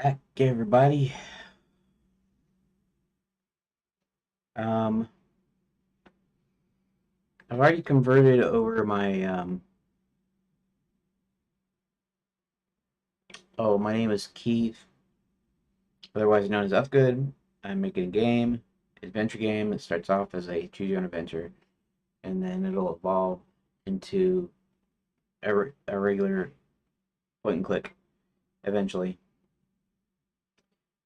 Back, everybody. Um, I've already converted over my my name is Keith, otherwise known as Upgood. I'm making a game, adventure game. It starts off as a choose your own adventure, and then it'll evolve into a regular point and click eventually.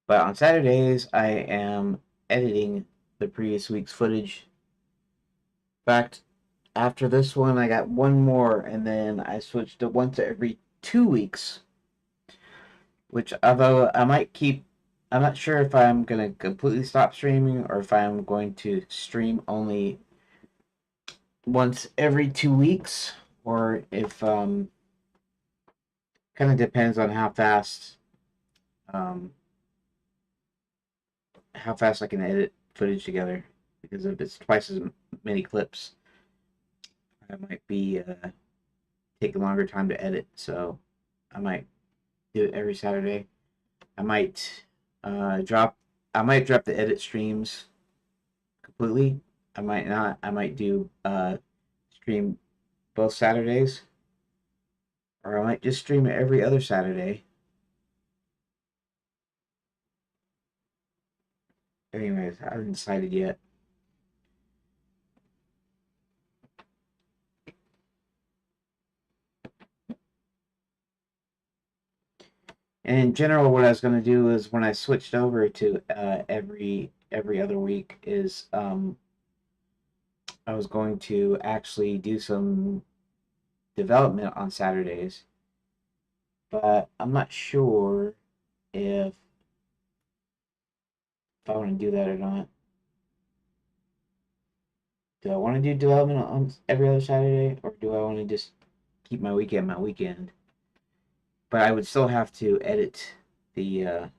But on Saturdays, I am editing the previous week's footage. In fact, after this one, I got one more, and then I switched to once every 2 weeks. Which, although I might keep, I'm not sure if I'm going to completely stop streaming or if I'm going to stream only once every 2 weeks, or if, kind of depends on um, how fast I can edit footage together. Because if it's twice as many clips, I might be taking longer time to edit. So I might do it every Saturday. I might drop, I might drop the edit streams completely. I might not. I might do stream both Saturdays, or I might just stream it every other Saturday. Anyways, I haven't decided yet. And in general, what I was going to do is when I switched over to every other week is I was going to actually do some development on Saturdays, but I'm not sure if I want to do that or not. Do I want to do development on every other Saturday, or do I want to just keep my weekend my weekend? But I would still have to edit the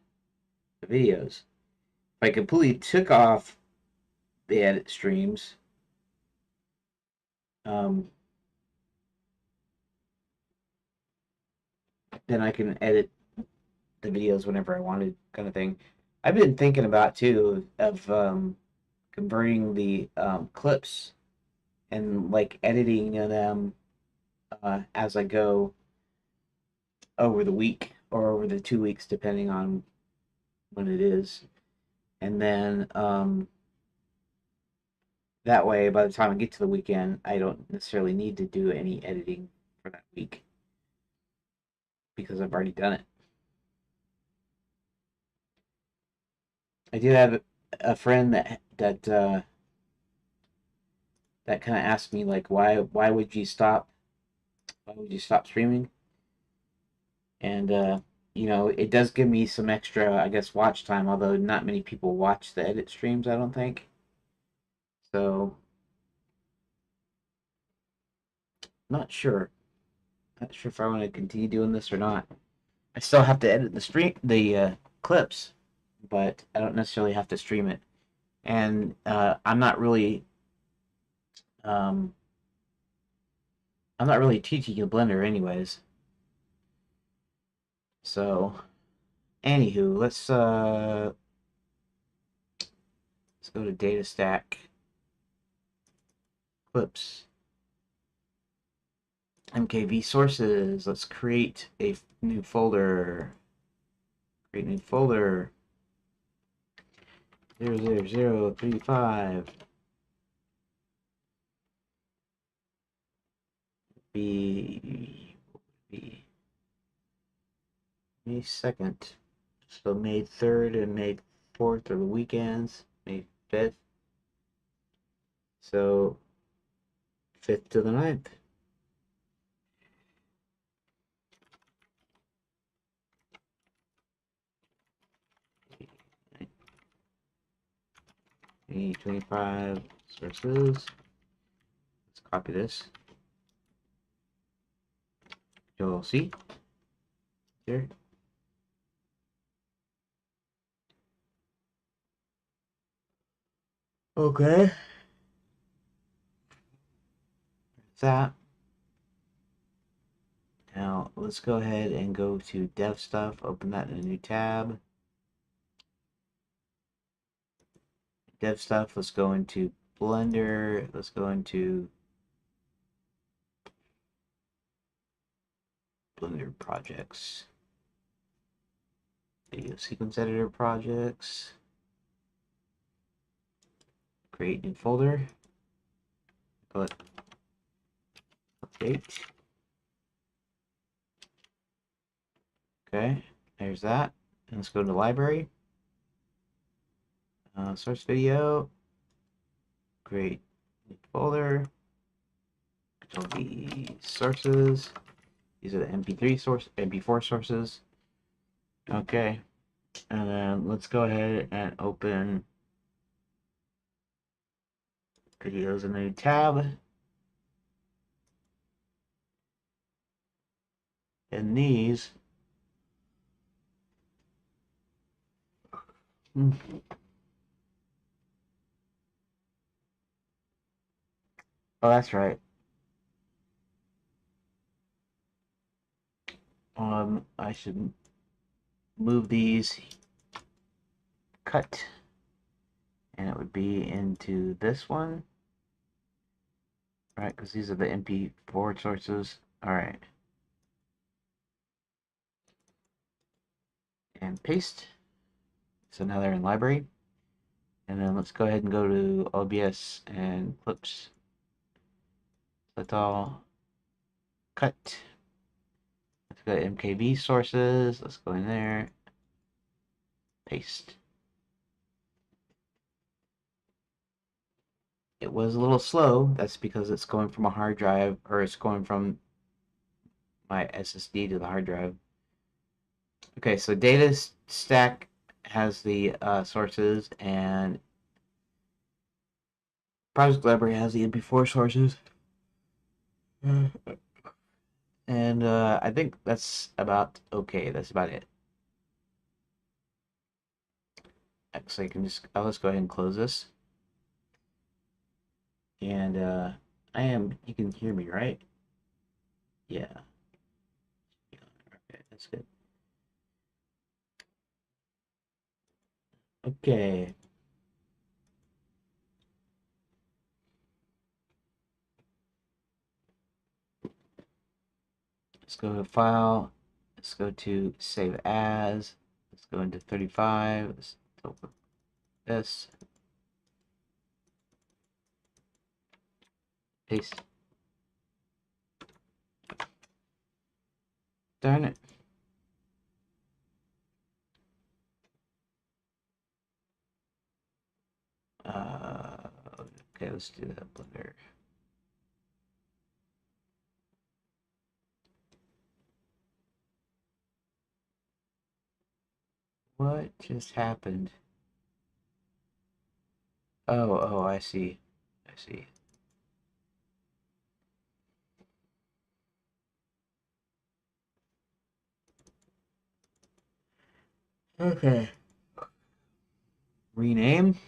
videos. If I completely took off the edit streams, um, then I can edit the videos whenever I wanted, kind of thing. I've been thinking about too of converting the clips and like editing them as I go over the week or over the 2 weeks, depending on when it is. And then that way, by the time I get to the weekend, I don't necessarily need to do any editing for that week because I've already done it. I do have a friend that kind of asked me like why would you stop streaming? And it does give me some extra, I guess, watch time, although not many people watch the edit streams, I don't think. So, not sure. Not sure if I want to continue doing this or not. I still have to edit the clips, but I don't necessarily have to stream it. And um, I'm not really teaching you Blender anyways. So, anywho, let's go to data stack clips. MKV sources. Let's create a new folder. Create new folder. 00035. Be May 2nd. So May 3rd and May 4th are the weekends. May 5th. So 5th to the 9th. May 25 sources. Let's copy this. You'll see here. Okay. That. Now now let's go ahead and go to dev stuff, open that in a new tab. Dev stuff, let's go into Blender, let's go into Blender projects, video sequence editor projects, create new folder, click update. Okay, there's that. And let's go to library, source video, create new folder, control V sources. These are the MP3 source, MP4 sources. Okay, and then let's go ahead and open videos in a new tab. And these, oh, that's right. I should move these, cut, and it would be into this one, right? Because these are the MP4 sources. All right, and paste. So now they're in library, and then let's go ahead and go to OBS and clips. Let's all cut. Let's go to MKV sources. Let's go in there, paste. It was a little slow. That's because it's going from a hard drive, or it's going from my SSD to the hard drive. Okay, so data stack has the sources, and project library has the MP4 sources. And I think that's about okay. That's about it. Actually, I can just let's go ahead and close this. And you can hear me, right? Yeah. Okay, that's good. Okay. Let's go to file. Let's go to save as. Let's go into 35. Let's open this. Paste. Darn it. Okay, let's do that Blender. What just happened? Oh, I see. I see. Okay. Rename.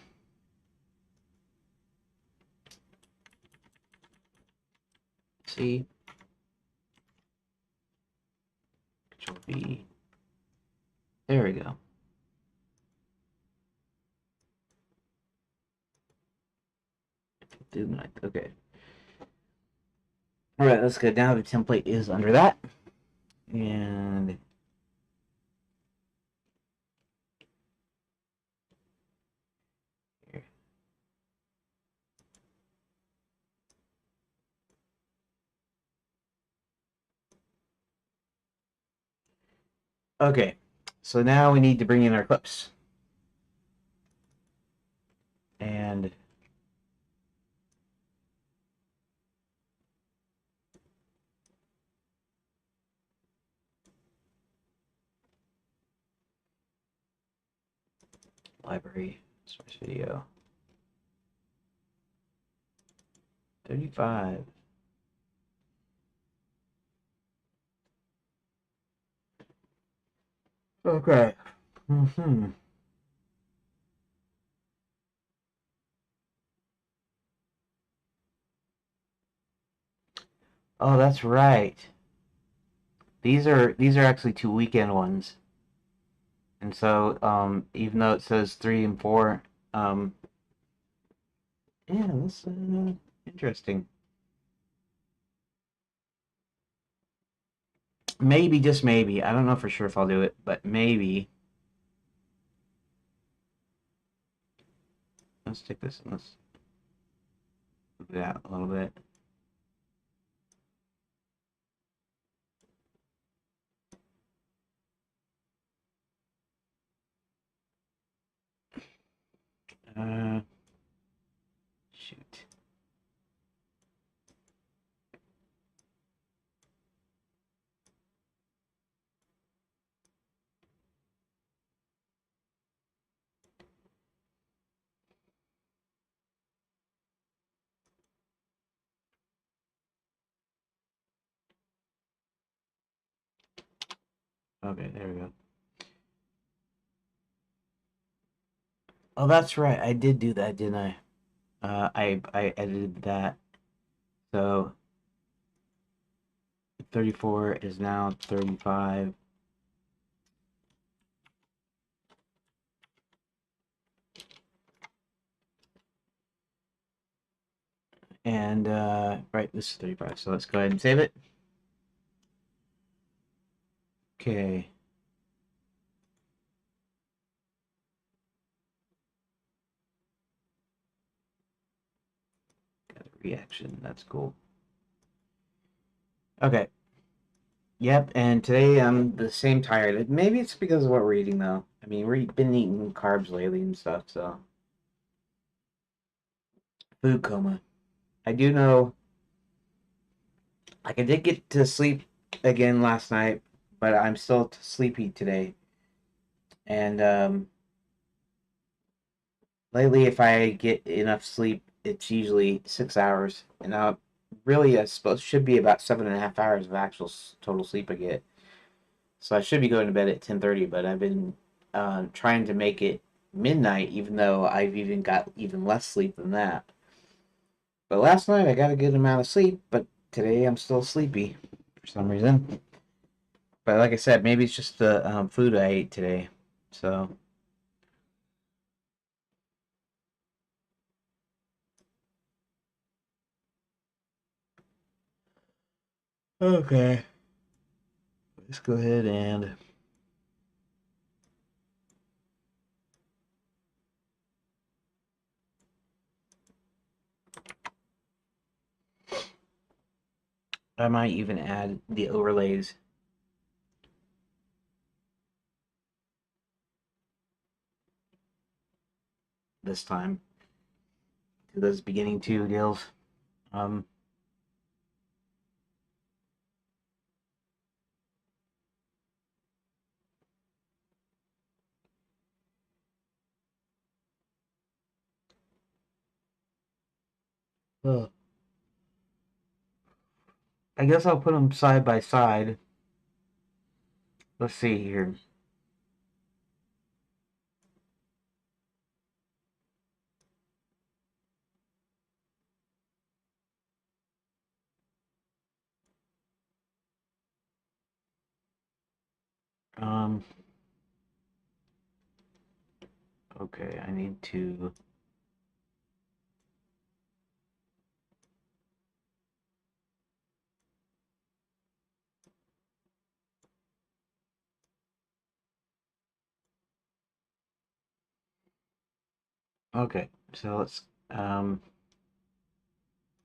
C. Control V. There we go. Do not. Okay. All right, that's good. Now the template is under that, and here. Okay. So now we need to bring in our clips, and library source video 35. Okay. Oh, that's right. these are actually two weekend ones, and so even though it says 3 and 4, um, yeah, that's interesting. Maybe, just maybe. I don't know for sure if I'll do it, but maybe. Let's take this and let's move it out a little bit. Uh, Shoot. Okay, there we go. Oh, that's right. I did do that, didn't I? I edited that. So 34 is now 35. And right, this is 35. So let's go ahead and save it. Okay. Got a reaction. That's cool. Okay. Yep, and today I'm the same tired. Maybe it's because of what we're eating though. I mean, we've been eating carbs lately and stuff, so food coma. I do know, like I did get to sleep again last night, but I'm still sleepy today. And lately, if I get enough sleep, it's usually 6 hours, and really I suppose should be about 7.5 hours of actual total sleep I get. So I should be going to bed at 10:30, but I've been trying to make it midnight, even though I've even got even less sleep than that. But last night I got a good amount of sleep, but today I'm still sleepy for some reason. But like I said, maybe it's just the food I ate today. So okay, let's go ahead and I might even add the overlays this time to those beginning two deals. Um, oh, I guess I'll put them side by side. Let's see here. Um, okay, I need to. Okay, so let's. Um,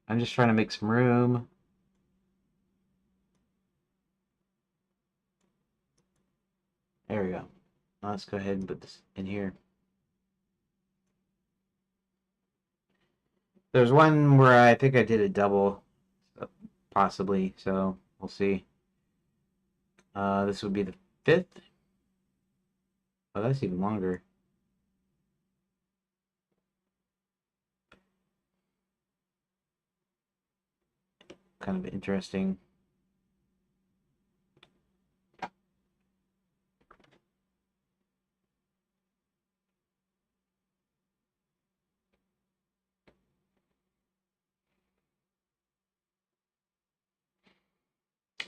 I'm just trying to make some room. There we go. Let's go ahead and put this in here. There's one where I think I did a double, possibly. So we'll see. This would be the fifth. Oh, that's even longer. Kind of interesting.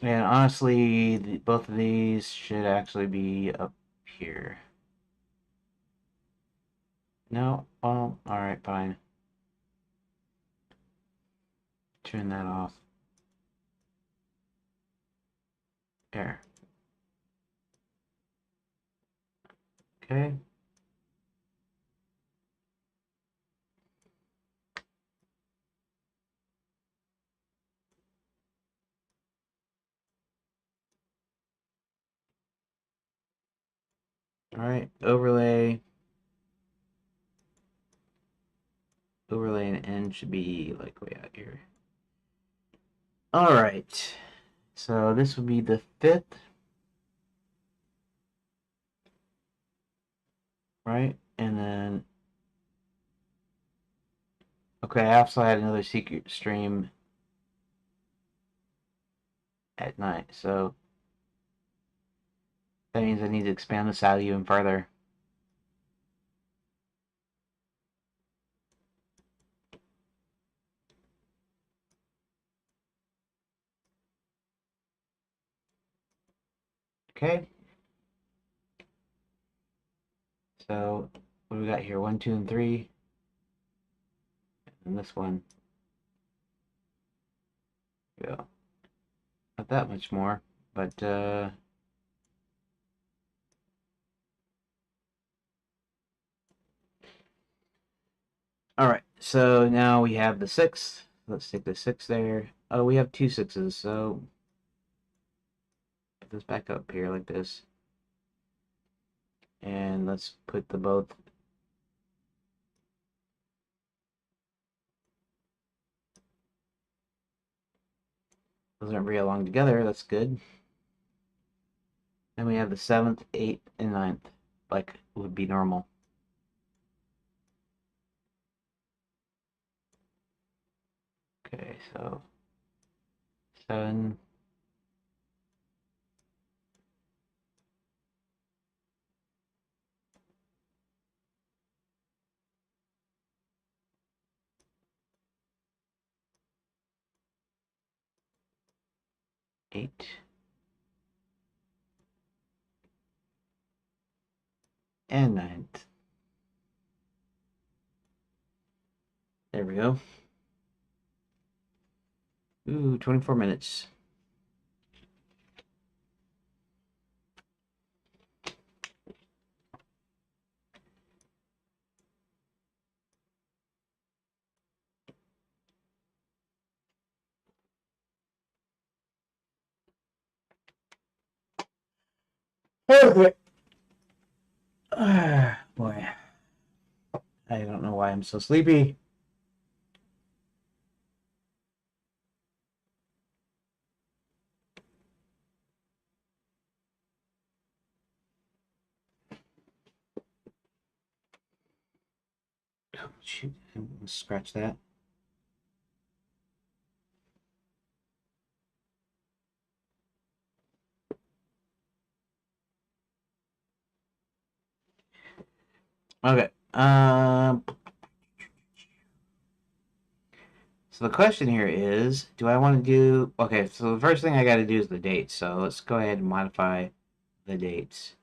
And honestly, both of these should actually be up here. No? Well, alright, fine. Turn that off. There. Okay. Alright, overlay. Overlay and end should be like way out here. Alright. So this would be the 5th. Right? And then okay, I also had another secret stream at night, so that means I need to expand this out even further. Okay. So what do we got here? 1, 2, and 3. And this one. Yeah. Not that much more, but alright, so now we have the 6. Let's take the 6 there. Oh, we have 2 6s, so put this back up here like this. And let's put the both. Those aren't very long together, that's good. Then we have the 7th, 8th, and 9th, like would be normal. Okay, so 7, 8, and 9th. There we go. Ooh, 24 minutes. Okay. Boy, I don't know why I'm so sleepy. Oh, shoot, I'm gonna scratch that. Okay. So the question here is, do I want to do... Okay, so the first thing I got to do is the dates. So let's go ahead and modify the dates.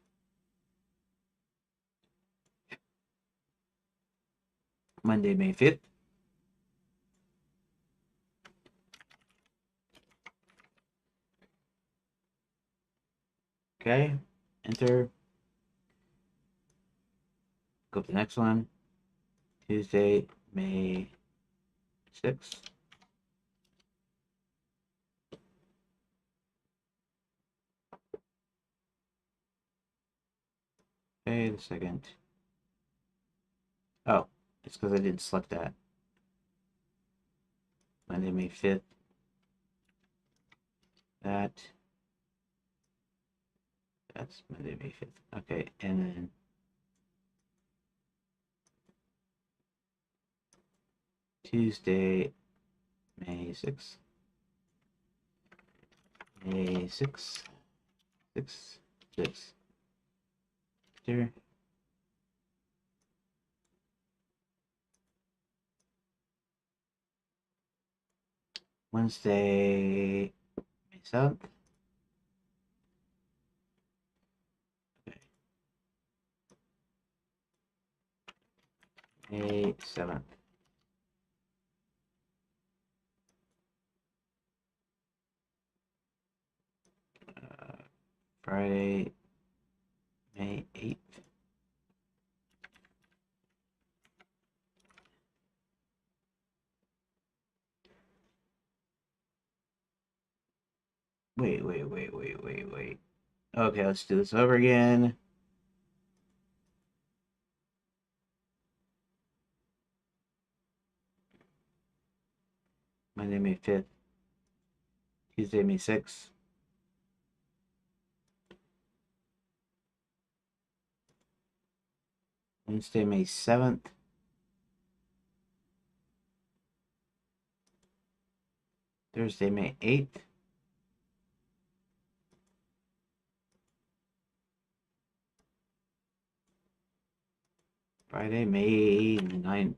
Monday, May 5th. Okay, enter. Go to the next one. Tuesday, May 6th. Okay, the second. Oh, it's because I didn't select that. Monday, May 5th. That. That's Monday, May 5th. Okay, and then Tuesday, May 6th. May 6th. 6th. 6th. There. Wednesday, May 7th. May 7th. Friday, May 8th. Wait. Okay, let's do this over again. Monday, May 5th. Tuesday, May 6th. Wednesday, May 7th. Thursday, May 8th. Friday, May 9th.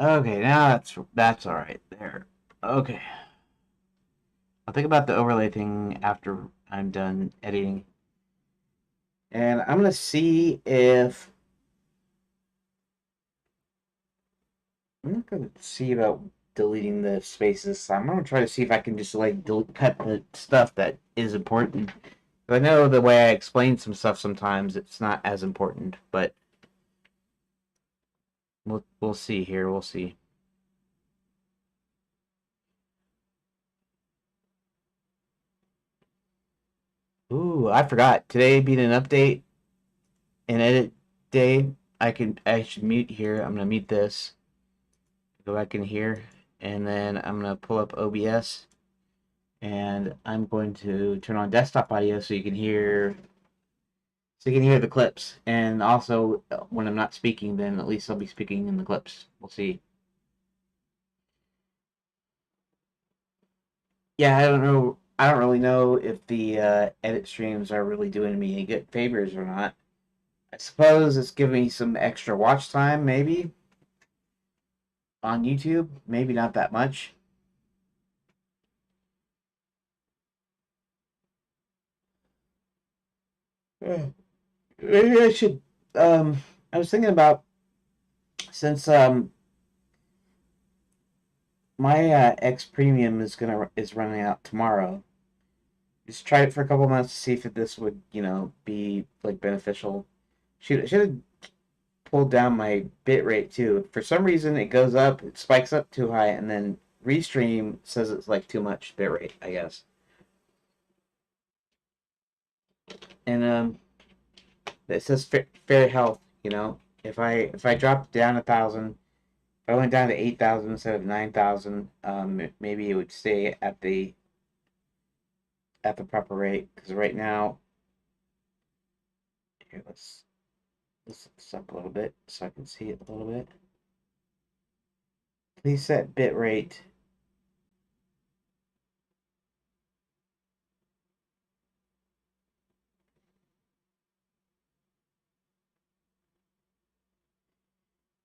Okay, now that's all right there. Okay. I'll think about the overlay thing after I'm done editing. And I'm going to see if I'm not going to see about deleting the spaces. So I'm going to try to see if I can just like cut the stuff that is important. I know the way I explain some stuff sometimes it's not as important, but we'll see here. We'll see. Ooh, I forgot. Today being an update and edit day, I should mute here. I'm gonna mute this. Go back in here, and then I'm gonna pull up OBS, and I'm going to turn on desktop audio so you can hear the clips. And also, when I'm not speaking, then at least I'll be speaking in the clips. We'll see. Yeah, I don't know. I don't really know if the edit streams are really doing me any good favors or not. I suppose it's giving me some extra watch time, maybe on YouTube. Maybe not that much. Yeah. Maybe I should. I was thinking about since my X Premium is running out tomorrow. Just try it for a couple months to see if this would be like beneficial. Shoot, I should have pulled down my bit rate too. For some reason, it goes up, it spikes up too high, and then Restream says it's like too much bit rate, I guess. And it says fair health. If I dropped down 1,000, if I went down to 8,000 instead of 9,000, maybe it would stay at the proper rate. Because right now, here let's look this up a little bit so I can see it a little bit. Please set bit rate.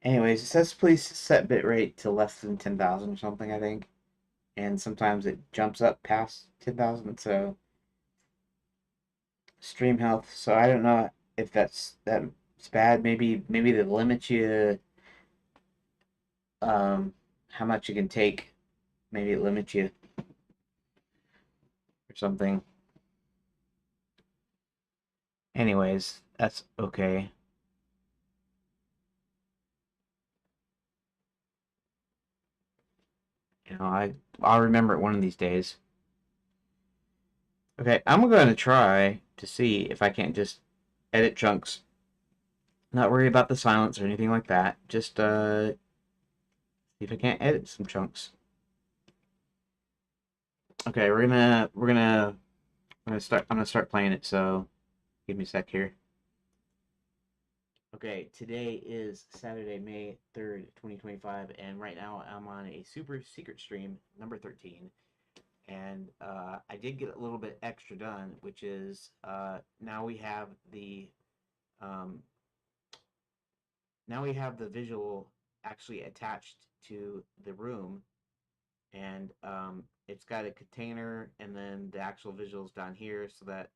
Anyways, it says please set bit rate to less than 10,000 or something, I think. And sometimes it jumps up past 10,000. So stream health. So I don't know if that's bad. Maybe they limit you how much you can take. Maybe it limits you or something. Anyways, that's okay. I'll remember it one of these days. Okay, I'm going to try to see if I can't just edit chunks. Not worry about the silence or anything like that. Just see if I can't edit some chunks. Okay, I'm gonna start playing it, so give me a sec here. Okay, today is Saturday, May 3rd, 2025, and right now I'm on a super secret stream, number 13. And I did get a little bit extra done, which is now we have um, the visual actually attached to the room, and it's got a container, and then the actual visuals down here, so that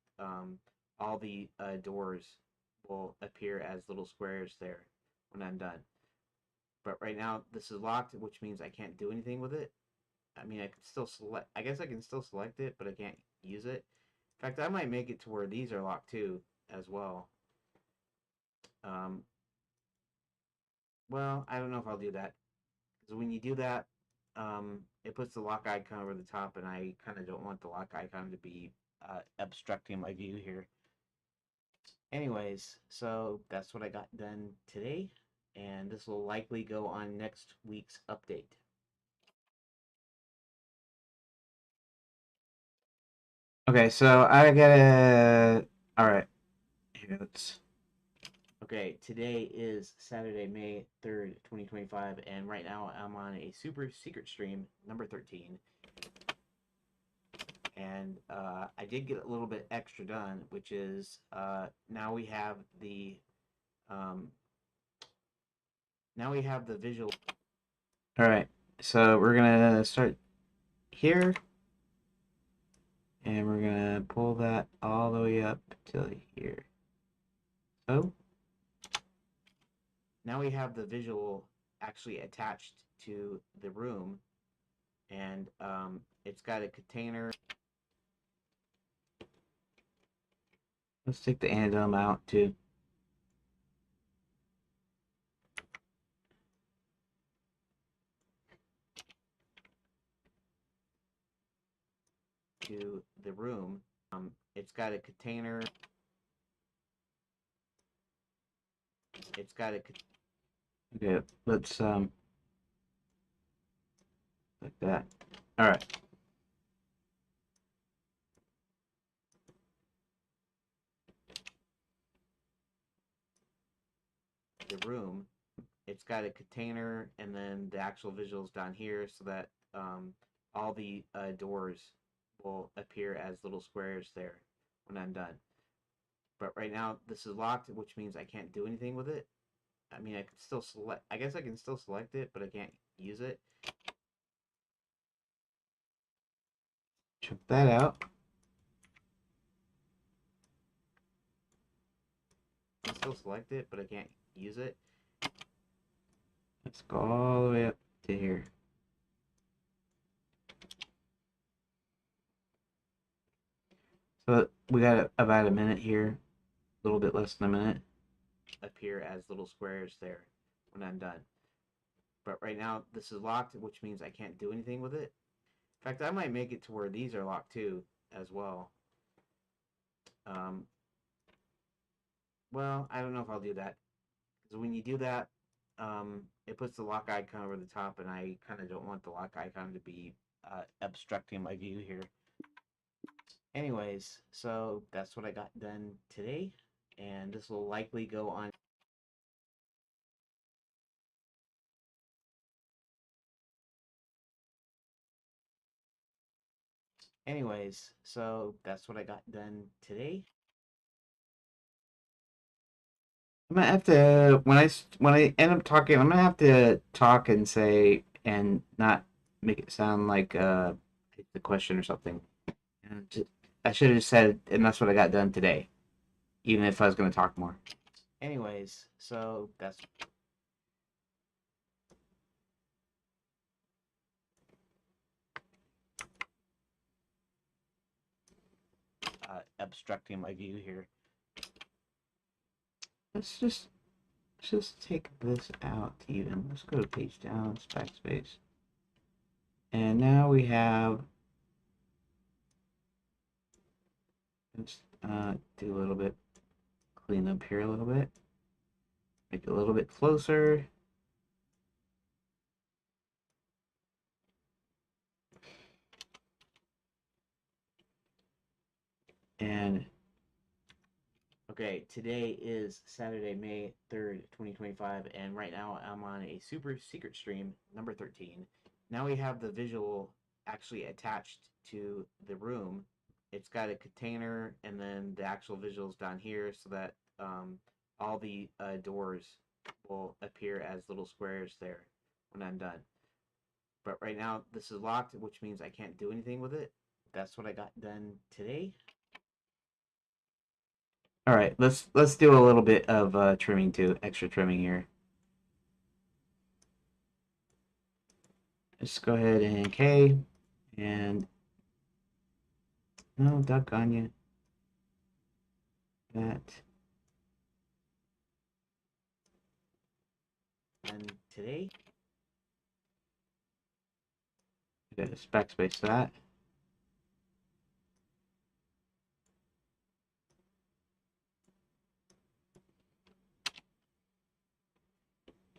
all the doors will appear as little squares there when I'm done. But right now this is locked, which means I can't do anything with it. I mean, I can still select. I guess I can still select it, but I can't use it. In fact, I might make it to where these are locked too, as well. Um, well, I don't know if I'll do that because when you do that, it puts the lock icon over the top, and I kind of don't want the lock icon to be obstructing my view here. Anyways, so that's what I got done today, and this will likely go on next week's update. Okay, so I gotta. All right, here let's. Okay, today is Saturday, May 3rd, 2025, and right now I'm on a super secret stream, number 13. And I did get a little bit extra done, which is now we have the um, visual. All right, so we're gonna start here, and we're gonna pull that all the way up to here. So now we have the visual actually attached to the room, and it's got a container. Let's take the andom out too. To the room. It's got a container. It's got a. Okay, let's like that. All right. The room. It's got a container, and then the actual visuals down here, so that all the doors will appear as little squares there when I'm done. But right now this is locked, which means I can't do anything with it. I mean, I can still select. I guess I can still select it, but I can't use it. Check that out. I can still select it, but I can't use it. Let's go all the way up to here. So we got about a minute here, a little bit less than a minute. Appear as little squares there when I'm done. But right now this is locked, which means I can't do anything with it. In fact, I might make it to where these are locked too, as well. Well, I don't know if I'll do that because when you do that, it puts the lock icon over the top, and I kind of don't want the lock icon to be obstructing my view here. Anyways, so that's what I got done today, and this will likely go on. Anyways, so that's what I got done today. I'm gonna have to when I end up talking, I'm gonna have to talk and say and not make it sound like the question or something. And I should have just said, and that's what I got done today, even if I was gonna talk more. Anyways, so that's obstructing my view here. Let's just take this out even. Let's go to page down, backspace. And now we have, let's do a little bit, clean up here a little bit. Make it a little bit closer. And okay, today is Saturday, May 3rd, 2025, and right now I'm on a super secret stream, number 13. Now we have the visual actually attached to the room. It's got a container, and then the actual visuals down here, so that all the doors will appear as little squares there when I'm done. But right now this is locked, which means I can't do anything with it. That's what I got done today. All right, let's do a little bit of trimming too, extra trimming here. Just go ahead and K, and no, duck on you. That. And today, just backspace that.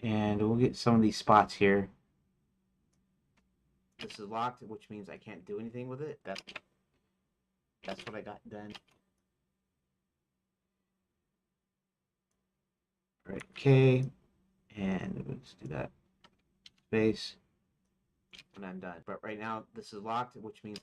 And we'll get some of these spots here. This is locked, which means I can't do anything with it. That's what I got done. Right, K, and let's do that. Space, and I'm done. But right now, this is locked, which means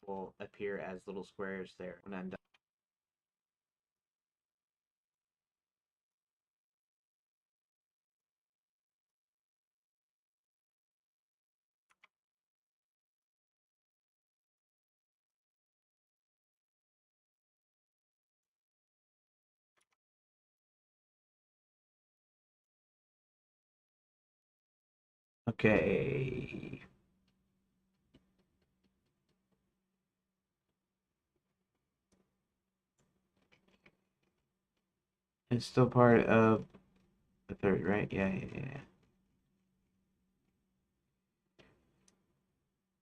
will appear as little squares there when I'm done. Okay. It's still part of the third, right? Yeah.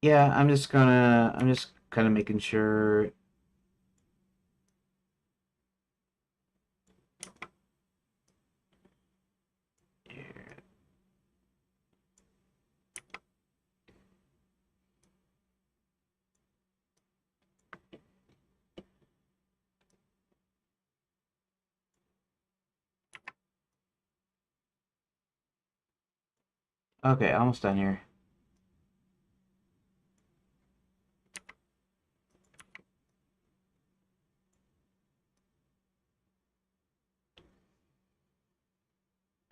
Yeah, I'm just kind of making sure. Okay, almost done here.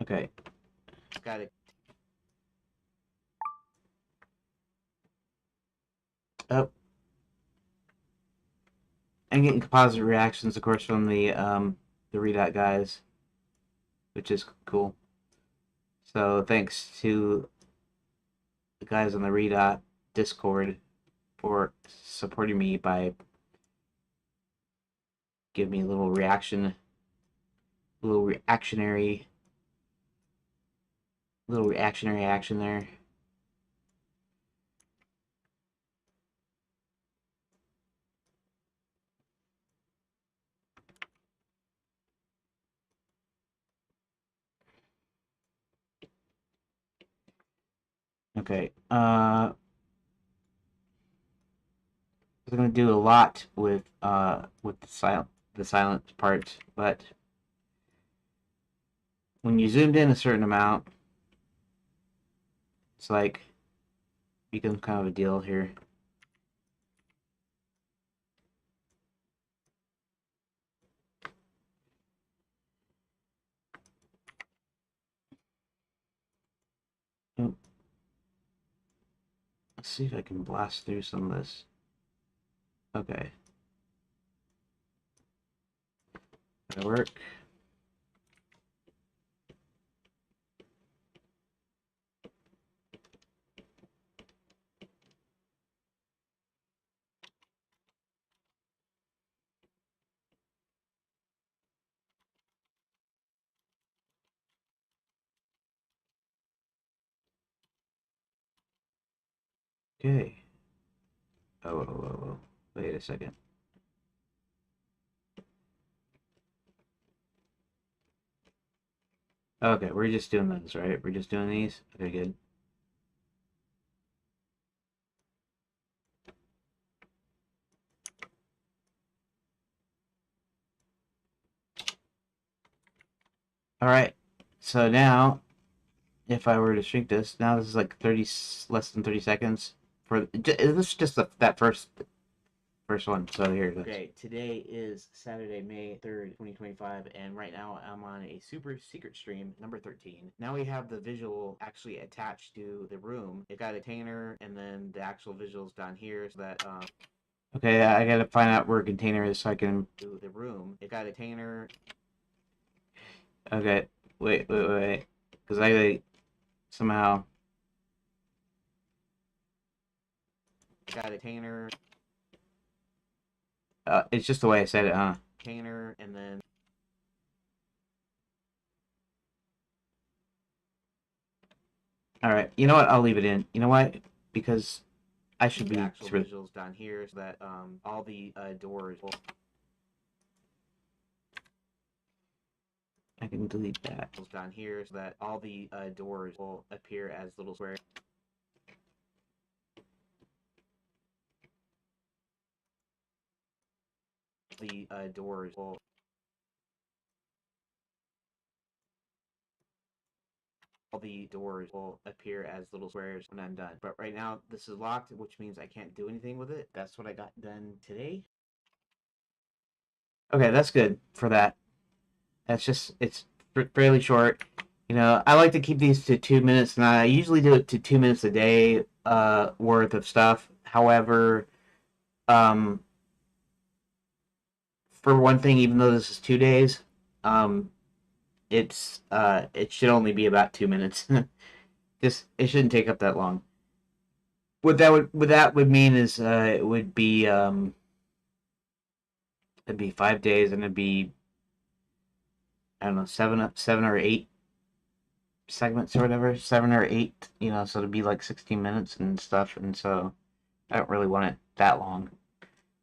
Okay. Got it. Up. And getting composite reactions, of course, from the Redot guys, which is cool. So thanks to the guys on the Redot Discord for supporting me by giving me a little reactionary, little reactionary action there. Okay. I'm gonna do a lot with the silent part, but when you zoomed in a certain amount, it's like becomes kind of a deal here. Oh, let's see if I can blast through some of this. Okay. That'll work. Okay. Oh. Wait a second. Okay, we're just doing those, right? We're just doing these? Okay, good. Alright. So now, if I were to shrink this, now this is like 30, less than 30 seconds. This is just that first first one. So here it is. Okay, today is Saturday, May 3rd, 2025, and right now I'm on a super secret stream, number 13. Now we have the visual actually attached to the room. It got a container, and then the actual visuals down here so that, Okay, I gotta find out where a container is so I can... to the room. It got a container. Okay, wait. Because I somehow... Got a container. It's just the way I said it, huh? Container, and then... Alright, you know what? I'll leave it in. You know what? Because I should be... The actual visuals down here so that all the doors will... I can delete that. Down here so that all the doors will appear as little squares. The doors will... all the doors will appear as little squares when I'm done. But right now, this is locked, which means I can't do anything with it. That's what I got done today. Okay, that's good for that. That's just... It's fairly short. You know, I like to keep these to 2 minutes, and I usually do it to 2 minutes a day worth of stuff. However, um, for one thing, even though this is 2 days, it should only be about 2 minutes. Just it shouldn't take up that long. What that would mean is it would be it'd be 5 days, and it'd be, I don't know, seven or eight segments or whatever, 7 or 8, you know, so it'd be like 16 minutes and stuff, and so I don't really want it that long.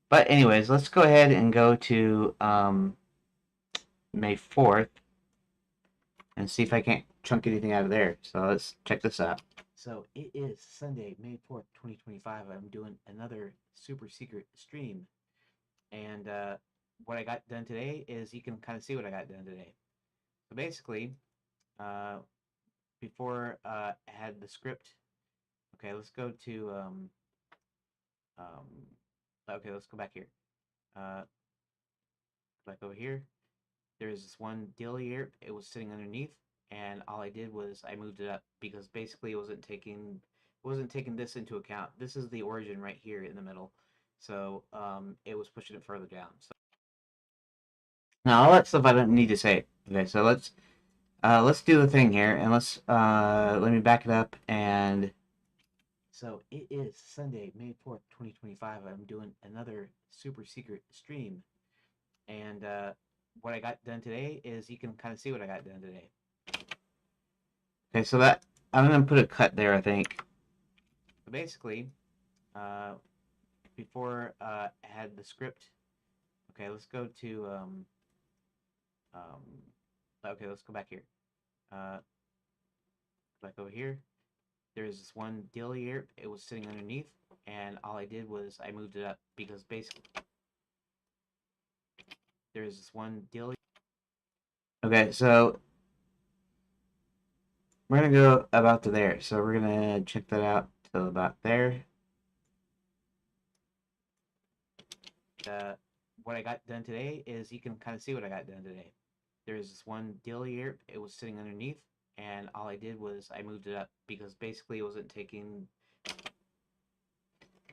But anyways, let's go ahead and go to May 4th and see if I can't chunk anything out of there. So let's check this out. So it is Sunday, May 4th, 2025. I'm doing another super secret stream. And what I got done today is you can kind of see what I got done today. So basically, uh, before I had the script, okay, let's go to, okay, let's go back here. Back over here. There's this one deal here. It was sitting underneath, and all I did was I moved it up because basically it wasn't taking this into account. This is the origin right here in the middle, so it was pushing it further down. So Now all that stuff I don't need to say. Okay, so let's do the thing here, and let me back it up. And so it is Sunday, May 4th, 2025. I'm doing another super secret stream, and what I got done today is you can kind of see what I got done today. okay, so that I'm gonna put a cut there, I think. So basically, before I had the script, okay, let's go to okay, let's go back here. Back over here. There's this one deal here. It was sitting underneath, and all I did was I moved it up because basically there's this one deal. Okay, so we're gonna go about to there. So we're gonna check that out till about there. What I got done today is you can kind of see what I got done today. There's this one deal here. It was sitting underneath, and all I did was I moved it up because basically it wasn't taking.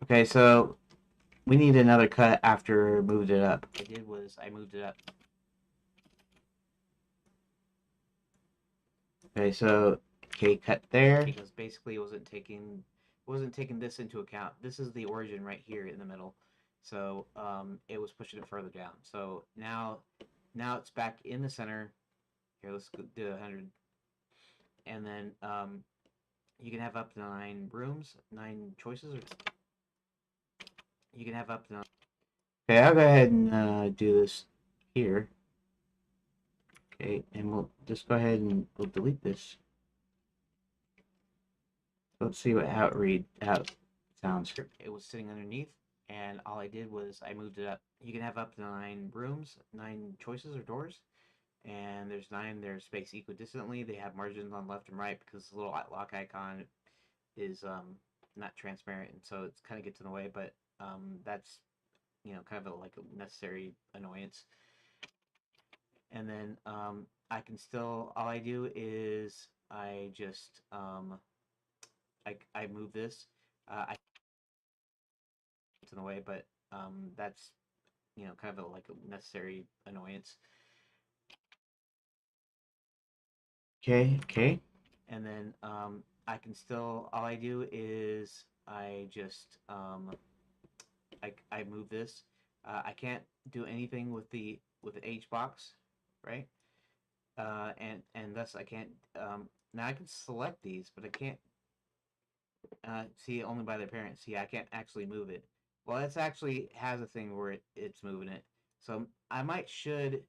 Okay, so we need another cut after moved it up. What I did was I moved it up. Okay, so cut there. Because basically it wasn't taking this into account. This is the origin right here in the middle, so it was pushing it further down. So now it's back in the center. Here, let's do 100, and then you can have up to 9 rooms, 9 choices, or you can have up to 9. Okay, I'll go ahead and do this here. Okay, and we'll just go ahead and we'll delete this. Let's see how it sounds. It was sitting underneath, and all I did was I moved it up. You can have up to 9 rooms, 9 choices or doors, and there's 9. They're spaced equidistantly. They have margins on left and right because the little lock icon is not transparent, and so it's kind of gets in the way. But that's kind of like a necessary annoyance. And then I can still, all I do is I just I move this. I it's in the way, but that's kind of like a necessary annoyance. Okay. And then I can still, all I do is I just I move this. I can't do anything with the H box, right? And thus I can't. Now I can select these, but I can't see only by their parents. See, I can't actually move it. Well, it's actually has a thing where it's moving it. So I might should.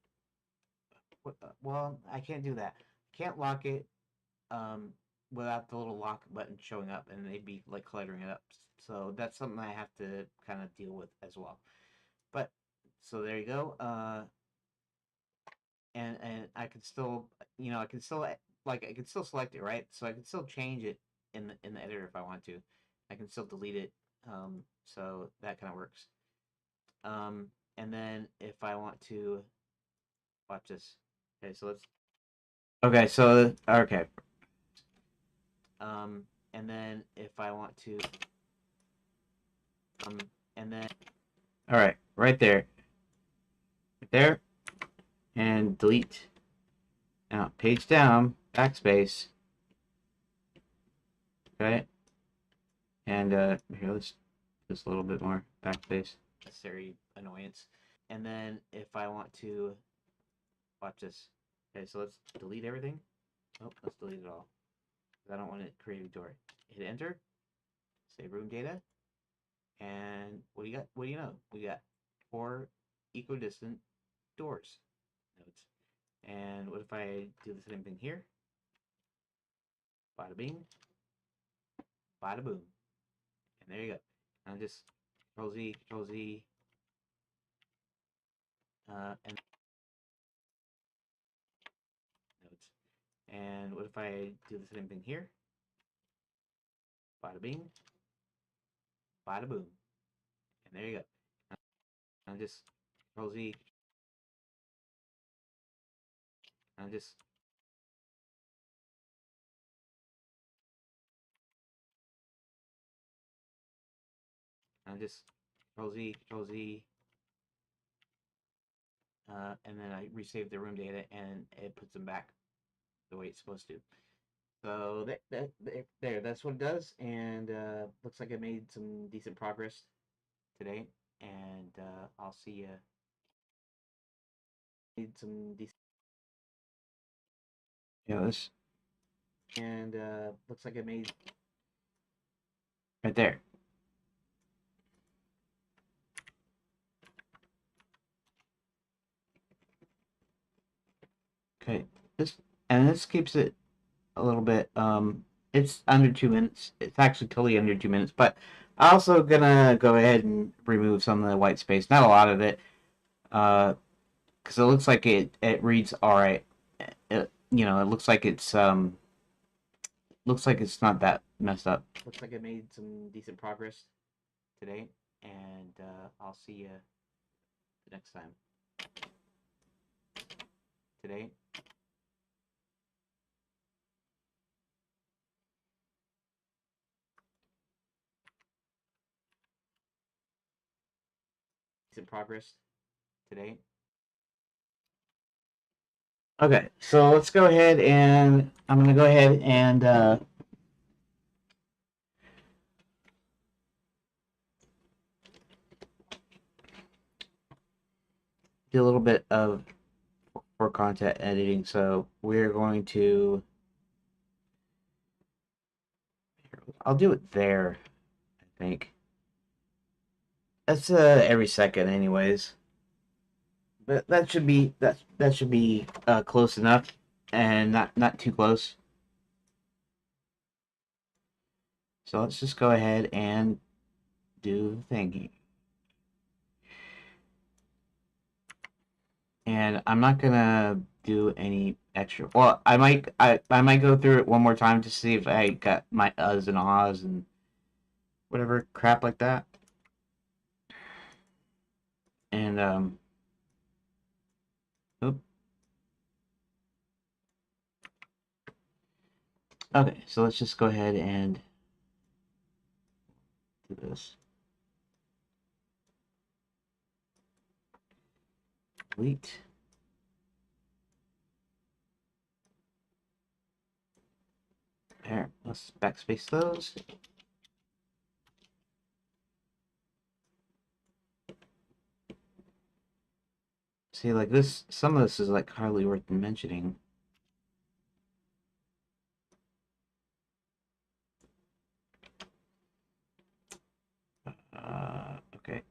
Well, I can't do that. Can't lock it um, without the little lock button showing up, and they'd be like cluttering it up. So that's something I have to kind of deal with as well. But so there you go. And I can still, I can still like I can still select it, right? So I can still change it in the editor if I want to. I can still delete it. So that kind of works. Um, and then if I want to watch this, okay, so let's. Okay, so okay. And then if I want to, and then all right, right there, and delete. Now page down, backspace. Okay, and here let's just a little bit more backspace. Necessary annoyance. And then if I want to watch this, okay, so let's delete everything. Oh, let's delete it all. I don't want to create a door. Hit enter, save room data, and what do you got? What do you know? We got 4 equidistant doors nodes. And what if I do the same thing here? Bada bing, bada boom. And there you go. And just Control Z, and nodes. And what if I do the same thing here? Bada bing, bada boom. And there you go. And just Control Z, and just Control Z, and then I resave the room data, and it puts them back the way it's supposed to. So that's what it does, and looks like I made some decent progress today, and I'll see you. Made some decent. Yeah, this. And looks like I made right there. Okay, this keeps it a little bit. It's under 2 minutes. It's actually totally under 2 minutes. But I'm also gonna go ahead and remove some of the white space. Not a lot of it, because it looks like it reads all right. It looks like it's not that messed up. Looks like I made some decent progress today, and I'll see you the next time. Today. Decent progress today. Okay, so let's go ahead and I'm going to go ahead and do a little bit of for content editing. So we're going to, I'll do it there, I think. That's every second anyways. But that should be close enough and not too close. So let's just go ahead and do the thing. And I'm not gonna do any extra. Well, I might go through it one more time to see if I got my uhs and ahs and whatever crap like that. And oop. Okay, so let's just go ahead and do this. Delete. There, let's backspace those. See, like this, some of this is like hardly worth mentioning. Okay.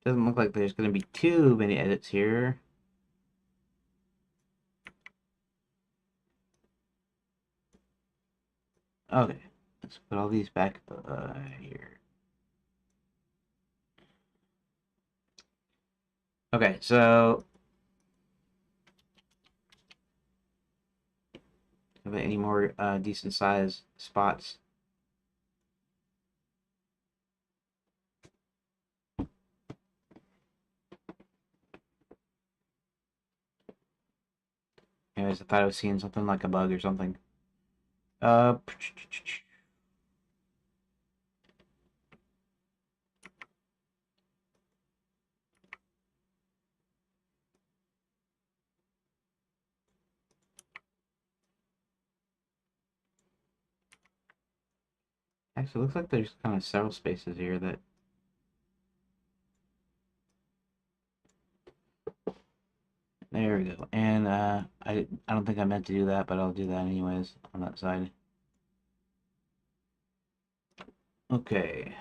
Doesn't look like there's going to be too many edits here. Okay, let's put all these back here. Okay, so have any more decent size spots? Anyways, I thought I was seeing something like a bug or something. Uh, Actually, it looks like there's kind of several spaces here that. There we go. And I don't think I meant to do that, but I'll do that anyways on that side. Okay.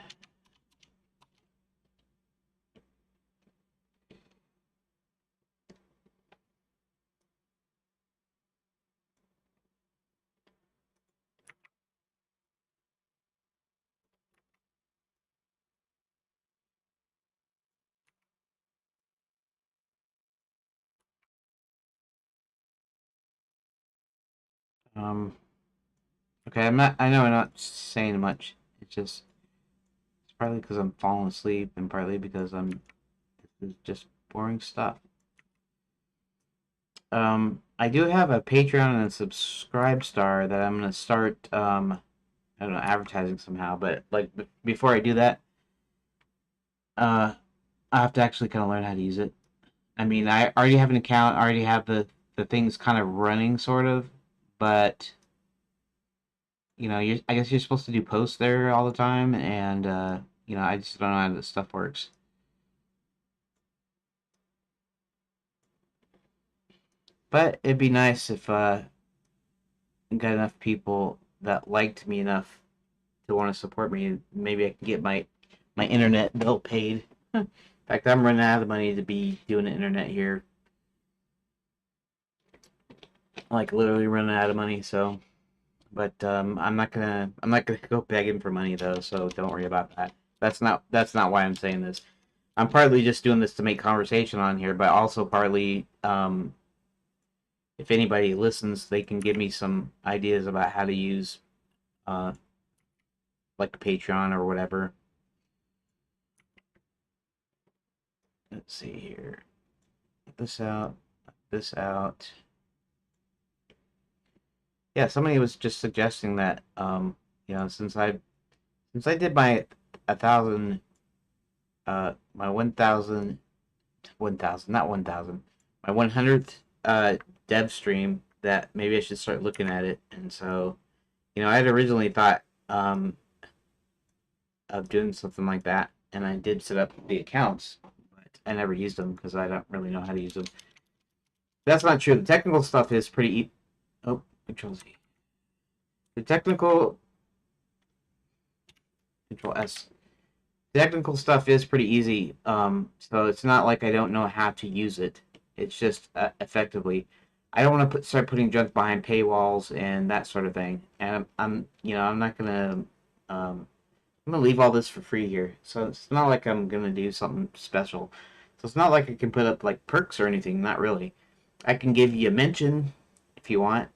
Um. Okay. I'm not. I know I'm not saying much. It's partly because I'm falling asleep, and partly because this is just boring stuff. I do have a Patreon and a Subscribe Star that I'm gonna start. I don't know, advertising somehow. But like before I do that, uh, I have to actually kind of learn how to use it. I mean, I already have an account, I already have the things kind of running, sort of, but I guess you're supposed to do posts there all the time, and I just don't know how this stuff works. But it'd be nice if I got enough people that liked me enough to want to support me, and maybe I can get my internet bill paid. In fact, I'm running out of money to be doing the internet here, like literally running out of money. So, but I'm not gonna go begging for money though. So don't worry about that. That's not why I'm saying this. I'm partly just doing this to make conversation on here, but also partly, if anybody listens, they can give me some ideas about how to use, uh, like Patreon or whatever. Let's see here. Get this out. This out. Yeah, somebody was just suggesting that, since I did my 1,000, my 1,000, not 1,000, my 100th dev stream, that maybe I should start looking at it. And so, I had originally thought, of doing something like that, and I did set up the accounts, but I never used them because I don't really know how to use them. That's not true. The technical stuff is pretty. Oh, Control Z. The Control S. The technical stuff is pretty easy. So it's not like I don't know how to use it. It's just effectively. I don't want to start putting junk behind paywalls and that sort of thing. And I'm not gonna. I'm gonna leave all this for free here. So it's not like I'm gonna do something special. So it's not like I can put up like perks or anything. Not really. I can give you a mention if you want.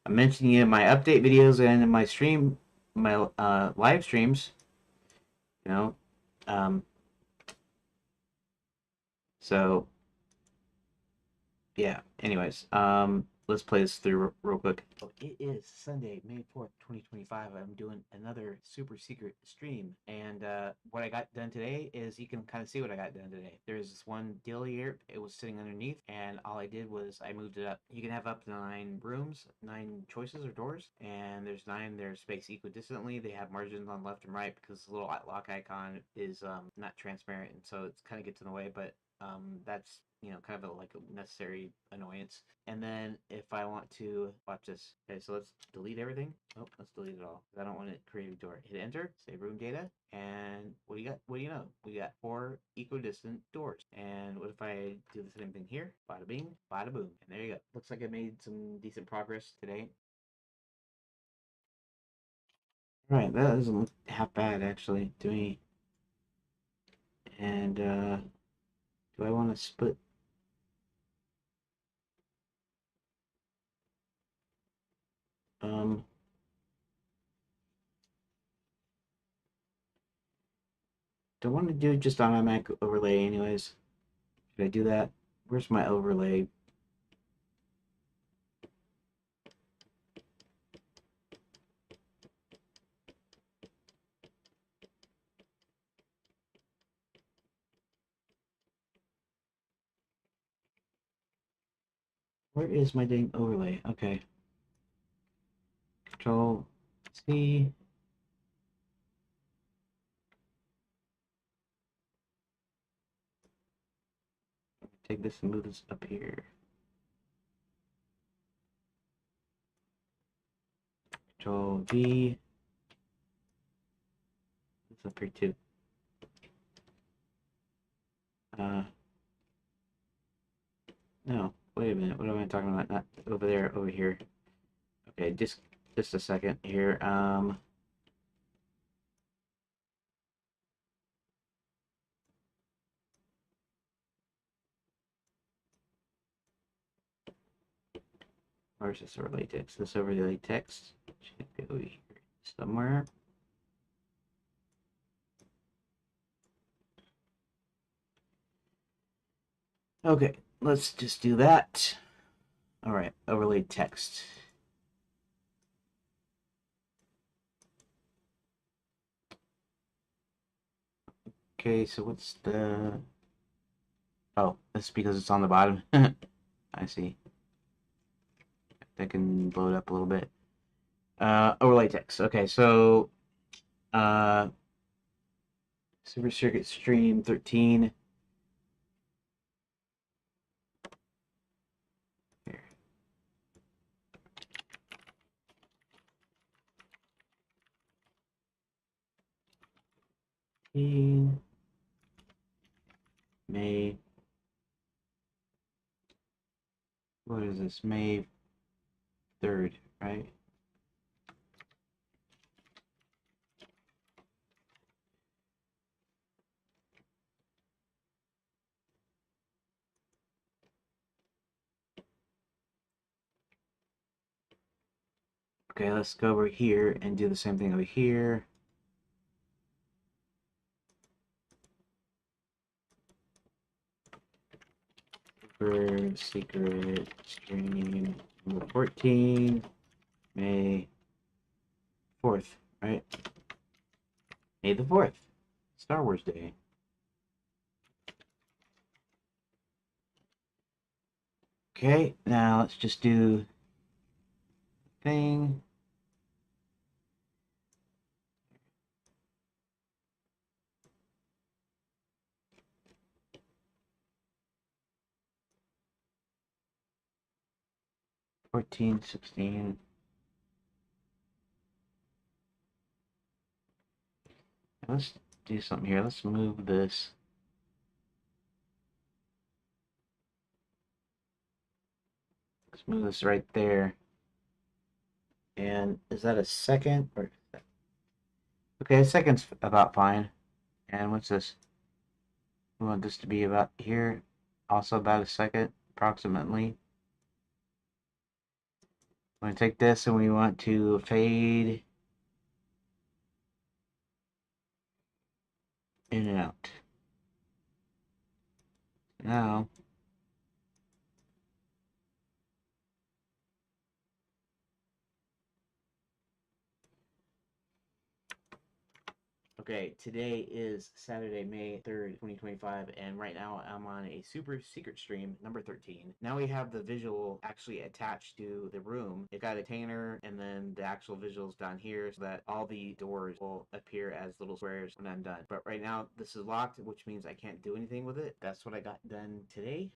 I'm mentioning it in my update videos and in my stream, my live streams. You know, um, so yeah. Anyways, let's play this through real quick. Oh, it is Sunday, May 4th, 2025. I'm doing another super secret stream. And what I got done today is you can kind of see what I got done today. There's this one deal here. It was sitting underneath, and all I did was I moved it up. You can have up to 9 rooms, 9 choices or doors, and there's 9. They're spaced equidistantly. They have margins on left and right because the little lock icon is not transparent, and so it's kind of gets in the way, but that's kind of like a necessary annoyance. And then if I want to watch this, okay, so let's delete everything. Oh, let's delete it all. I don't want to create a door. Hit enter, save room data, and what do you got? What do you know? We got 4 equidistant doors. And what if I do the same thing here? Bada bing, bada boom, and there you go. Looks like I made some decent progress today. All right, that doesn't look half bad actually to me. And do I want to split? Um, don't want to do it just on my Mac overlay anyways. Should I do that? Where's my overlay? Where is my dang overlay? Okay. Control C. Take this and move this up here. Control V. It's up here too. No, wait a minute. What am I talking about? Not over there, over here. Okay, just a second here. Where's this overlay text? This overlay text should be over here somewhere. Okay, let's just do that. All right, overlay text. Okay, so what's the... Oh, that's because it's on the bottom. I see. That can blow it up a little bit. Overlay text. Okay, so Super Circuit Stream 13. Here. May. What is this? May 3rd, right? Okay, let's go over here and do the same thing over here. For secret stream number 14, May 4th, right? May the 4th, Star Wars Day. Okay, now let's just do thing. 14, 16. Let's do something here. Let's move this. Let's move this right there. And is that a second? Or okay, a second's about fine. And what's this? We want this to be about here. Also about a second, approximately. I'm going to take this and we want to fade in and out. Now, okay, today is Saturday, May 3rd, 2025, and right now I'm on a super secret stream, number 13. Now we have the visual actually attached to the room. It got a container, and then the actual visuals down here so that all the doors will appear as little squares when I'm done. But right now, this is locked, which means I can't do anything with it. That's what I got done today.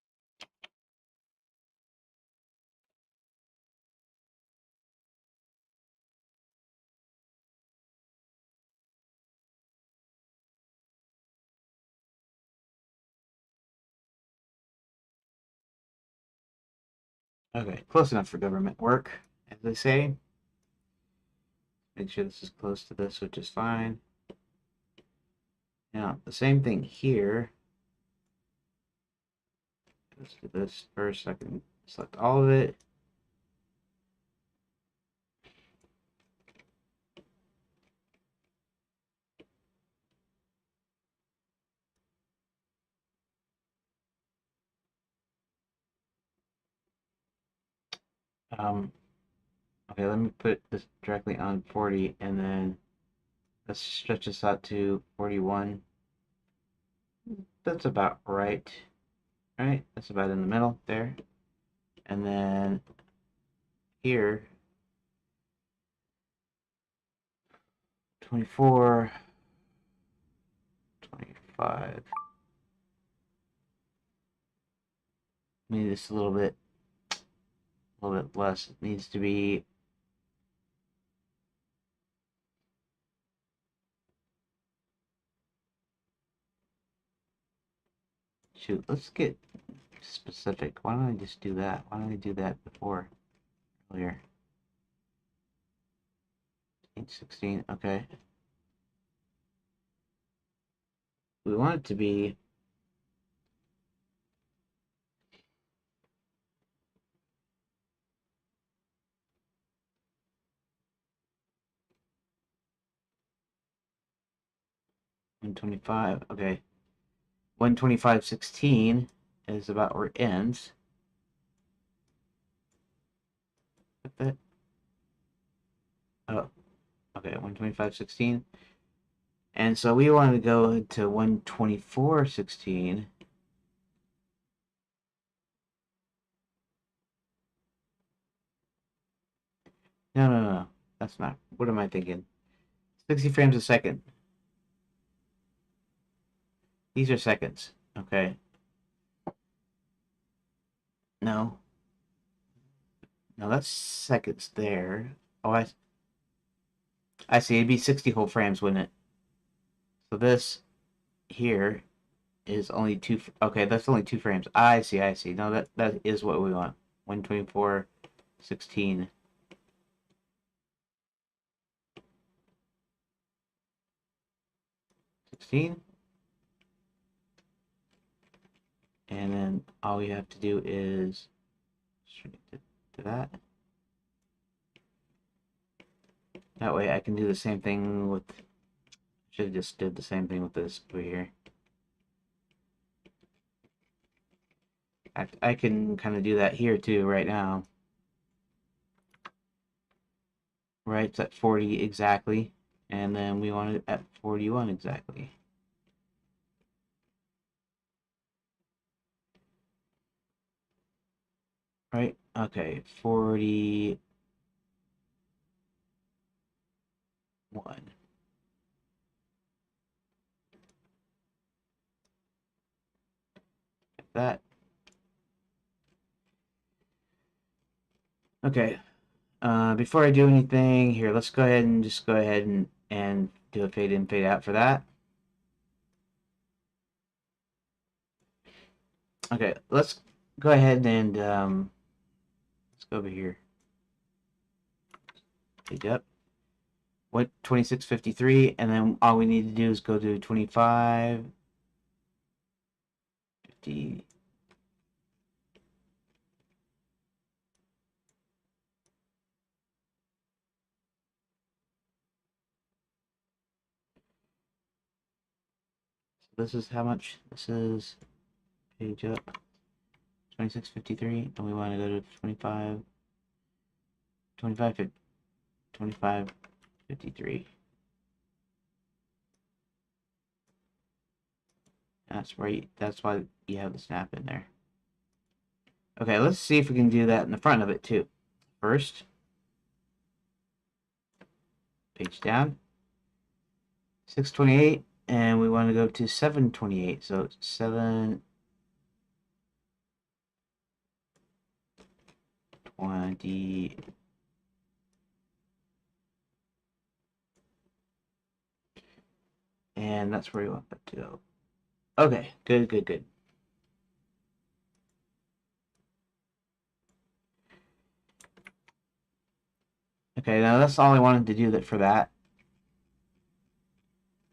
Okay, close enough for government work, as they say. Make sure this is close to this, which is fine. Now, the same thing here. Let's do this first so I can select all of it. Okay, let me put this directly on 40, and then let's stretch this out to 41. That's about right. Right? That's about in the middle there. And then here, 24, 25. Maybe just a little bit less. It needs to be shoot, let's get specific. Why don't I just do that? Why don't I do that before earlier? 816, okay. We want it to be $125, okay. 125.16 is about where it ends. That. Oh, okay, 125.16. And so we want to go to 124.16. No. That's not. What am I thinking? 60 frames a second. These are seconds. Okay. No. No, that's seconds there. Oh, I see. It'd be 60 whole frames, wouldn't it? So this here is only two. Okay, that's only 2 frames. I see. No, that is what we want. 124.16. 16. And then all we have to do is shrink it to that. That way I can do the same thing with, should have just did the same thing with this over here. I can kind of do that here too right now. Right, it's at 40 exactly. And then we want it at 41 exactly. Right, okay, 41. Like that. Okay, before I do anything here, let's go ahead and just go ahead and do a fade in, fade out for that. Okay, let's go ahead and let's go over here. Fade up. What 2653, and then all we need to do is go to 25, 50. This is how much? This is page up 2653, and we want to go to 25, 25, 25, 53. That's right. That's why you have the snap in there. Okay, let's see if we can do that in the front of it too. First, page down, 628, and we want to go to 728. So it's 720. And that's where we want that to go. Okay, good, good, good. Okay, now that's all I wanted to do that for that.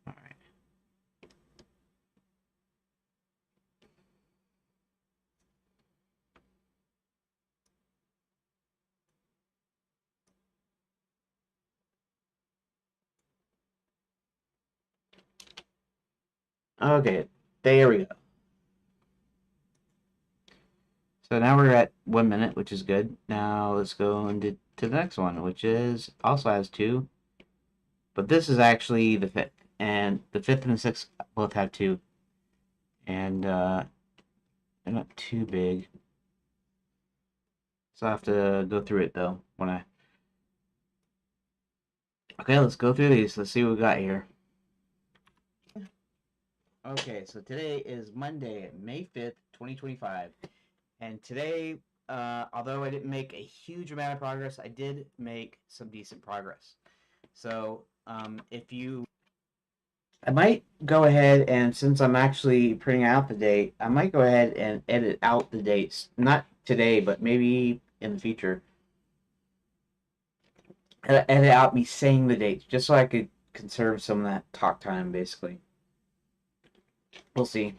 All right. Okay, there we go. So now we're at 1 minute, which is good. Now let's go into the next one, which is also has 2. But this is actually the 5th. And the 5th and the 6th both have 2. And they're not too big. So I have to go through it though when I. Okay, let's go through these. Let's see what we got here. Okay, so today is Monday, May 5th, 2025. And today, although I didn't make a huge amount of progress, I did make some decent progress. So if you... I might go ahead and, since I'm actually printing out the date, I might go ahead and edit out the dates. Not today, but maybe in the future. Edit out me saying the dates, just so I could conserve some of that talk time, basically. We'll see.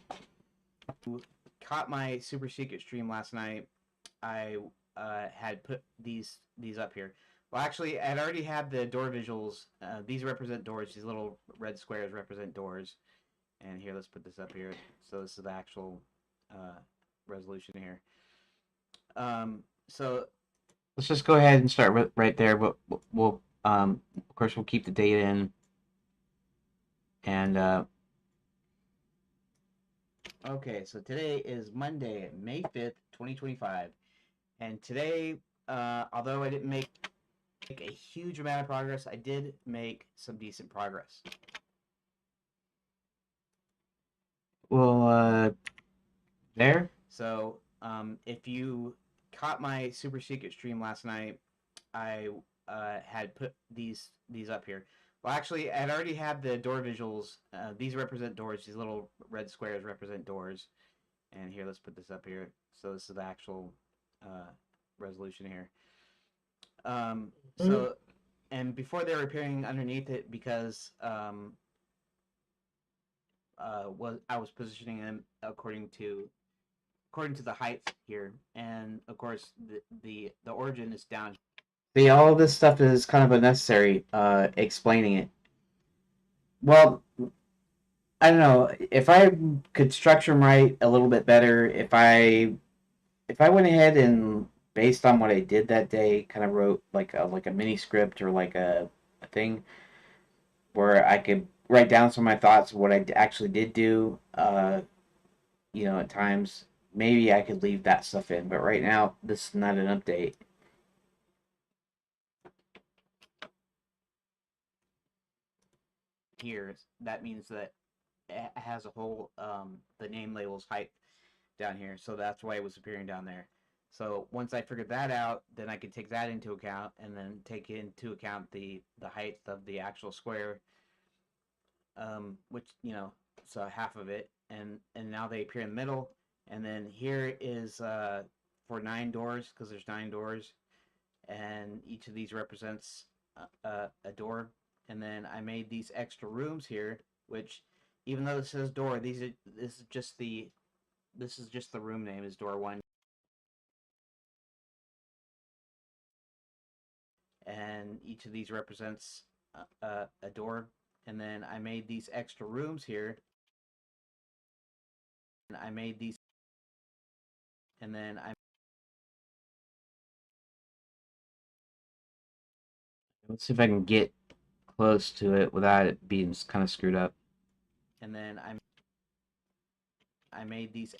Caught my super secret stream last night. I had put these up here. Well, actually, I'd already had the door visuals. These represent doors. These little red squares represent doors. And here, let's put this up here. So this is the actual resolution here. So let's just go ahead and start right there. We'll of course, we'll keep the date in. And okay, so today is Monday, May 5th, 2025. And today, although I didn't make a huge amount of progress, I did make some decent progress. Well, there. So, if you caught my super secret stream last night, I had put these up here. Well, actually, I'd already had the door visuals. These represent doors. These little red squares represent doors. And here, let's put this up here. So this is the actual resolution here. So, and before they were appearing underneath it, because I was positioning them according to the height here, and of course the origin is down. See, all of this stuff is kind of unnecessary. Explaining it. Well, I don't know if I could structure them right a little bit better. If I went ahead and based on what I did that day, kind of wrote like a mini script or like a thing where I could write down some of my thoughts of what I actually did do. At times maybe I could leave that stuff in, but right now this is not an update. Here, that means that it has a whole the name labels height down here, so that's why it was appearing down there. So once I figured that out, then I could take that into account and then take into account the height of the actual square, which so half of it, and now they appear in the middle, and then here is for 9 doors because there's 9 doors, and each of these represents a door, and then I made these extra rooms here, which even though this says door, this is just the room name is door 1. And each of these represents a door, and then I made these extra rooms here I made these, and then let's see if I can get close to it without it being kind of screwed up. And then I made these.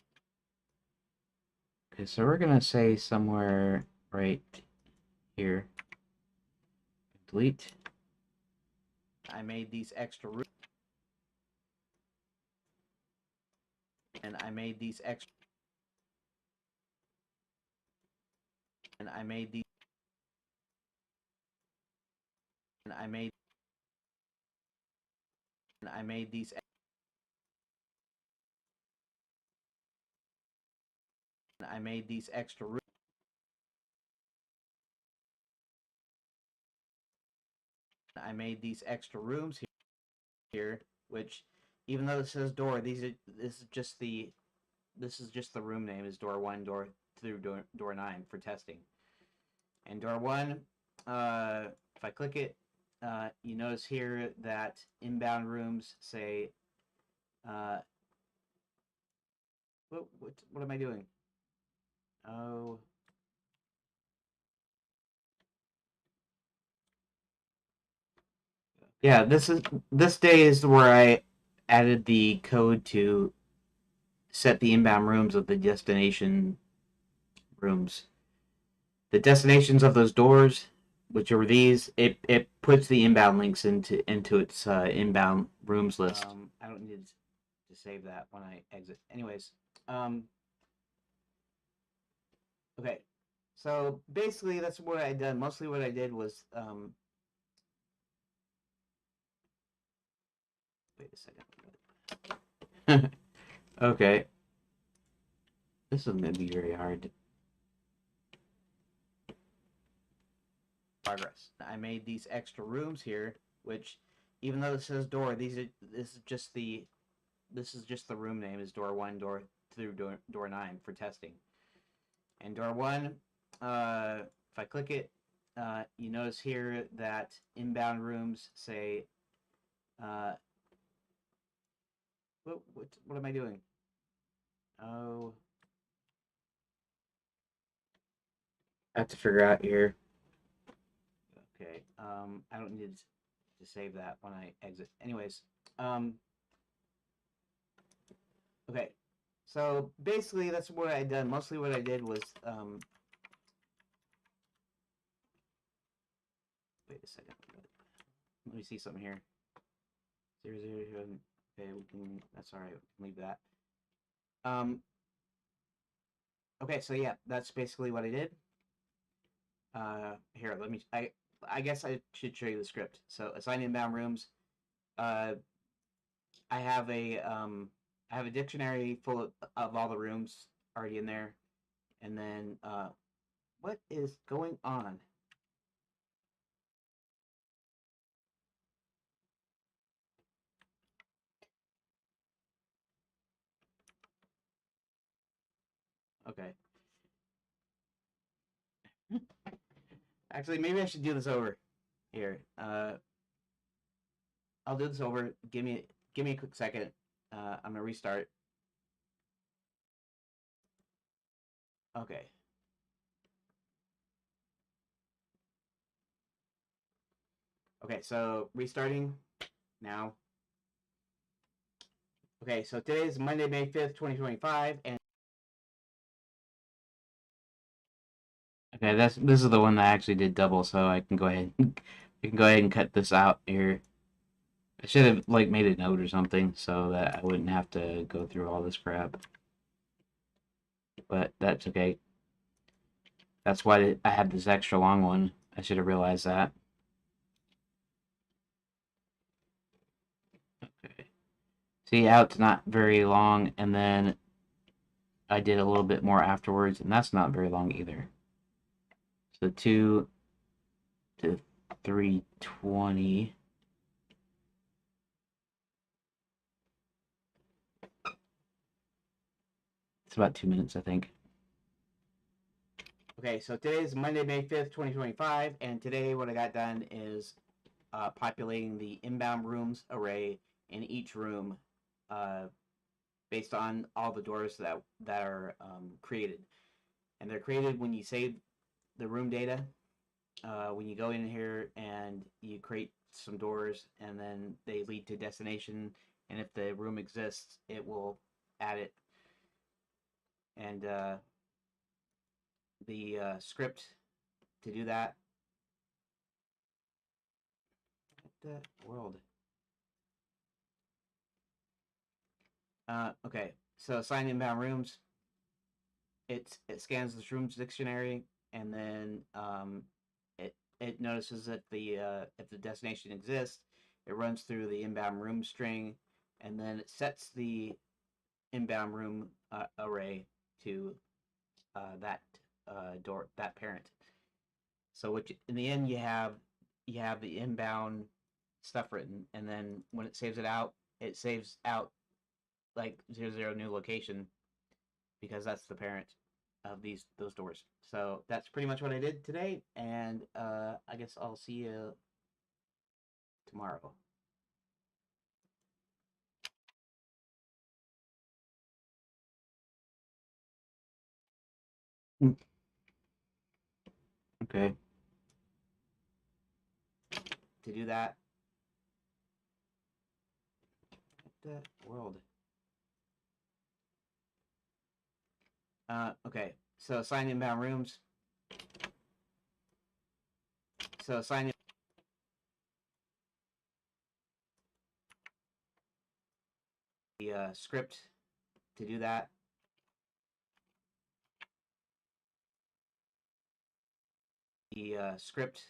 Okay, so we're gonna say somewhere right here. Delete. I made these extra rooms. And I made these extra. And I made these. And I made. And I made these. And I made these extra rooms. I made these extra rooms here, which, even though it says door, this is just the room name is door 1, door 2, door 9 for testing. And door 1, if I click it, you notice here that inbound rooms say, what am I doing? Oh. Yeah, this day is where I added the code to set the inbound rooms of the destination rooms. The destinations of those doors, which are these, it puts the inbound links into its inbound rooms list. I don't need to save that when I exit. Anyways, okay. So basically, that's what I done. Mostly, what I did was wait a second. Okay, this is gonna be very hard. Progress. I made these extra rooms here, which, even though it says door, this is just the room name is door 1, door 2, door 9 for testing. And door 1, if I click it, you notice here that inbound rooms say, what am I doing? Oh, I have to figure out here. Okay, I don't need to save that when I exit. Anyways, okay, so basically that's what I done. Mostly what I did was, wait a second. Let me see something here. 0, 0, 0. Okay, that's all right. We can leave that. Okay, so yeah, that's basically what I did. Here, I guess I should show you the script. So assign inbound rooms. I have a dictionary full of all the rooms already in there, and then what is going on? Okay. Actually, maybe I should do this over. Here, I'll do this over. Give me a quick second. I'm gonna restart. Okay. Okay, so restarting now. Okay, so today is Monday, May 5th, 2025, and okay, this is the one that I actually did double, so I can go ahead we can go ahead and cut this out here. I should have like made a note or something so that I wouldn't have to go through all this crap. But that's okay. That's why I had this extra long one. I should have realized that. Okay. See how it's not very long, and then I did a little bit more afterwards, and that's not very long either. So 2 to 320. It's about 2 minutes, I think. Okay, so today is Monday, May 5th, 2025, and today what I got done is populating the inbound rooms array in each room based on all the doors that are created, and they're created when you save the room data. When you go in here and you create some doors, and then they lead to destination, and if the room exists, it will add it. And the script to do that. What the world? Okay, so assign inbound rooms. It scans the rooms dictionary, and then it notices that the if the destination exists, it runs through the inbound room string, and then it sets the inbound room array to that that parent. So what in the end you have the inbound stuff written, and then when it saves out like 00 new location, because that's the parent of those doors. So that's pretty much what I did today, and I guess I'll see you tomorrow. Okay. To do that, what the world? Okay. So assign inbound rooms. So assign the script to do that. The script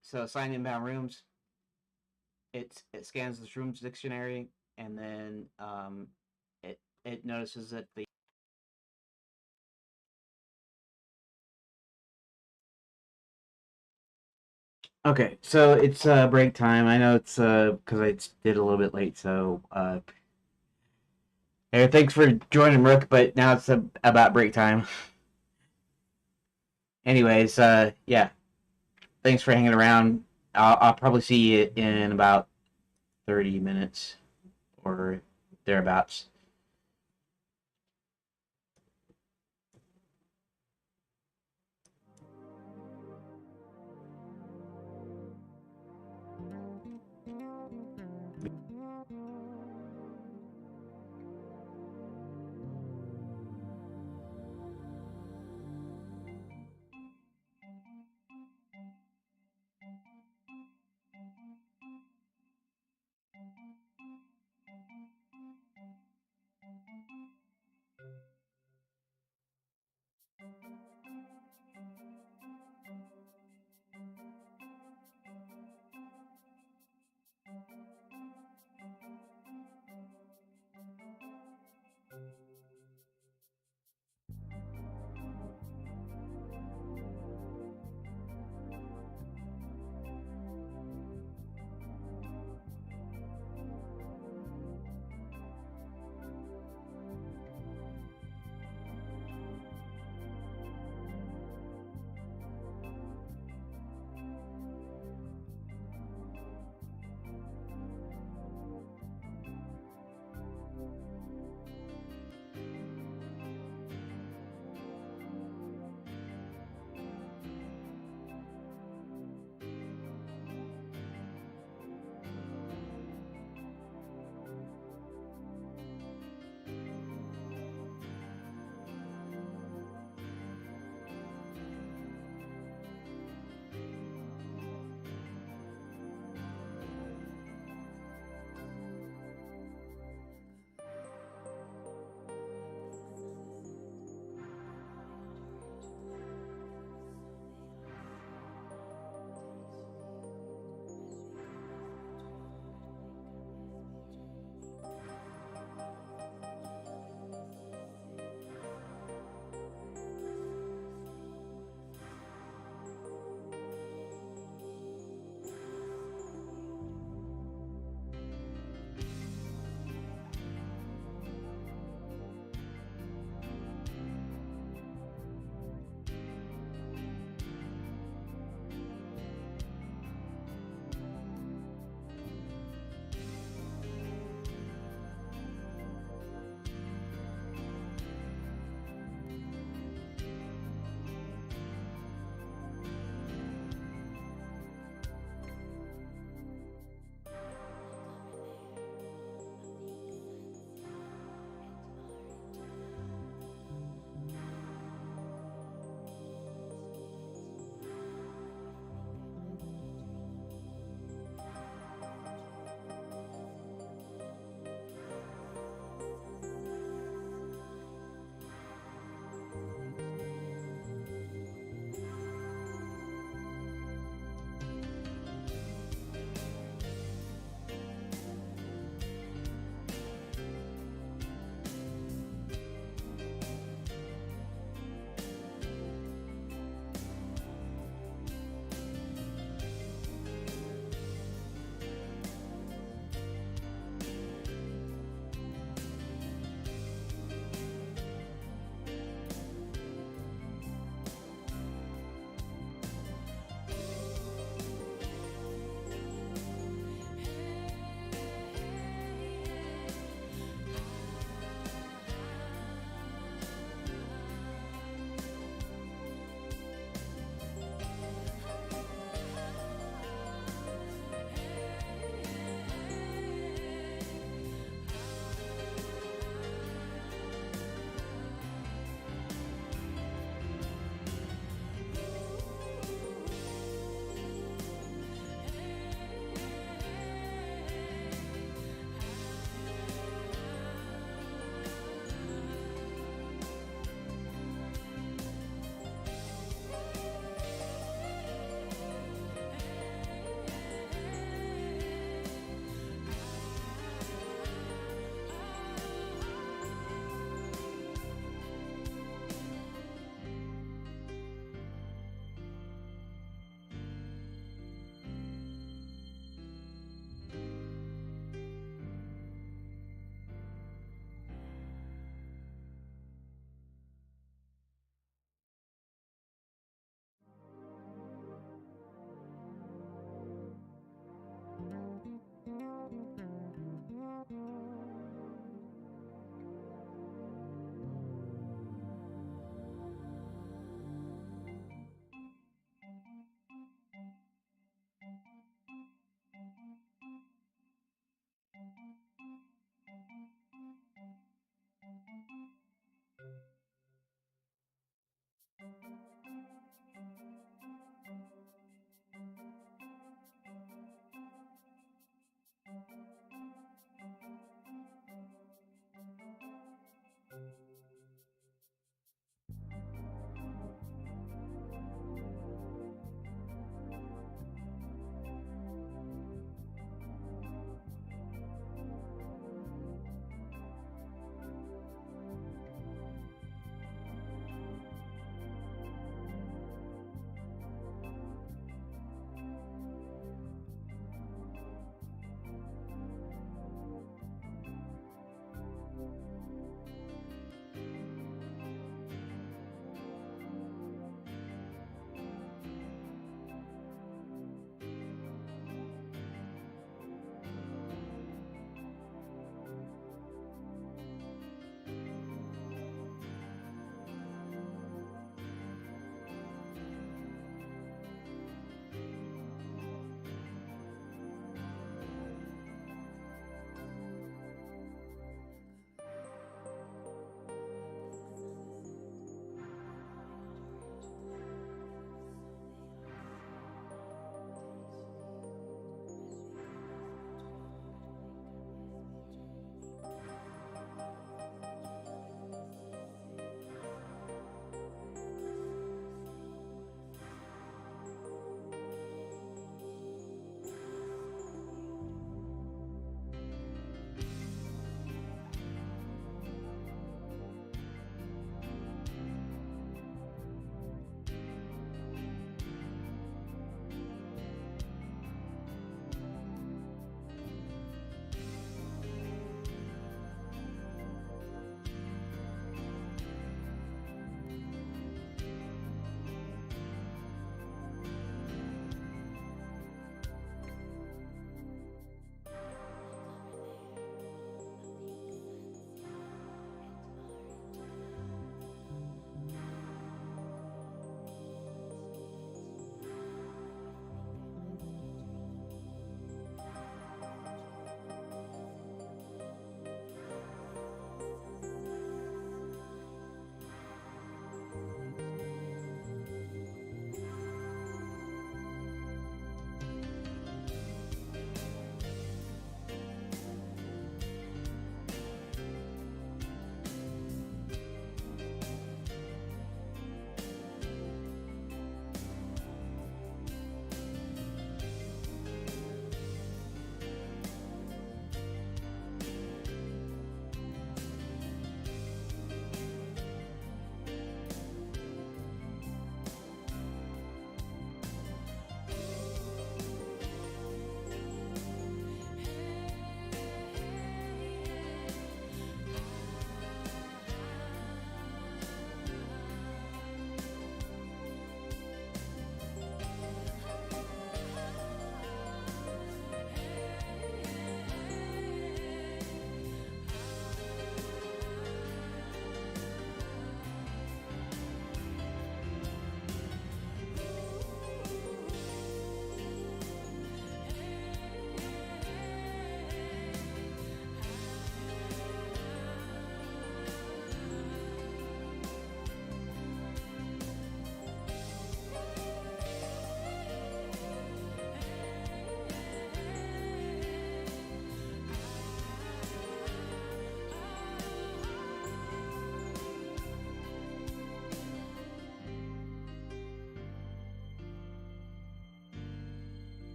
So assign inbound rooms. It scans the rooms dictionary, and then it notices that the Okay, so it's break time. I know it's because I did a little bit late, so hey, thanks for joining, Rook. But now it's about break time. Anyways, yeah, thanks for hanging around. I'll probably see you in about 30 minutes or thereabouts.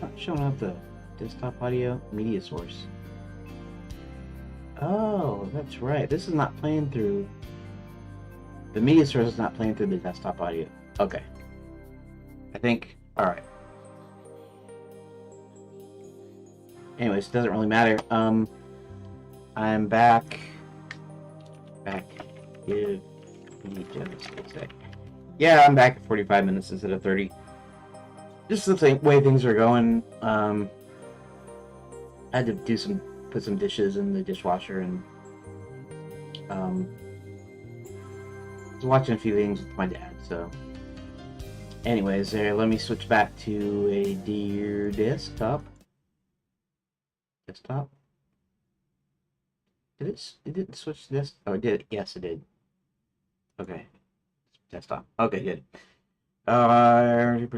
Not showing up the desktop audio media source. Oh, that's right. This is not playing through. The media source is not playing through the desktop audio. Okay. I think. Alright. Anyways, it doesn't really matter. I'm back. Give me just a sec. Yeah, I'm back at 45 minutes instead of 30. Just the way things are going. I had to put some dishes in the dishwasher, and was watching a few things with my dad. So, anyways, let me switch back to a dear desktop. Did it? It didn't switch this. Oh, it did. Yes, it did. Okay. Desktop. Okay, good. I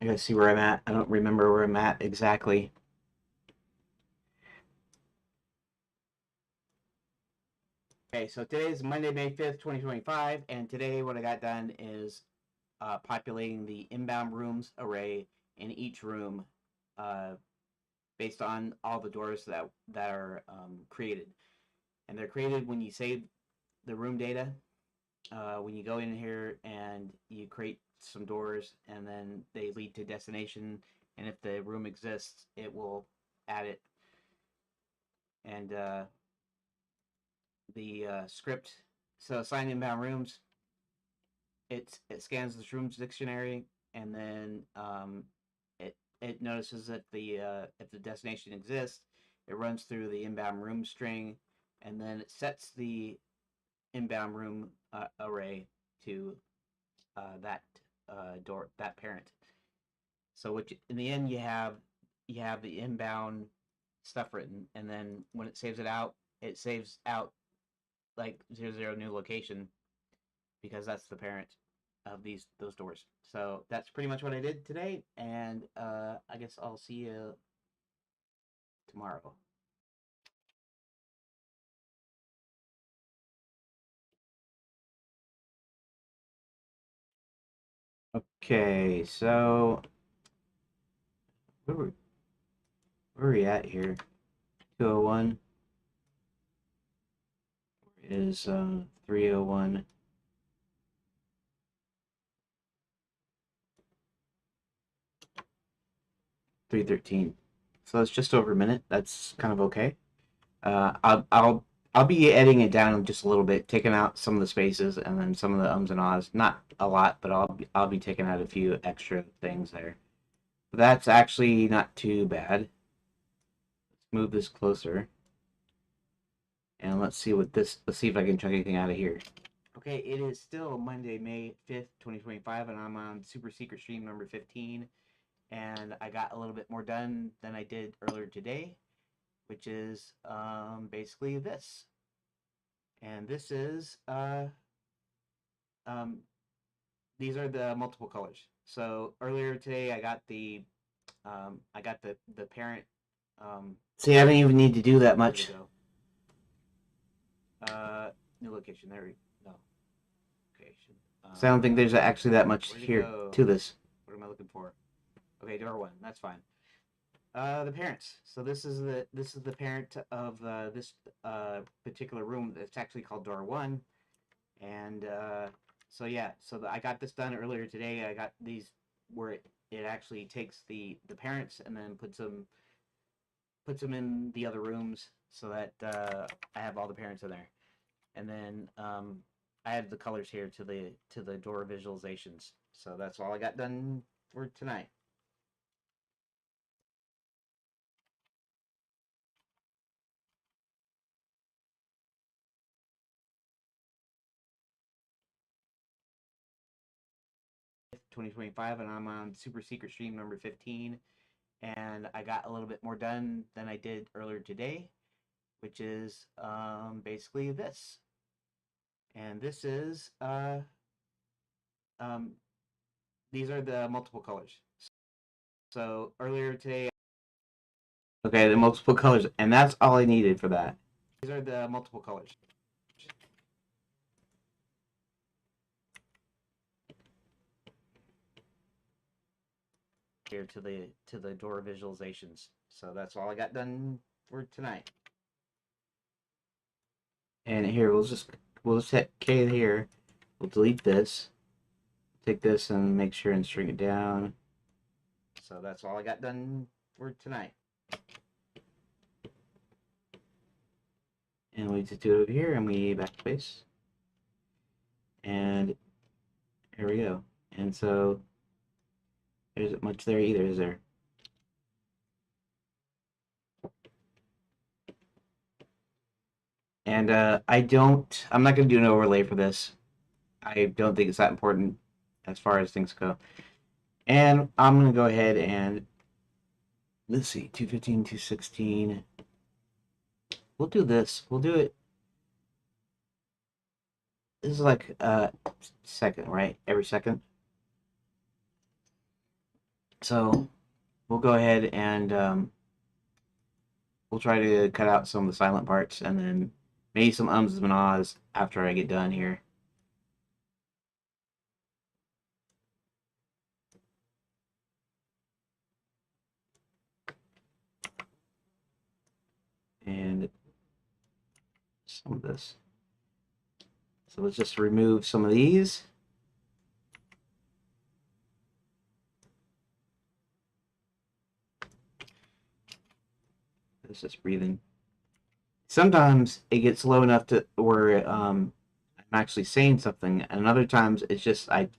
gotta see where I'm at. I don't remember where I'm at exactly. Okay, so today is Monday, May 5th, 2025, and today what I got done is populating the inbound rooms array in each room based on all the doors that are created. And they're created when you save the room data. When you go in here and you create some doors, and then they lead to destination, and if the room exists, it will add it. And the script, so assign inbound rooms, it scans the rooms dictionary, and then it notices that if the destination exists, it runs through the inbound room string, and then it sets the inbound room array to that that parent. So in the end, you have the inbound stuff written, and then when it saves out like 00 new location, because that's the parent of those doors. So that's pretty much what I did today, and I guess I'll see you tomorrow. Okay, so where are we at here? 201 is 301. 313. So it's just over a minute. That's kind of okay. I'll be editing it down just a little bit, taking out some of the spaces and then some of the ums and ahs. Not a lot, but I'll be taking out a few extra things there. But that's actually not too bad. Let's move this closer. And let's see if I can check anything out of here. Okay, it is still Monday, May 5th, 2025, and I'm on super secret stream number 15. And I got a little bit more done than I did earlier today, which is basically this. And this is these are the multiple colors. So earlier today I got the parent. See, I don't even need to do that much. New location. There we go. Location. So I don't think there's actually that much here to this. What am I looking for? Okay, door one. That's fine. The parents. So this is the parent of this particular room. It's actually called door one, and so yeah. So I got this done earlier today. I got these where it actually takes the parents and then puts them in the other rooms so that I have all the parents in there, and then I have the colors here to the door visualizations. So that's all I got done for tonight. 2025, and I'm on super secret stream number 15, and I got a little bit more done than I did earlier today, which is basically this. And this is these are the multiple colors. So earlier today, okay, the multiple colors, and that's all I needed for that. These are the multiple colors. here to the door visualizations. So that's all I got done for tonight. And here we'll just hit K here. We'll delete this. Take this and make sure and shrink it down. So that's all I got done for tonight. And we just do it over here and we backspace. And here we go. And so there isn't much there either, is there? And I'm not going to do an overlay for this. I don't think it's that important as far as things go. And I'm going to go ahead and, let's see, 215, 216. We'll do this. We'll do it. This is like a second, right? Every second. So we'll go ahead and we'll try to cut out some of the silent parts and then maybe some ums and ahs after I get done here. And some of this. So let's just remove some of these. It's just breathing. Sometimes it gets low enough to where I'm actually saying something, and other times it's just I'm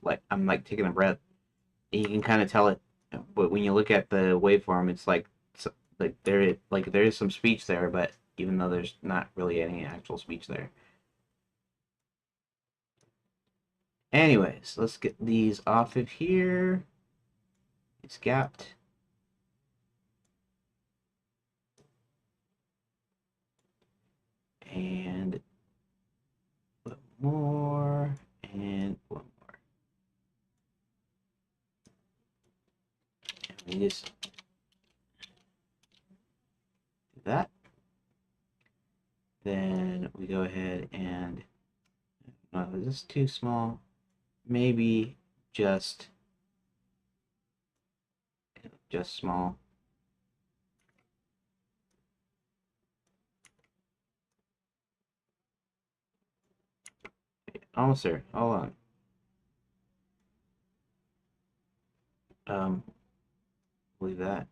like taking a breath. And you can kind of tell it, but when you look at the waveform, it's like there is some speech there, but even though there's not really any actual speech there. Anyways, let's get these off of here. It's gapped. And one more, and one more. And we just do that. Then we go ahead and, no, this is too small. Maybe just small. Almost there. Hold on. Leave that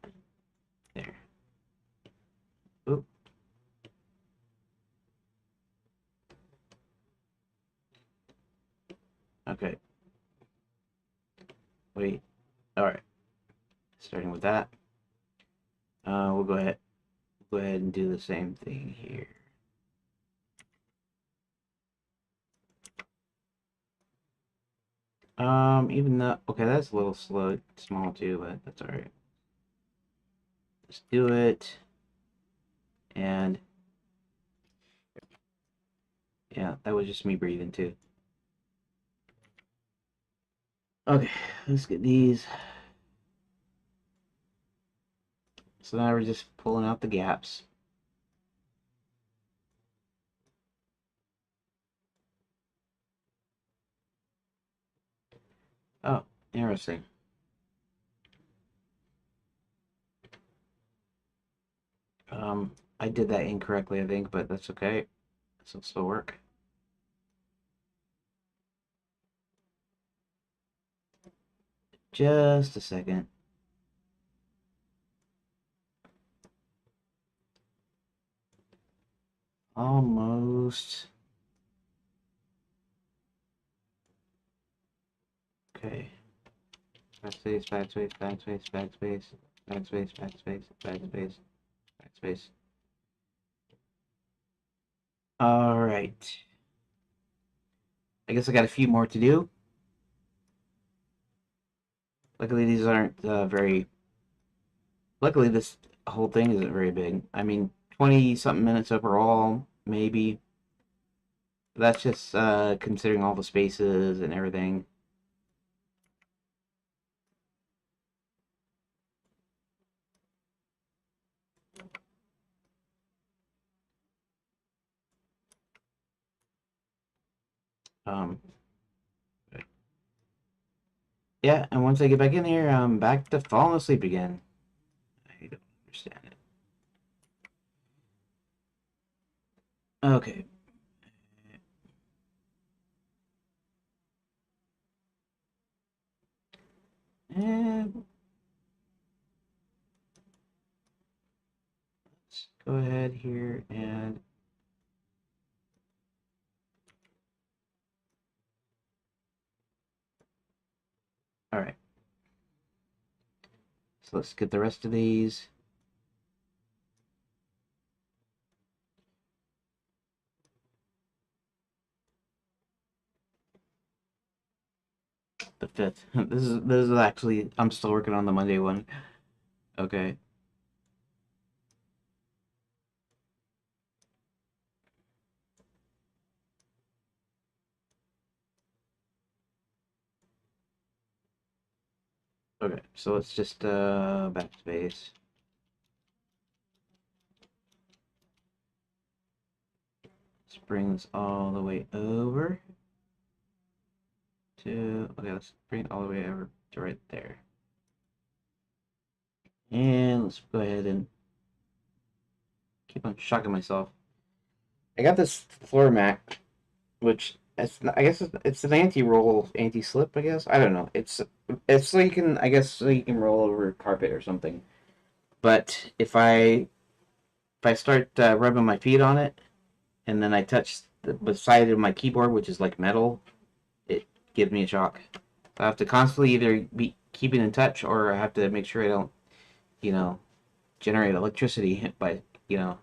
there. Oop. Okay. Wait. All right. Starting with that. We'll go ahead and do the same thing here. Even though, okay, that's a little small too, but that's all right. Let's do it. And yeah, that was just me breathing too. Okay, let's get these. So now we're just pulling out the gaps. Oh, interesting. I did that incorrectly, I think, but that's okay. This will still work. Just a second. Almost. Okay. Backspace, backspace, backspace, backspace, backspace, backspace, backspace, backspace. All right. I guess I got a few more to do. Luckily, these aren't very. Luckily, this whole thing isn't very big. I mean, 20-something minutes overall, maybe. That's just considering all the spaces and everything. Um, Yeah, and once I get back in here, I'm back to falling asleep again. I don't understand it. Okay. And let's go ahead here and all right. So let's get the rest of these. The fifth. This is actually I'm still working on the Monday one. Okay. Okay. So let's just backspace. Let's bring this all the way over to okay, let's bring it all the way over to right there. And let's go ahead and keep on shocking myself. I got this floor mat, which I guess it's an anti-roll, anti-slip. I guess I don't know. It's so you can so you can roll over carpet or something. But if I start rubbing my feet on it and then I touch the side of my keyboard, which is like metal, it gives me a shock. So I have to constantly either be keeping in touch or I have to make sure I don't, you know, generate electricity by, you know.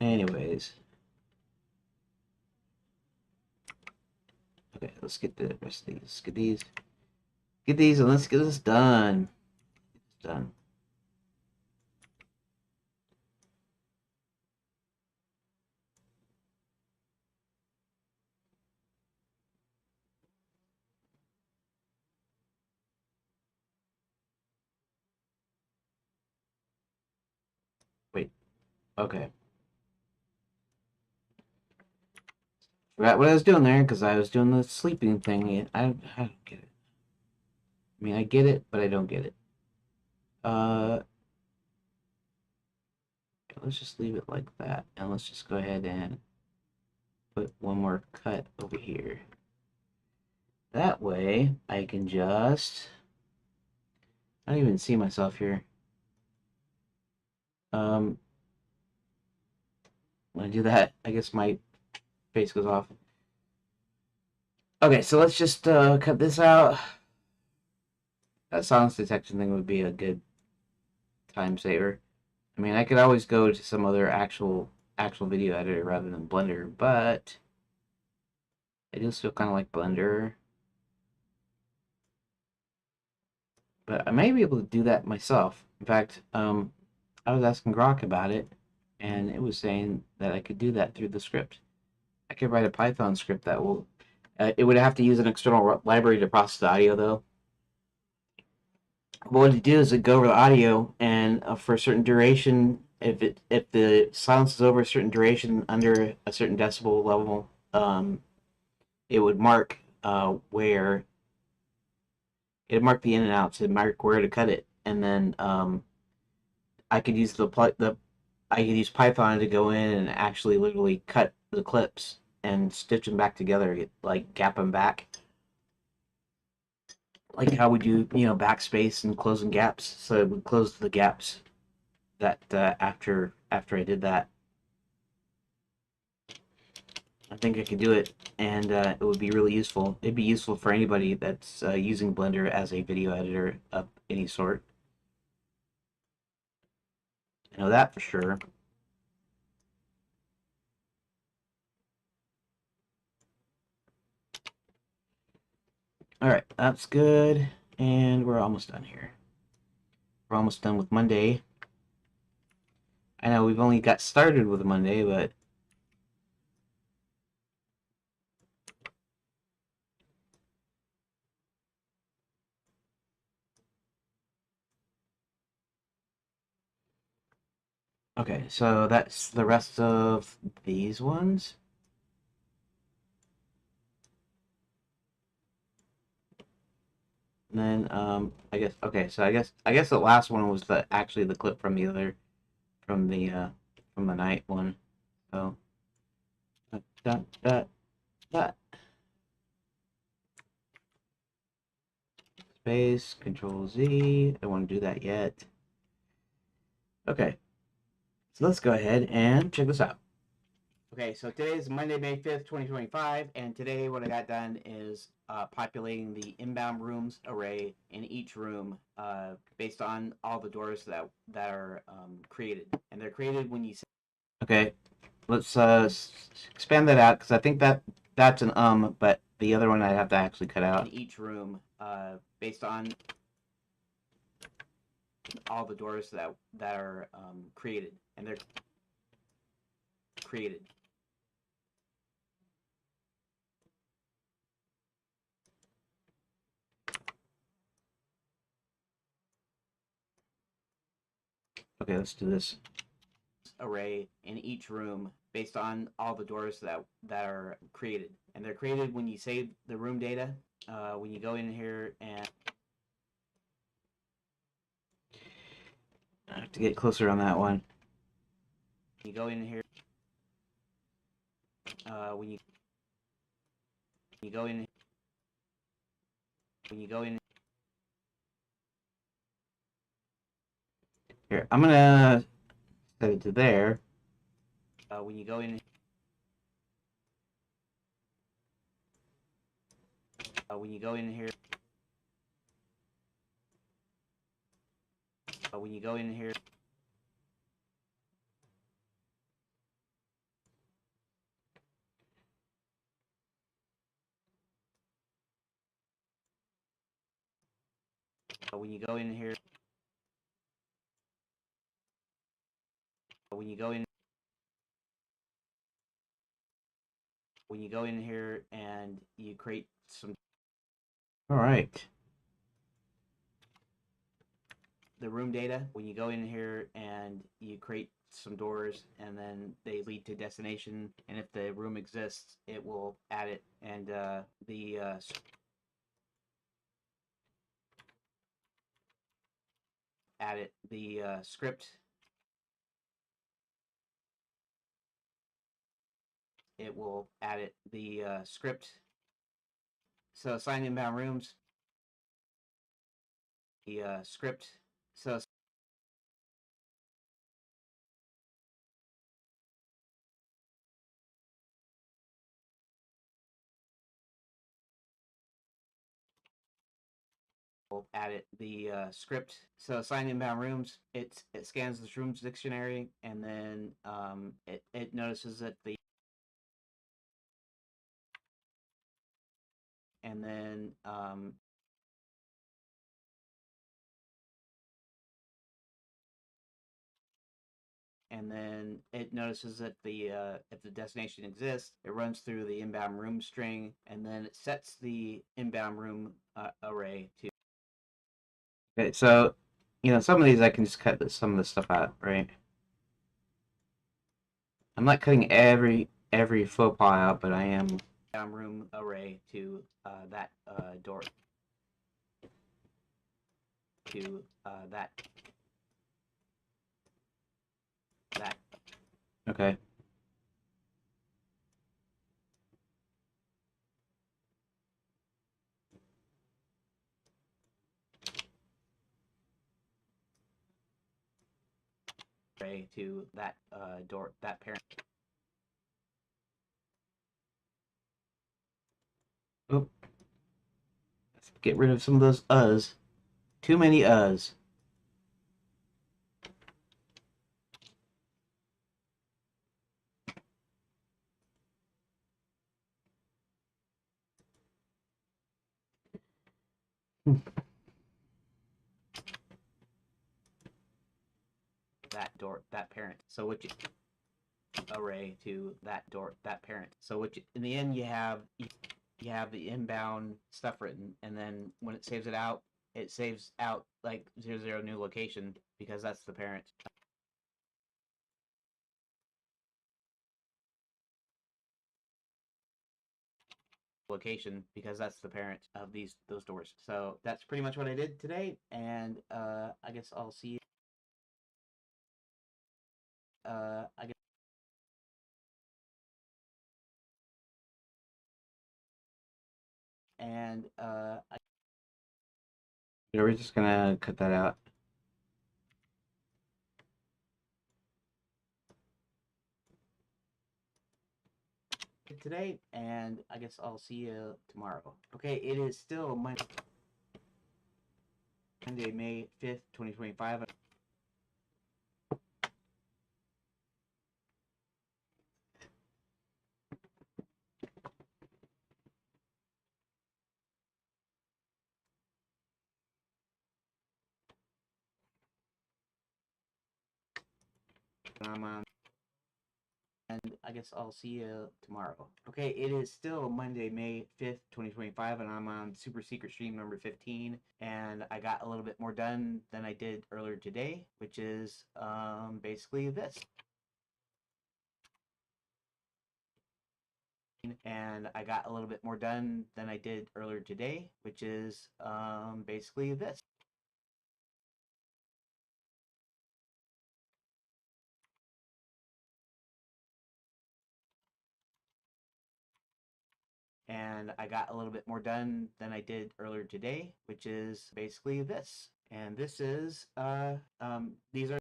Anyways, okay, let's get the rest of these. Let's get these, and let's get this done. It's done. Wait, okay. Forgot what I was doing there because I was doing the sleeping thing. I don't get it. I mean, I get it, but I don't get it. Uh, let's just leave it like that, and let's just go ahead and put one more cut over here. That way, I can just. I don't even see myself here. Um, when I do that, I guess my face goes off. Okay, so let's just cut this out. That silence detection thing would be a good time saver. I mean, I could always go to some other actual video editor rather than Blender, but I do still kind of like Blender. But I may be able to do that myself. In fact, I was asking Grok about it, and it was saying that I could do that through the script. I could write a Python script that will. It would have to use an external library to process the audio, though. But what it do is it go over the audio, and for a certain duration, if the silence is over a certain duration under a certain decibel level, it would mark where it mark the in and outs, it mark where to cut it, and then I could use the I could use Python to go in and actually literally cut the clips and stitch them back together, like gap them back, like how would you know backspace and closing gaps. So it would close the gaps that after I did that. I think I could do it, and it would be really useful. It'd be useful for anybody that's using Blender as a video editor of any sort. I know that for sure. All right, that's good, and we're almost done here. We're almost done with Monday. I know we've only got started with Monday, but okay, so that's the rest of these ones. And then I guess okay, so I guess the last one was actually the clip from the other from the night one. So dot dot dot space Control Z. I don't want to do that yet. Okay, so let's go ahead and check this out. Okay, so today is Monday, May 5th, 2025, and today what I got done is populating the inbound rooms array in each room based on all the doors that are created. And they're created when you say... Okay, let's expand that out, because I think that's an but the other one I have to actually cut out. In each room based on all the doors that are created. And they're created. Okay, let's do this. Array in each room based on all the doors that are created. And they're created when you save the room data. When you go in here and... I have to get closer on that one. You go in here. When you go in... When you go in... Here, I'm gonna set it to there. When you go in... when you go in here... when you go in here... when you go in here... when you go in... when you go in here and you create some... All right. The room data, when you go in here and you create some doors, and then they lead to destination, and if the room exists, it will add it. And the script, it will add it. The script, so assign inbound rooms, the script, so we'll add it. The script, so assign inbound rooms, it scans this rooms dictionary, and then it notices that the... and then it notices that the if the destination exists, it runs through the inbound room string, and then it sets the inbound room array to... Okay, so some of these I can just cut some of this stuff out, right? I'm not cutting every faux pas out, but I am... inbound room array to that door, to that okay. Array to that door, that parent. Oh, let's get rid of some of those uhs. Too many uhs. That door, that parent. So what you... array to that door, that parent. So what you, in the end, you have the inbound stuff written, and then when it saves out like 00 new location, because that's the parent. location because that's the parent of those doors. So that's pretty much what I did today, and I guess I'll see you. I guess. And yeah, we're just gonna cut that out. Today, and I guess I'll see you tomorrow. Okay, it is still Monday, May 5th, 2025. I'm on. And I guess I'll see you tomorrow. Okay, it is still Monday, May 5th, 2025, and I'm on super secret stream number 15. And I got a little bit more done than I did earlier today, which is basically this. And I got a little bit more done than I did earlier today, which is basically this. And I got a little bit more done than I did earlier today, which is basically this. And this is these are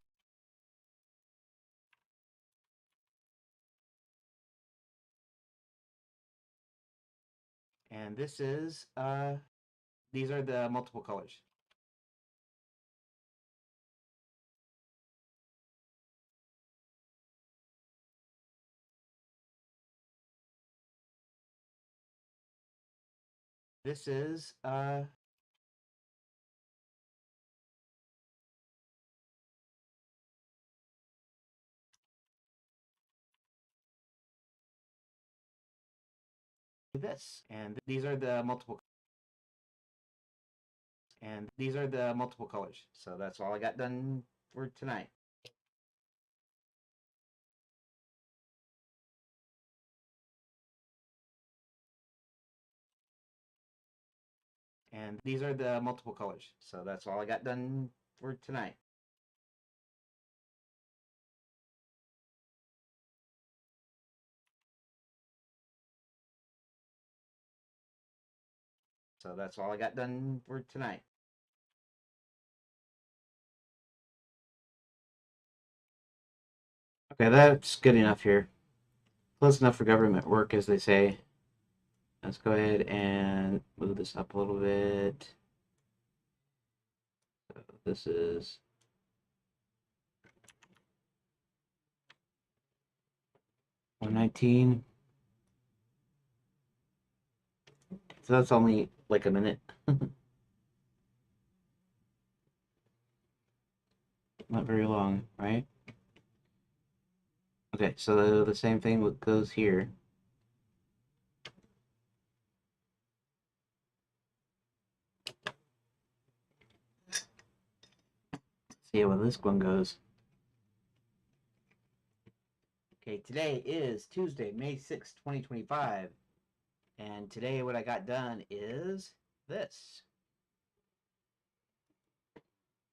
and this is these are the multiple colors. This is this, and these are the multiple colors. So that's all I got done for tonight. And these are the multiple colors. So that's all I got done for tonight. So that's all I got done for tonight. Okay, that's good enough here. Close enough for government work, as they say. Let's go ahead and move this up a little bit. So this is 119. So that's only like a minute. Not very long, right? Okay, so the same thing goes here. See how this one goes. Okay, today is Tuesday, May 6th, 2025. And today what I got done is this.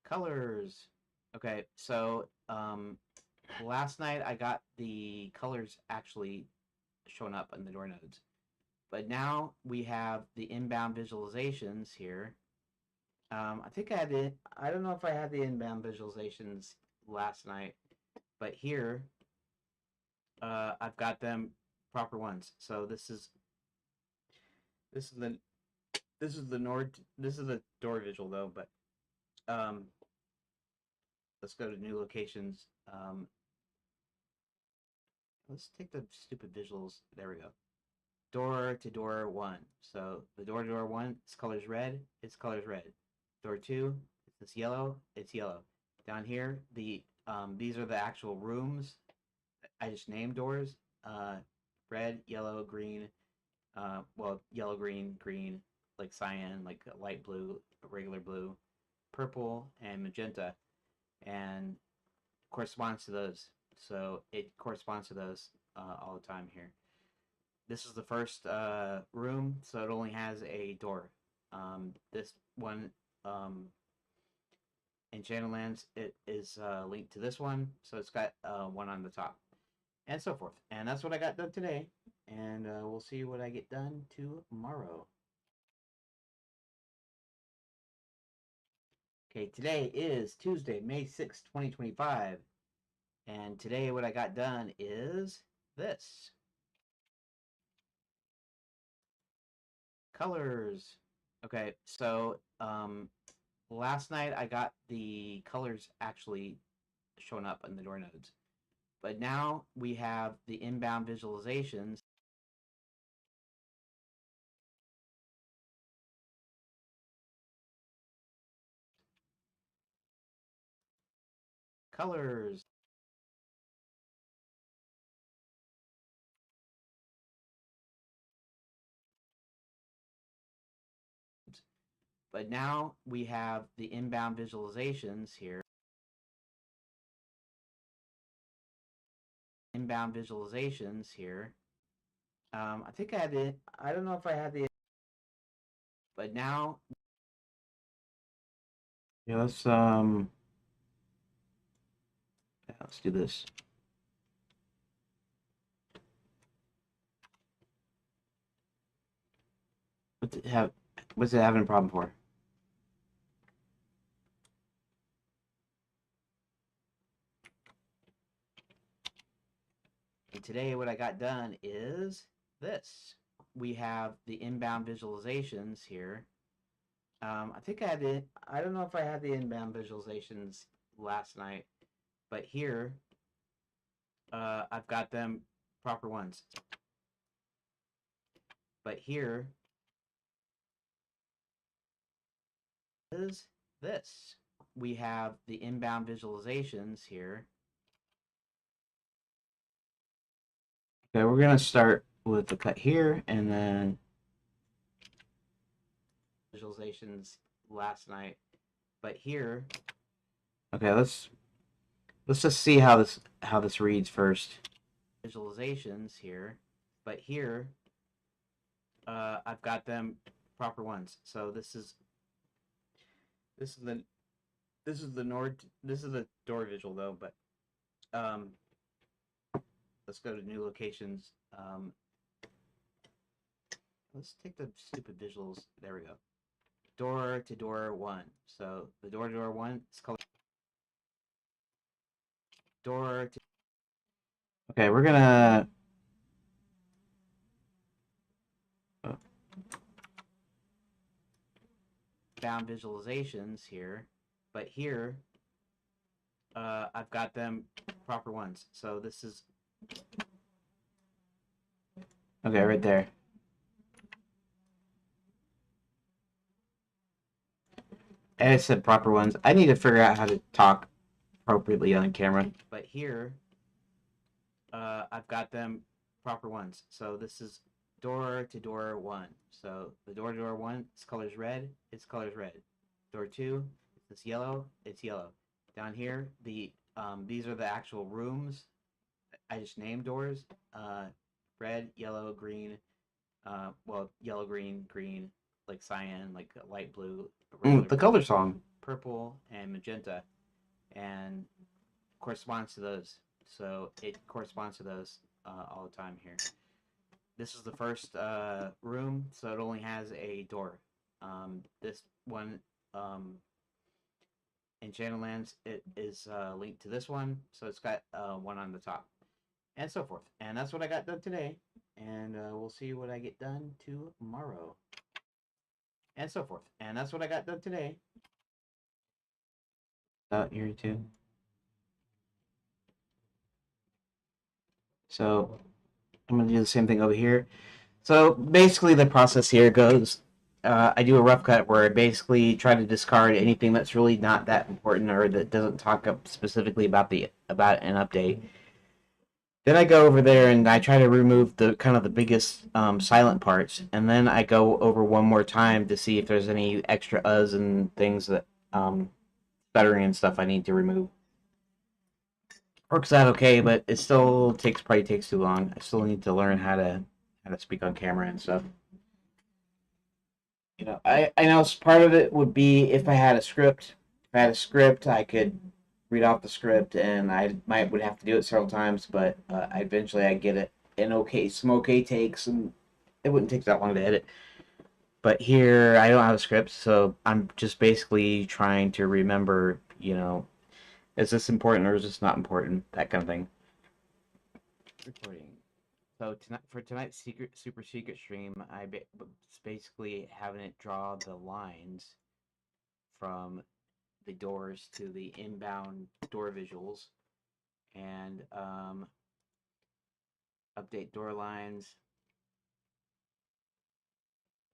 Colors. Okay, so last night I got the colors actually shown up in the door nodes. But now we have the inbound visualizations here. I think I had I don't know if I had the inbound visualizations last night, but here I've got them proper ones. So this is the door visual though, but let's go to new locations. Let's take the stupid visuals. There we go. Door to door one. So the door to door one, its color's red. Its color's red. Door two, it's yellow. It's yellow. Down here, these are the actual rooms. I just named doors. Red, yellow, green. Well, yellow, green, green, like cyan, like light blue, regular blue, purple, and magenta, and corresponds to those. So it corresponds to those all the time here. This is the first room, so it only has a door. This one in Shadowlands, it is linked to this one, so it's got one on the top, and so forth. And that's what I got done today, and we'll see what I get done tomorrow. Okay, today is Tuesday, May 6th, 2025, and today what I got done is this. Colors. Okay, so last night I got the colors actually shown up in the door nodes. But now we have the inbound visualizations. Colors. But now we have the inbound visualizations here. Inbound visualizations here. I think I had the, I don't know if I had the, but now. Yeah, let's do this. What's it having a problem for? And today what I got done is this. We have the inbound visualizations here. I think I had the, I don't know if I had the inbound visualizations last night, but here I've got them proper ones. But here is this. We have the inbound visualizations here. Okay, we're gonna start with the cut here, and then visualizations last night. But here, okay, let's just see how this reads first. Visualizations here, but here I've got them proper ones. So this is the door visual though, but let's go to new locations. Let's take the stupid visuals. There we go. Door to door one. So the door to door one is called door to. Okay, we're gonna. Found visualizations here, but here I've got them proper ones. So this is. Okay, right there. And I said proper ones. I need to figure out how to talk appropriately on camera. But here, I've got them proper ones. So this is door to door one. So the door to door one, its color's red. Its color's red. Door two, it's yellow. It's yellow. Down here, the these are the actual rooms. I just named doors. Red, yellow, green. Well, yellow, green, green, like cyan, like light blue. The color song. Purple and magenta, and corresponds to those. So it corresponds to those all the time here. This is the first room, so it only has a door. This one in Shadowlands, it is linked to this one, so it's got one on the top, and so forth. And that's what I got done today, and we'll see what I get done tomorrow, and so forth. And that's what I got done today. Here too. So I'm going to do the same thing over here. So basically the process here goes, I do a rough cut where I basically try to discard anything that's really not that important or that doesn't talk up specifically about an update. Then I go over there and I try to remove the kind of the biggest silent parts, and then I go over one more time to see if there's any extra uhs and things that stuttering and stuff I need to remove. Works out okay, but it still probably takes too long. I still need to learn how to how to speak on camera and stuff. You know, I know part of it would be if I had a script. If I had a script, I could read off the script, and I might would have to do it several times. But eventually, I get it in some okay takes, and it wouldn't take that long to edit. But here, I don't have a script, so I'm just basically trying to remember. You know, is this important or is this not important? That kind of thing. Recording. So tonight for tonight's super secret stream, basically having it draw the lines from the doors to the inbound door visuals, and update door lines.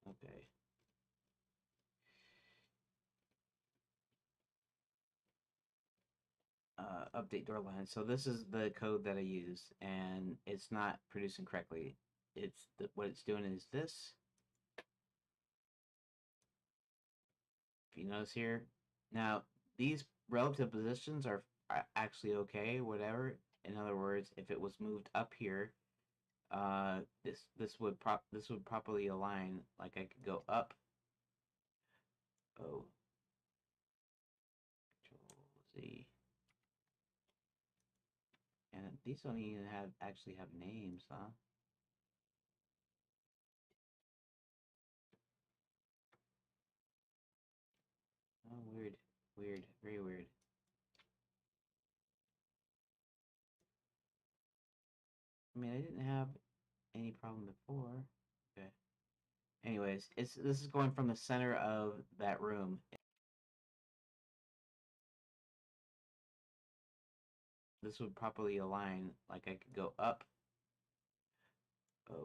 Okay. Update door lines. So this is the code that I use, and it's not producing correctly. What it's doing is this. If you notice here, now these relative positions are actually okay. Whatever. In other words, if it was moved up here, this would properly align. Like I could go up. Oh, Control Z. And these don't even actually have names, huh? Oh, weird, weird, very weird. I mean, I didn't have any problem before. Okay. Anyways, this is going from the center of that room. This would properly align. Like I could go up. Oh,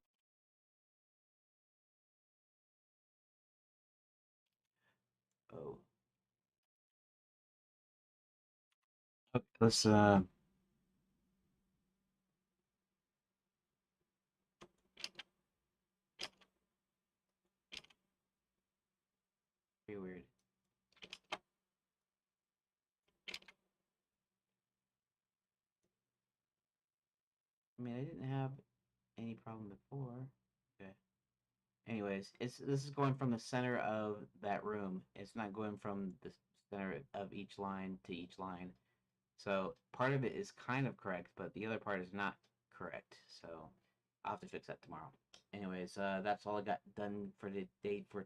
oh. Okay, let's very weird. I mean, I didn't have any problem before. Okay. Anyways, this is going from the center of that room. It's not going from the center of each line to each line. So part of it is kind of correct, but the other part is not correct. So I'll have to fix that tomorrow. Anyways, that's all I got done for the day for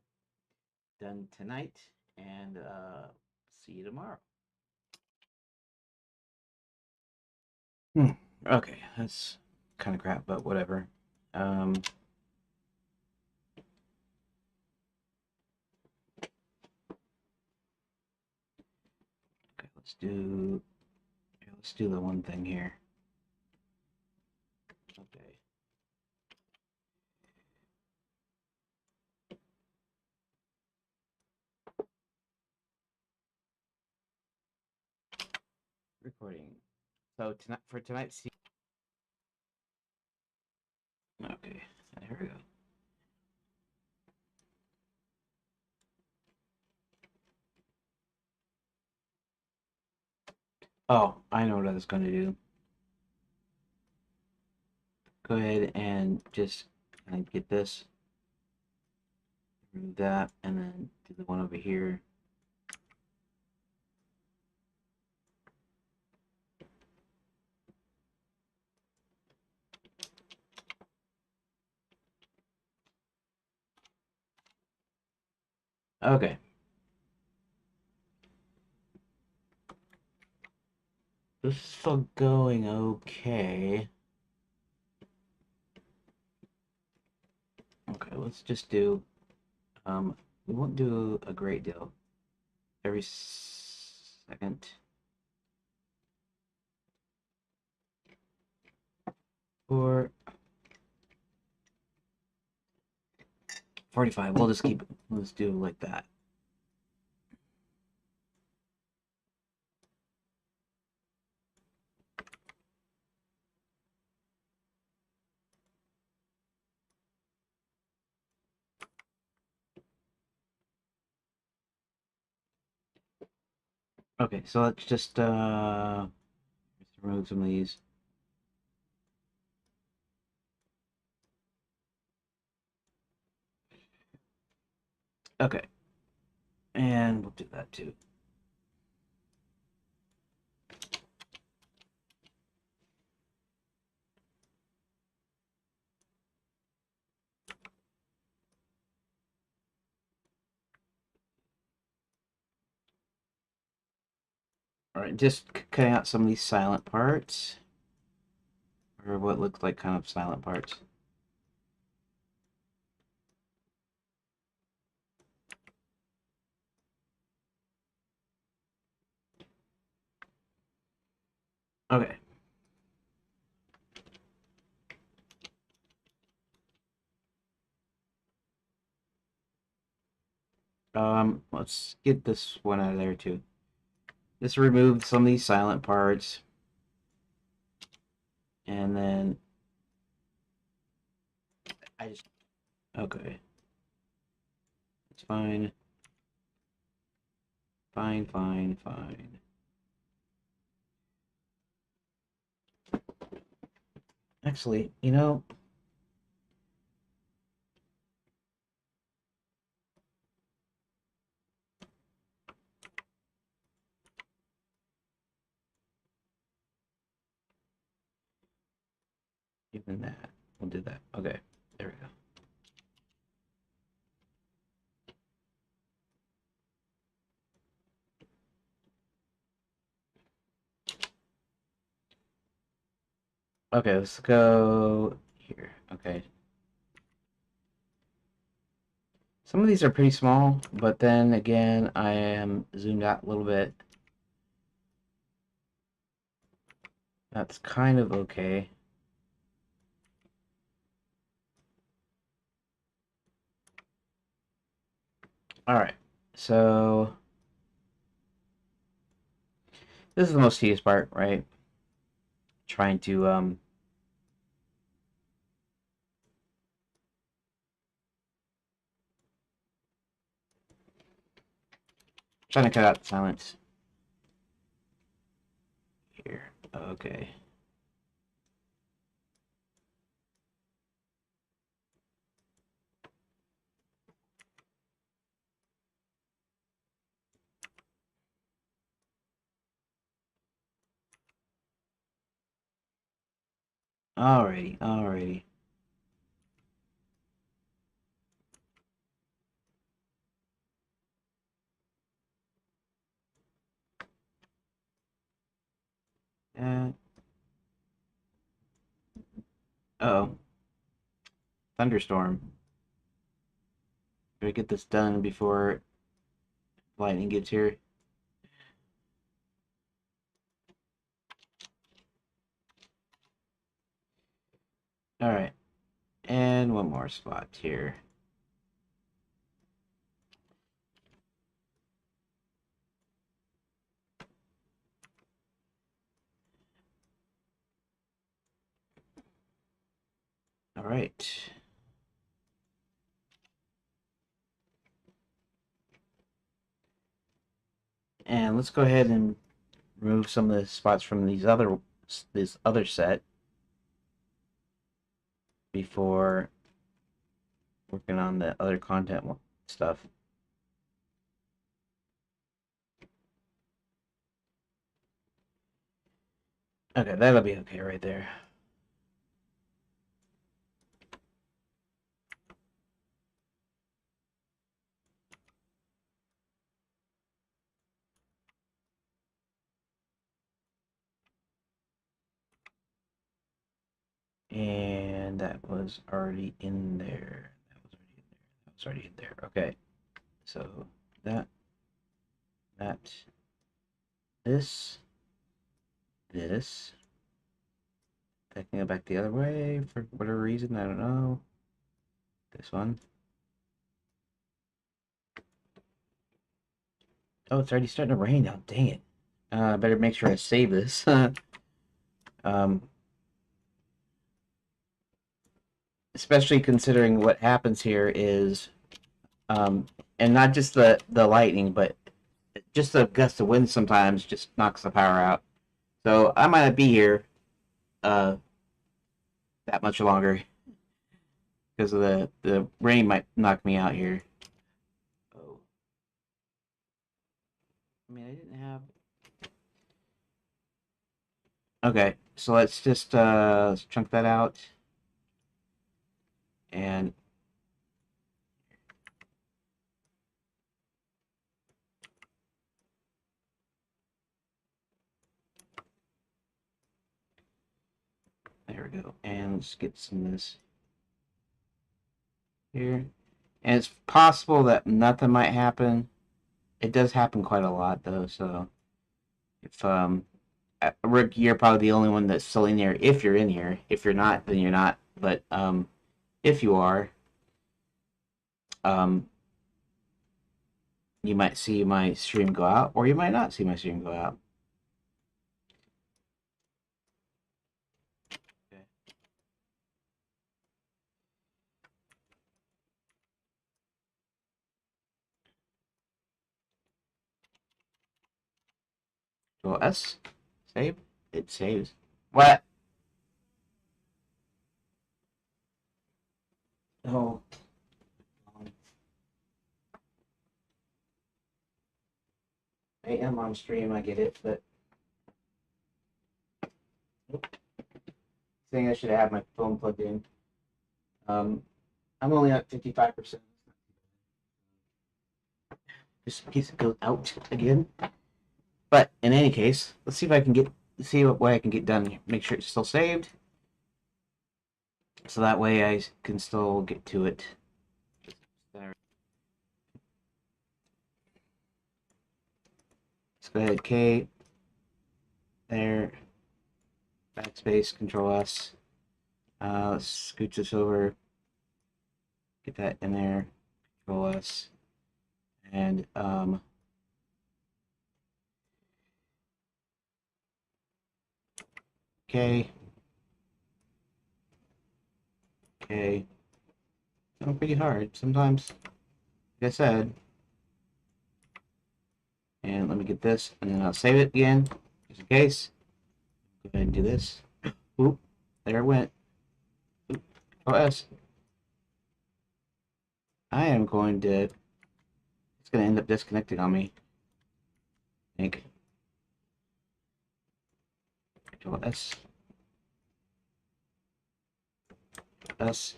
done tonight, and see you tomorrow. Okay, that's kind of crap, but whatever. Okay, let's do the one thing here. Okay. Recording. So tonight for tonight's. Okay, here we go. Oh, I know what I was going to do. Go ahead and just get this, remove that, and then do the one over here. Okay. This is still going okay. Okay, let's just do, we won't do a great deal. Every second. Or 45. We'll just keep, let's do like that. Okay, so let's just remove some of these. Okay. And we'll do that too. All right, just cutting out some of these silent parts, or what looks like kind of silent parts. Okay. Let's get this one out of there too. Just remove some of these silent parts, and then I just okay. It's fine. Fine, fine, fine. Actually, you know, even that. We'll do that. Okay, there we go. Okay, let's go here. Okay. Some of these are pretty small, but then again, I am zoomed out a little bit. That's kind of okay. All right, so this is the most tedious part, right? Trying to trying to cut out the silence here. Okay. Alrighty, alrighty. Uh oh. Thunderstorm. Better get this done before lightning gets here. Alright. And one more spot here. Alright. And let's go ahead and remove some of the spots from this other set before working on the other content stuff. Okay, that'll be okay right there. And that was already in there. That was already in there. Okay. So that, this. I can go back the other way for whatever reason. I don't know. This one. Oh, it's already starting to rain now. Dang it. I better make sure I save this. Especially considering what happens here is, and not just the lightning, but just the gust of wind sometimes just knocks the power out. So I might not be here that much longer because of the rain might knock me out here. I mean, I didn't have. Okay, so let's chunk that out. And there we go. And let's get some of this here. And it's possible that nothing might happen. It does happen quite a lot though, so if Rick, you're probably the only one that's still in here if you're in here. If you're not, then you're not. But if you are, um you might see my stream go out, or you might not see my stream go out. Okay. Control S, save. It saves. What? Oh. I am on stream, I get it, but I think I should have had my phone plugged in. I'm only at 55%. Just in case it goes out again. But in any case, let's see if I can see what way I can get done. Make sure it's still saved. So that way I can still get to it. Let's go ahead, K. There. Backspace, Control S. Let's scooch this over. Get that in there. Control S. And K. K. It's pretty hard sometimes. Like I said. And let me get this, and then I'll save it again, just in case. Go ahead and do this. Oop, there it went. Oop, OS. I am going to. It's going to end up disconnecting on me. I think. Control S. S.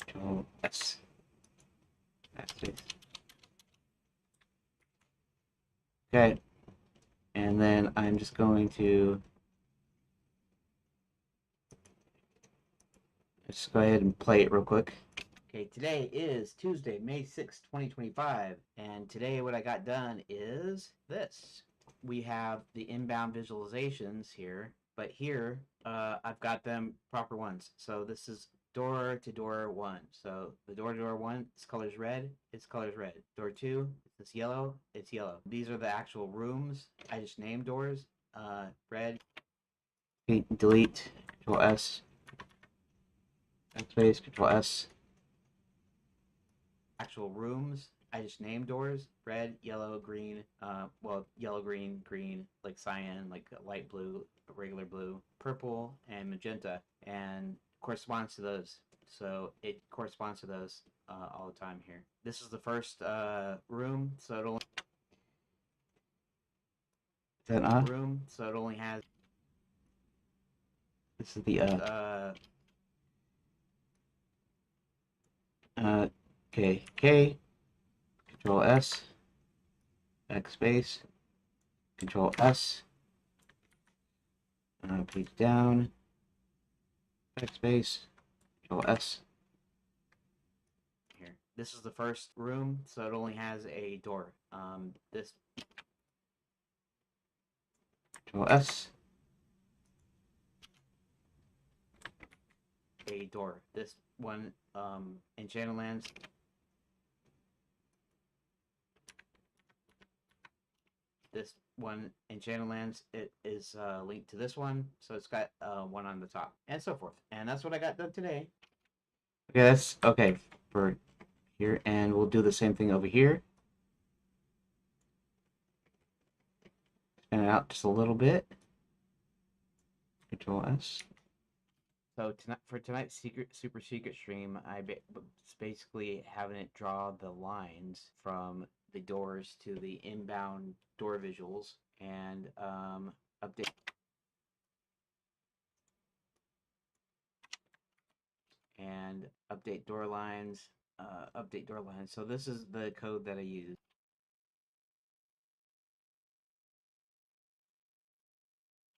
Control S. Backspace. Okay. And then I'm just going to just go ahead and play it real quick. Okay, today is Tuesday, May 6th, 2025. And today what I got done is this. We have the inbound visualizations here, but here I've got them proper ones. So this is door to door one. So the door to door one, its color is red, its color is red. Door two, it's yellow, it's yellow. These are the actual rooms. I just named doors. Red. Delete, Control S. Backspace, Control S. Actual rooms. I just named doors. Red, yellow, green. Well, yellow, green, green, like cyan, like light blue, regular blue, purple, and magenta, and corresponds to those. So it corresponds to those all the time here. This is the first room, so it only. Is that on? Room, so it only has. This is the K, Control S, backspace, Control S, page down, backspace, Control S. Here, this is the first room, so it only has a door. This Control S, a door. This one, in Shadowlands. This one in Shadowlands, it is linked to this one, so it's got one on the top, and so forth. And that's what I got done today. Okay, that's okay for here, and we'll do the same thing over here. Spin it out just a little bit. Control S. So tonight, for tonight's super secret stream, basically having it draw the lines from the doors to the inbound door visuals, and update update door lines. Update door lines. So this is the code that I use.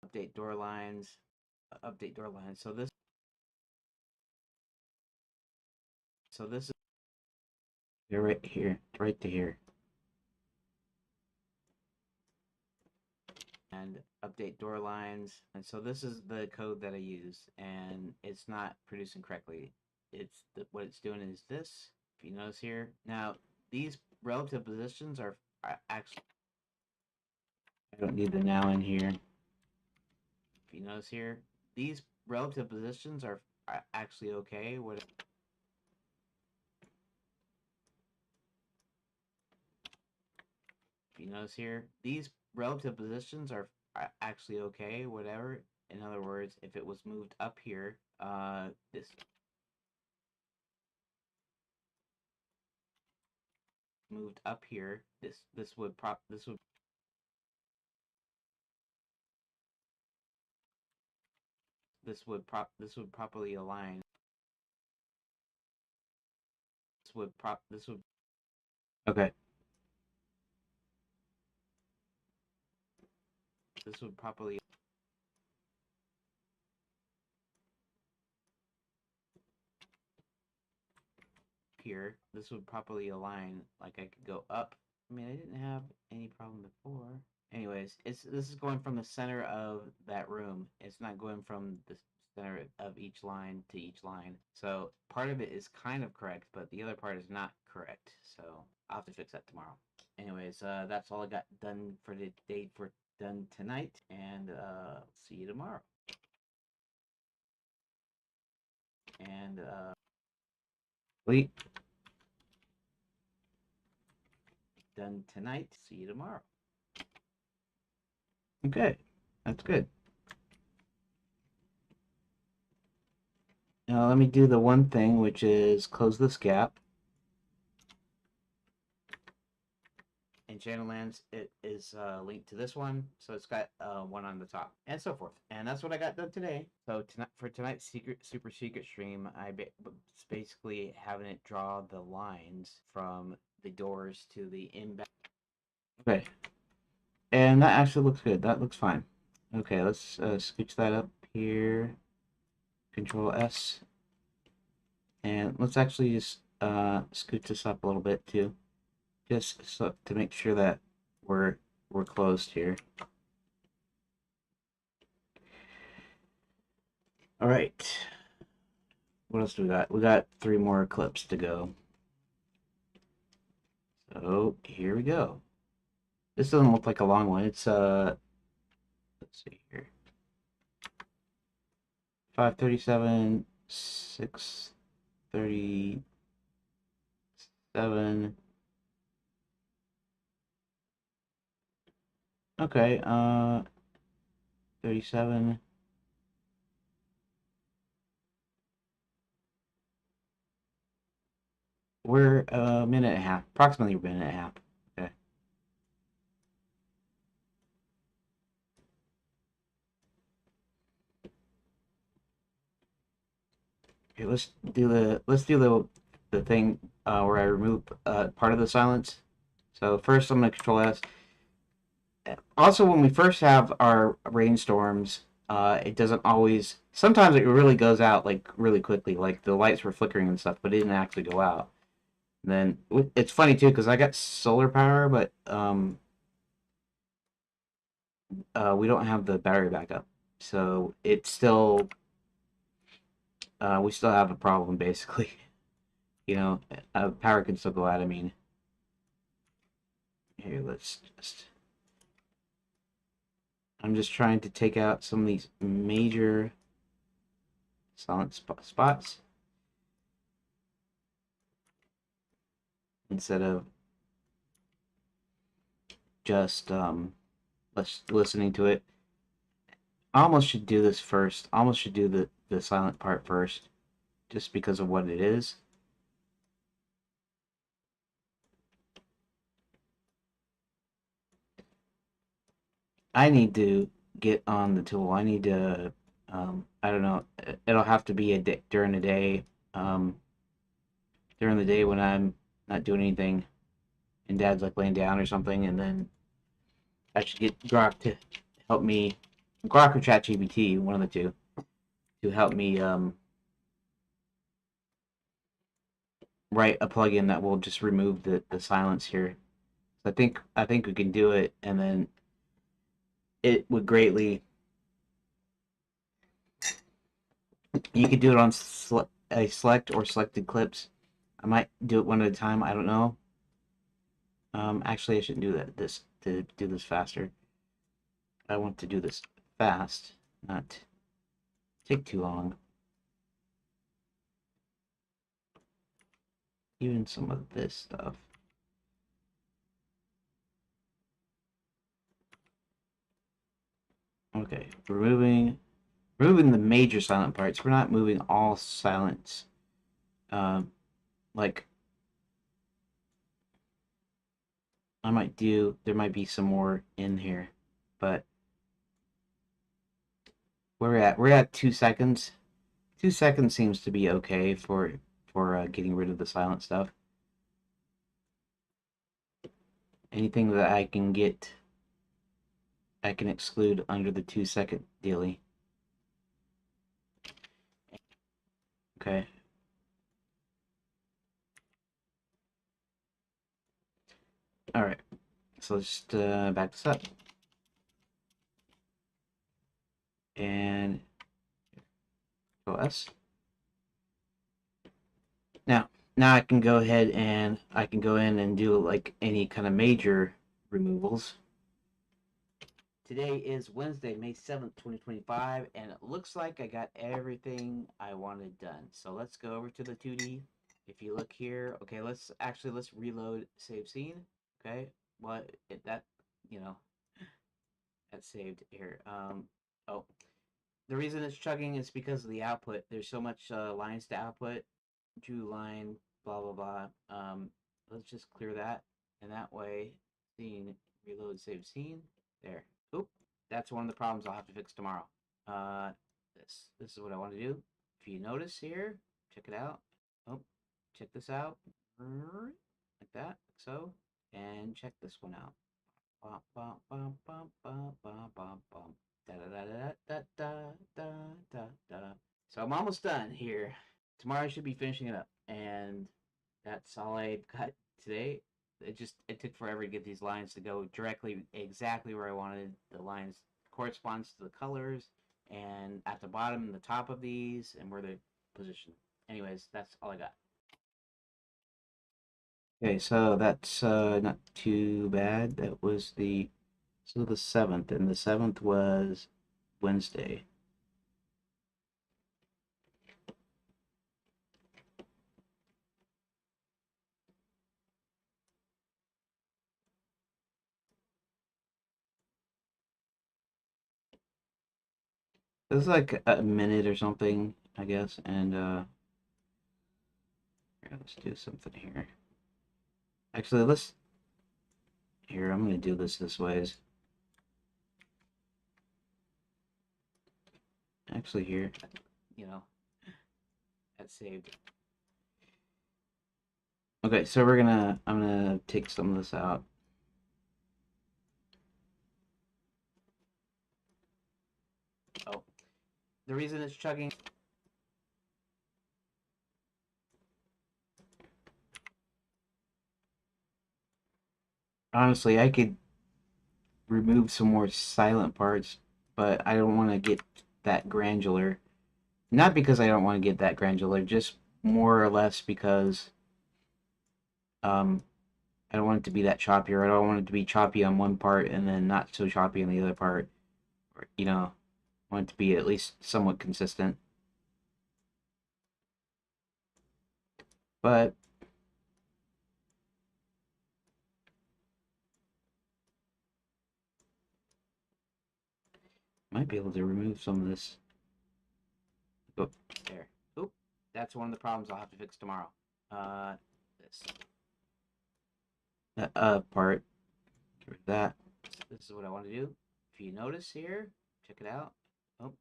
Update door lines. Update door lines. So this is they're right here, right to here. And update door lines. And so this is the code that I use, and it's not producing correctly. What it's doing is this. If you notice here, now these relative positions are actually. I don't need the now in here. If you notice here, these relative positions are actually okay. What? If you notice here, these relative positions are actually okay. Whatever. In other words, if it was moved up here, this moved up here, this would properly align. This would okay. This would properly here. This would properly align. Like I could go up. I mean, I didn't have any problem before. Anyways, this is going from the center of that room. It's not going from the center of each line to each line. So part of it is kind of correct, but the other part is not correct. So I'll have to fix that tomorrow. Anyways, that's all I got done for the day for done tonight, and see you tomorrow. And wait. Done tonight. See you tomorrow. Okay, that's good. Now let me do the one thing, which is close this gap. And Shadowlands, it is linked to this one, so it's got one on the top, and so forth. And that's what I got done today. So for tonight's super secret stream, basically having it draw the lines from the doors to the inbound. Okay, and that actually looks good. That looks fine. Okay, let's scooch that up here. Control S. And let's actually just scooch this up a little bit too. Just so to make sure that we're closed here. All right. What else do we got? We got 3 more clips to go. So here we go. This doesn't look like a long one. It's let's see here. 5:37, 6:37. Okay, 37. We're a minute and a half, approximately a minute and a half. Okay. Okay, let's do the thing where I remove part of the silence. So first I'm going to Control S. Also, when we first have our rainstorms, it doesn't always. Sometimes it really goes out like really quickly, like the lights were flickering and stuff, but it didn't actually go out. And then it's funny too because I got solar power, but we don't have the battery backup, so it's still we still have a problem basically. You know, power can still go out. I mean, here let's just. I'm just trying to take out some of these major silent spots instead of just listening to it. I almost should do this first. I almost should do the silent part first, just because of what it is. I need to get on the tool. I need to, I don't know. It'll have to be a day, um, during the day when I'm not doing anything and Dad's like laying down or something, and then I should get Grok to help me, Grok or ChatGPT, one of the two, to help me write a plugin that will just remove the silence here. I think we can do it, and then it would greatly. You could do it on a select or selected clips. I might do it one at a time. I don't know. Actually, I shouldn't do that. This to do this faster. I want to do this fast, not take too long. Even some of this stuff. Okay, removing the major silent parts. We're not moving all silence. Like I might do. There might be some more in here, but where we're at? We're at 2 seconds. 2 seconds seems to be okay for getting rid of the silent stuff. Anything that I can get, I can exclude under the 2 second dealy. Okay. All right. So let's just back this up. And OS. Now I can go ahead and I can go in and do like any kind of major removals. Today is Wednesday, May 7th, 2025, and it looks like I got everything I wanted done. So let's go over to the 2D. If you look here, okay, let's reload save scene. Okay, what that, you know, that's saved here. Oh, the reason it's chugging is because of the output. There's so much lines to output. Drew line, blah blah blah. Let's just clear that, and that way, scene reload save scene. There. Oop, that's one of the problems I'll have to fix tomorrow. Uh, this is what I want to do. If you notice here, check it out. Oh, check this out. Like that. So, and check this one out. Bum, bum, bum, bum, bum, bum, bum, bum. Da da da da da da da da da. So I'm almost done here. Tomorrow I should be finishing it up, and that's all I got today. It took forever to get these lines to go directly exactly where I wanted. The lines corresponds to the colors, and at the bottom and the top of these, and where they're positioned. Anyways, that's all I got. Okay, so that's not too bad. That was the 7th, and the 7th was Wednesday. It was like a minute or something, I guess, and let's do something here. Actually, I'm gonna do this ways. Actually, here, you know, that's saved. Okay, so I'm gonna take some of this out. Oh, the reason it's chugging. Honestly, I could remove some more silent parts, but I don't want to get that granular. Not because I don't want to get that granular, just more or less because um, I don't want it to be that choppy, or I don't want it to be choppy on one part and then not so choppy on the other part. Or, I want it to be at least somewhat consistent. But might be able to remove some of this. Oh, there. Oop, that's one of the problems I'll have to fix tomorrow. This that part. Get rid of that. This is what I want to do. if you notice here, check it out. Oh.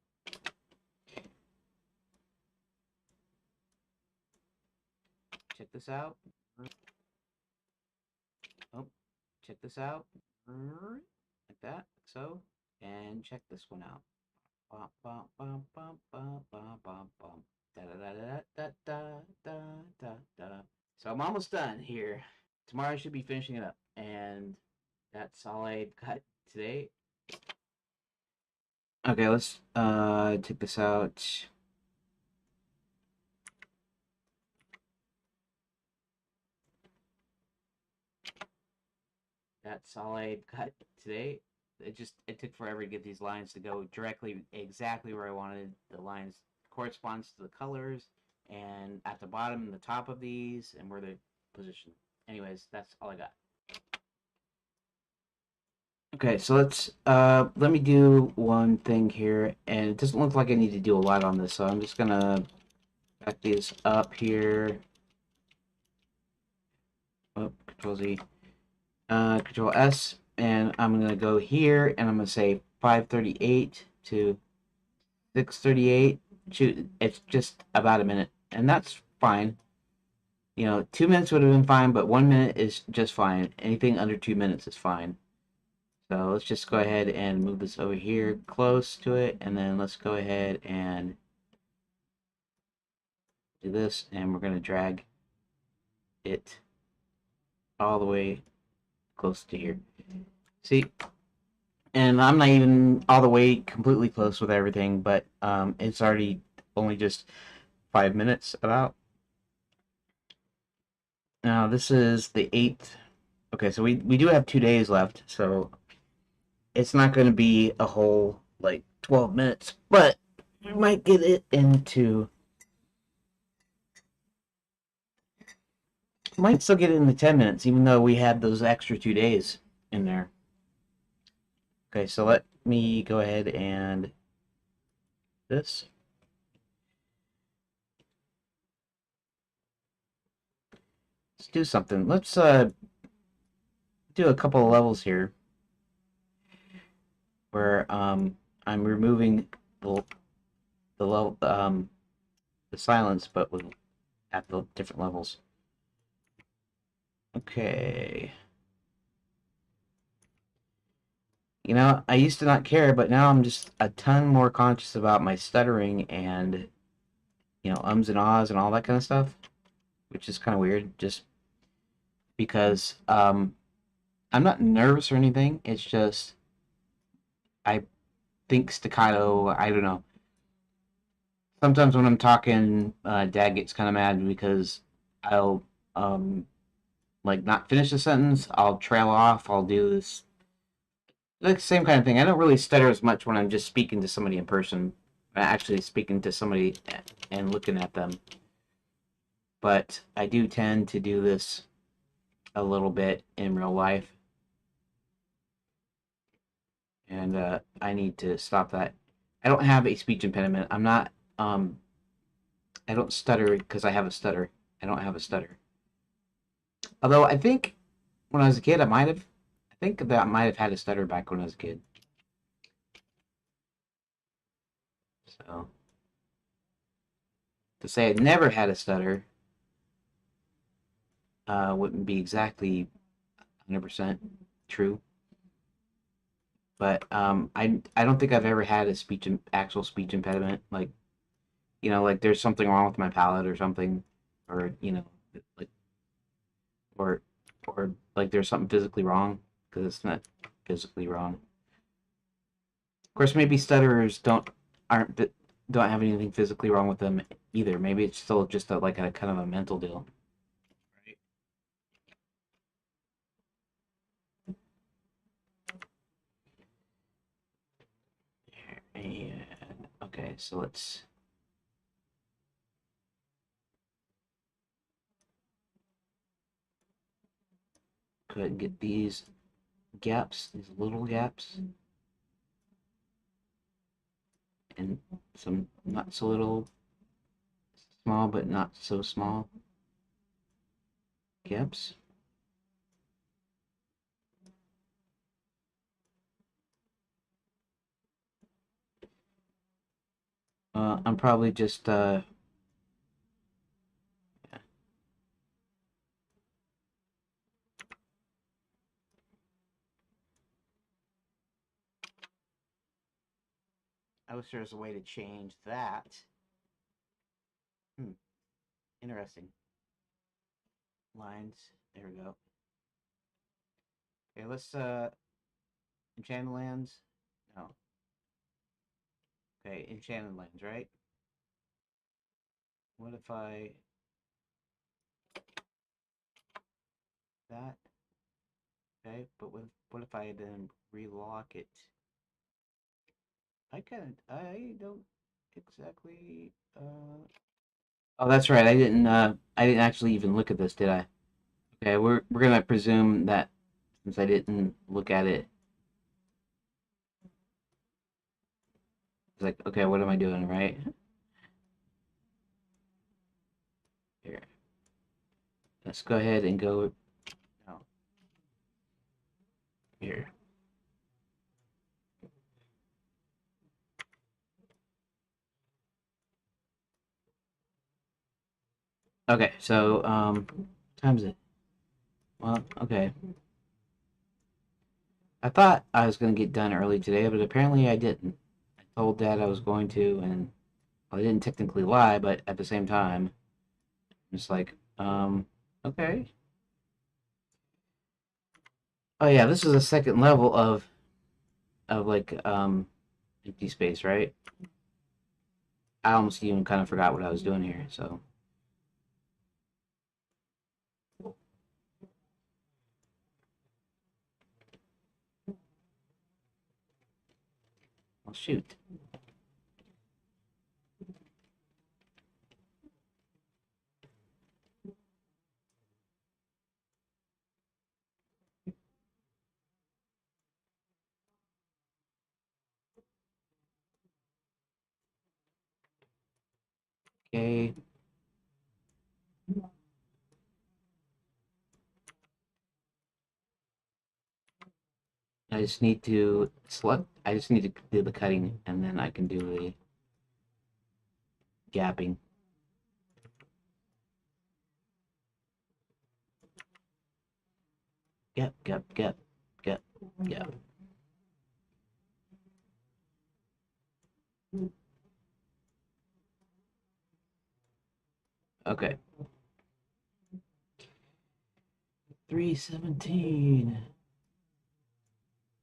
Check this out. Oh, check this out. Like that, like so. And check this one out. Bum, bum, bum, bum, bum, bum, bum, bum. Da da da da da da da da da. So I'm almost done here. Tomorrow I should be finishing it up, and that's all I got today. Okay, let's take this out. That's all I got today. It took forever to get these lines to go directly exactly where I wanted. The lines corresponds to the colors, and at the bottom and the top of these and where they're positioned. Anyways, that's all I got. Okay, so let me do one thing here, and it doesn't look like I need to do a lot on this, so I'm just gonna back these up here. Oh, Control Z, Control S, and I'm gonna go here, and I'm gonna say 538 to 638. Shoot, it's just about a minute, and that's fine. You know, 2 minutes would have been fine, but 1 minute is just fine. Anything under 2 minutes is fine. So let's just go ahead and move this over here close to it, and then let's go ahead and do this, and we're going to drag it all the way close to here. See? And I'm not even all the way completely close with everything, but it's already only just 5 minutes about. Now this is the 8th. Okay, so we do have 2 days left, so it's not going to be a whole like 12 minutes, but we might get it into, might still get it into 10 minutes, even though we had those extra 2 days in there. Okay, so let me go ahead and this. Let's do something. Let's do a couple of levels here where I'm removing the level the silence, but with at the different levels. Okay. You know, I used to not care, but now I'm just a ton more conscious about my stuttering and, you know, ums and ahs and all that kind of stuff, which is kind of weird, just because I'm not nervous or anything. It's just I think staccato. I don't know. Sometimes when I'm talking, Dad gets kind of mad because I'll like not finish a sentence. I'll trail off. I'll do this like same kind of thing. I don't really stutter as much when I'm just speaking to somebody in person. Actually speaking to somebody and looking at them. But I do tend to do this a little bit in real life. And I need to stop that. I don't have a speech impediment. I'm not, I don't stutter because I have a stutter. I don't have a stutter. Although I think when I was a kid, I think that I might have had a stutter back when I was a kid. So to say I never had a stutter wouldn't be exactly 100% true. But I don't think I've ever had a actual speech impediment. Like, you know, like there's something wrong with my palate or something, or you know, like or or like there's something physically wrong, because it's not physically wrong. Of course, maybe stutterers aren't don't have anything physically wrong with them either. Maybe it's still just like a kind of a mental deal. Right. And okay, so let's go ahead and get these gaps, these little gaps, and some not so little, small but not so small gaps. I'm probably just I wish there was a way to change that. Hmm, interesting. Lines. There we go. Okay, let's enchanted lands. No. Okay, enchanted lands, right? What if I that? Okay, but what if I then relock it? I don't exactly Oh, that's right. I didn't actually even look at this, did I? Okay, we're gonna presume that since I didn't look at it, it's like, okay, what am I doing, right? Here. Let's go ahead and go no, here. Okay, so times it. Well, okay. I thought I was gonna get done early today, but apparently I didn't. I told Dad I was going to, and well, I didn't technically lie, but at the same time, it's like, okay. Oh yeah, this is a second level of like empty space, right? I almost even kind of forgot what I was doing here, so I'll shoot. Okay. I just need to select, I just need to do the cutting and then I can do the gapping. Gap, gap, gap, gap, gap. Okay. 317.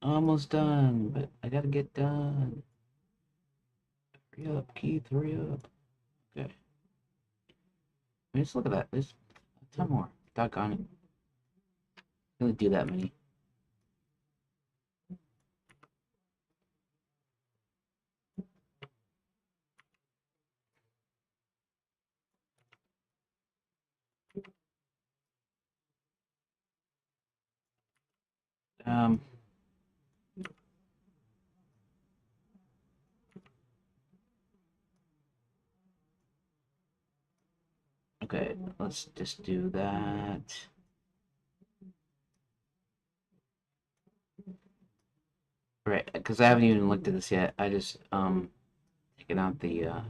Almost done, but I gotta get done. Hurry up, Keith, hurry up. Okay. I mean, just look at that. There's a ton more. Doggone it. I only do that many. Um, okay, let's just do that. Right, because I haven't even looked at this yet. I just taking out the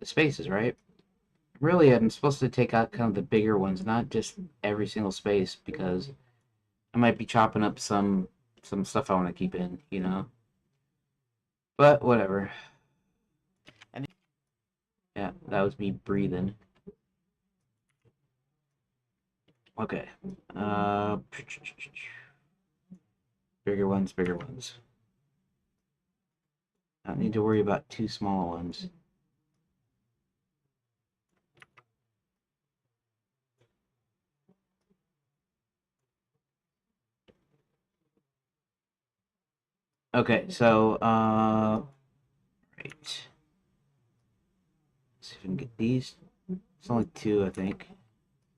spaces, right? Really, I'm supposed to take out kind of the bigger ones, not just every single space, because I might be chopping up some stuff I want to keep in, you know. But whatever. And yeah, that was me breathing. Okay. Uh, bigger ones, bigger ones. I don't need to worry about two small ones. Okay, so right. Let's see if we can get these. It's only two, I think.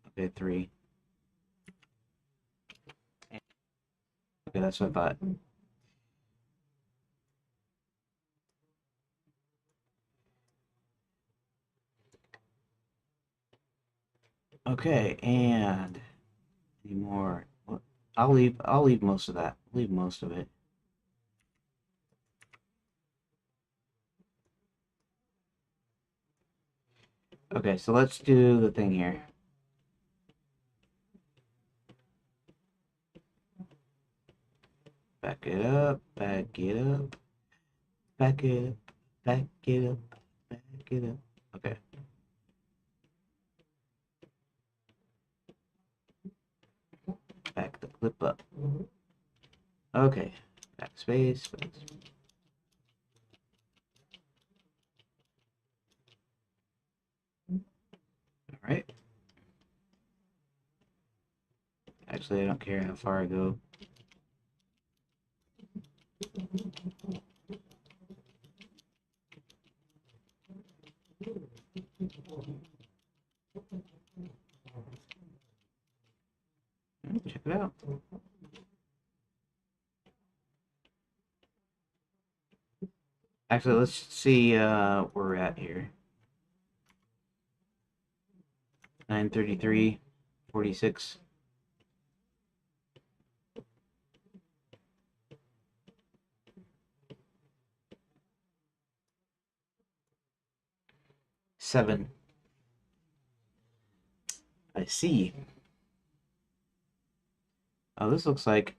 Okay, three. Okay, that's what I thought. Okay, and any more? I'll leave most of that. Leave most of it. Okay, so let's do the thing here. Back it up, back it up, back it up, back it up, back it up. Okay. Back the clip up. Okay. Backspace. Alright. Actually, I don't care how far I go. Check it out. Actually, let's see where we're at here. 9:33, 46. Seven. I see. Oh, this looks like.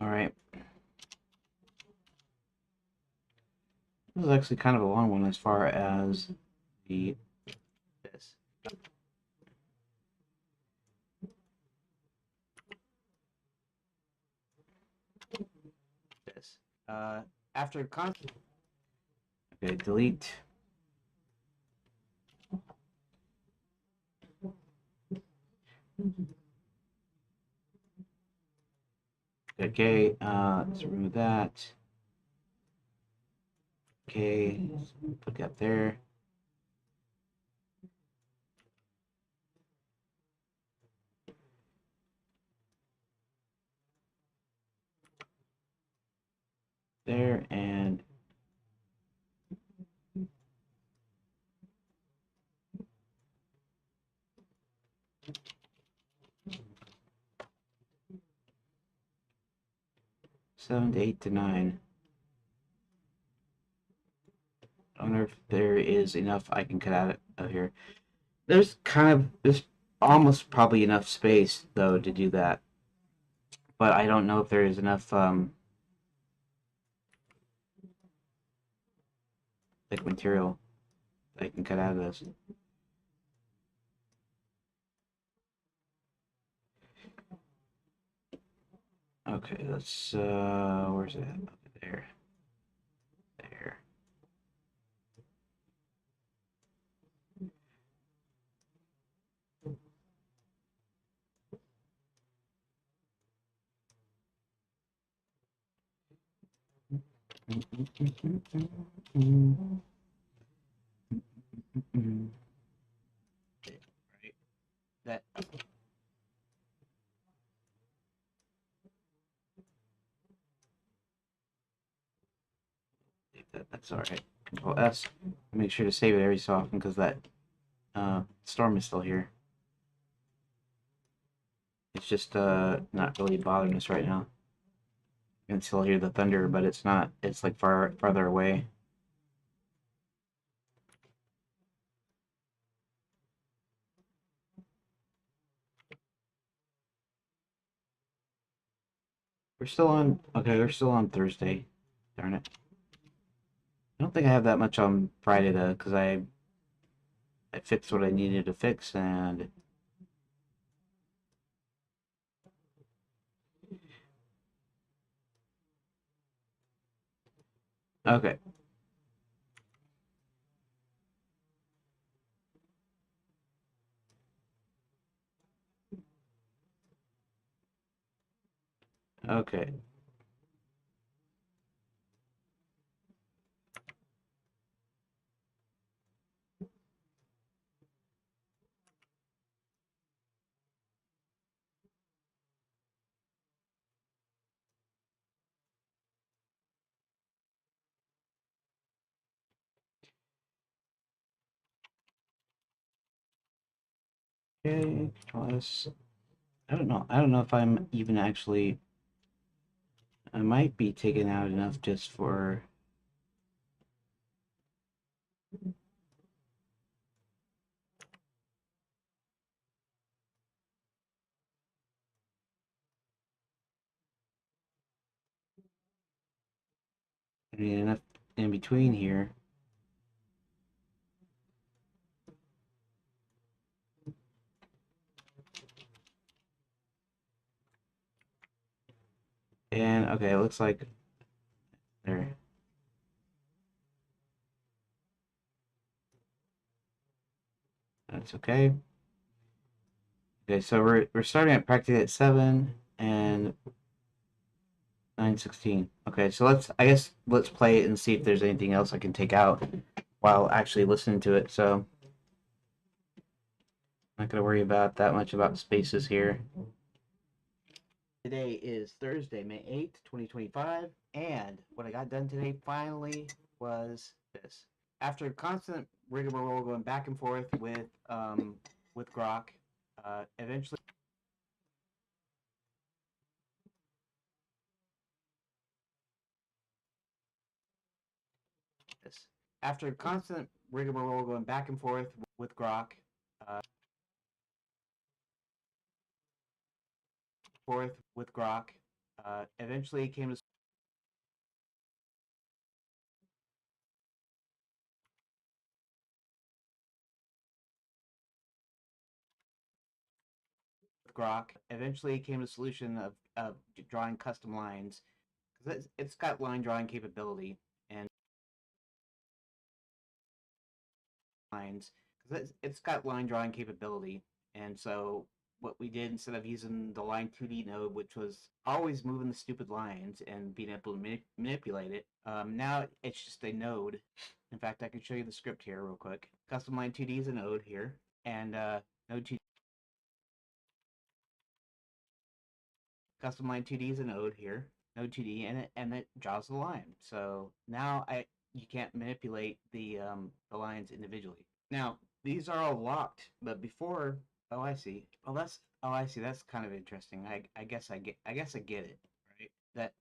All right. This is actually kind of a long one as far as the this. This. After content. Okay, delete. Okay, let's remove that. Okay, put that there. There and 7 to 8 to 9. I wonder if there is enough I can cut out of here. There's almost probably enough space though to do that, but I don't know if there is enough like material that I can cut out of this. Okay, let's where's it at? There. There. Right. That that's all right. Control S. Make sure to save it every so often because that storm is still here. It's just not really bothering us right now. You can still hear the thunder, but it's not. It's like farther away. We're still on. Okay, we're still on Thursday. Darn it. I don't think I have that much on Friday though, because I fixed what I needed to fix and okay. Okay. Okay, plus I don't know. I don't know if I'm even actually. I might be taking out enough just for. I need enough in between here. And okay, it looks like there. That's okay. Okay, so we're starting at practically at 7 and 9:16. Okay, so let's play it and see if there's anything else I can take out while actually listening to it. So I'm not gonna worry about that much about spaces here. Today is Thursday, May 8th, 2025, and what I got done today finally was this. After constant rigmarole going back and forth with Grok, eventually this. After constant rigmarole going back and forth with Grok, uh, eventually came to Grok. Eventually came to the solution of drawing custom lines because it's got line drawing capability and lines because it's got line drawing capability. And so what we did instead of using the line 2D node, which was always moving the stupid lines and being able to manipulate it, now it's just a node. In fact, I can show you the script here real quick. Custom line 2D is a node here, and node 2D. Custom line 2D is a node here, node 2D, and it draws the line. So now you can't manipulate the lines individually. Now these are all locked, but before, oh I see. I see. That's kind of interesting. I guess I guess I get it. Right. That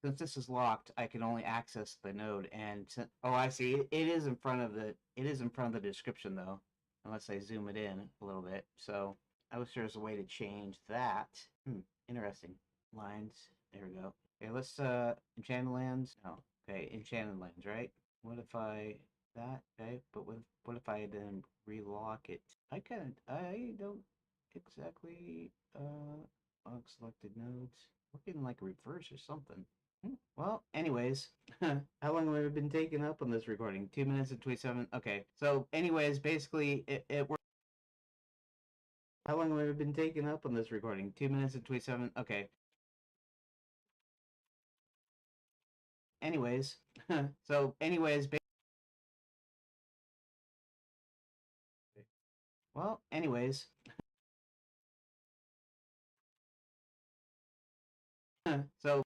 since this is locked, I can only access the node, and oh I see. It is in front of the description though, unless I zoom it in a little bit. So I wish there was a way to change that. Interesting. Lines. There we go. Okay, let's enchanted lands. No. Okay, enchanted lands, right? What if I that, okay, but what if I then relock it? I don't exactly lock selected nodes. Looking like reverse or something. Well, anyways, how long have I been taking up on this recording? 2 minutes and 27. Okay, so anyways, basically it works. How long have I been taking up on this recording? 2 minutes and 27. Okay. Anyways, so anyways, well, anyways, so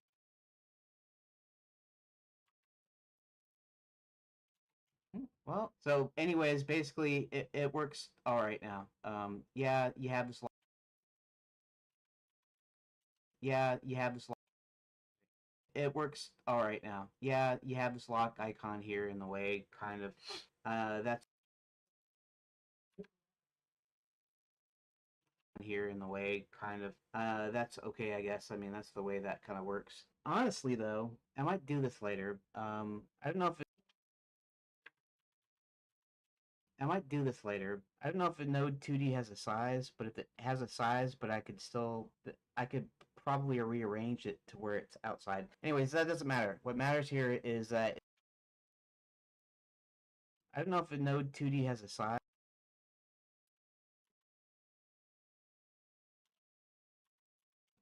well, so anyways, basically it works all right now. Yeah, you have this. Yeah, you have this. It works all right now. Yeah, you have this lock icon here in the way, kind of. That's here in the way, kind of. That's okay, I guess. I mean, that's the way that kind of works. Honestly, though, I might do this later. I don't know if I might do this later. I don't know if a Node 2D has a size, but if it has a size, but I could probably rearrange it to where it's outside. Anyways, that doesn't matter. What matters here is that I don't know if a Node 2D has a size.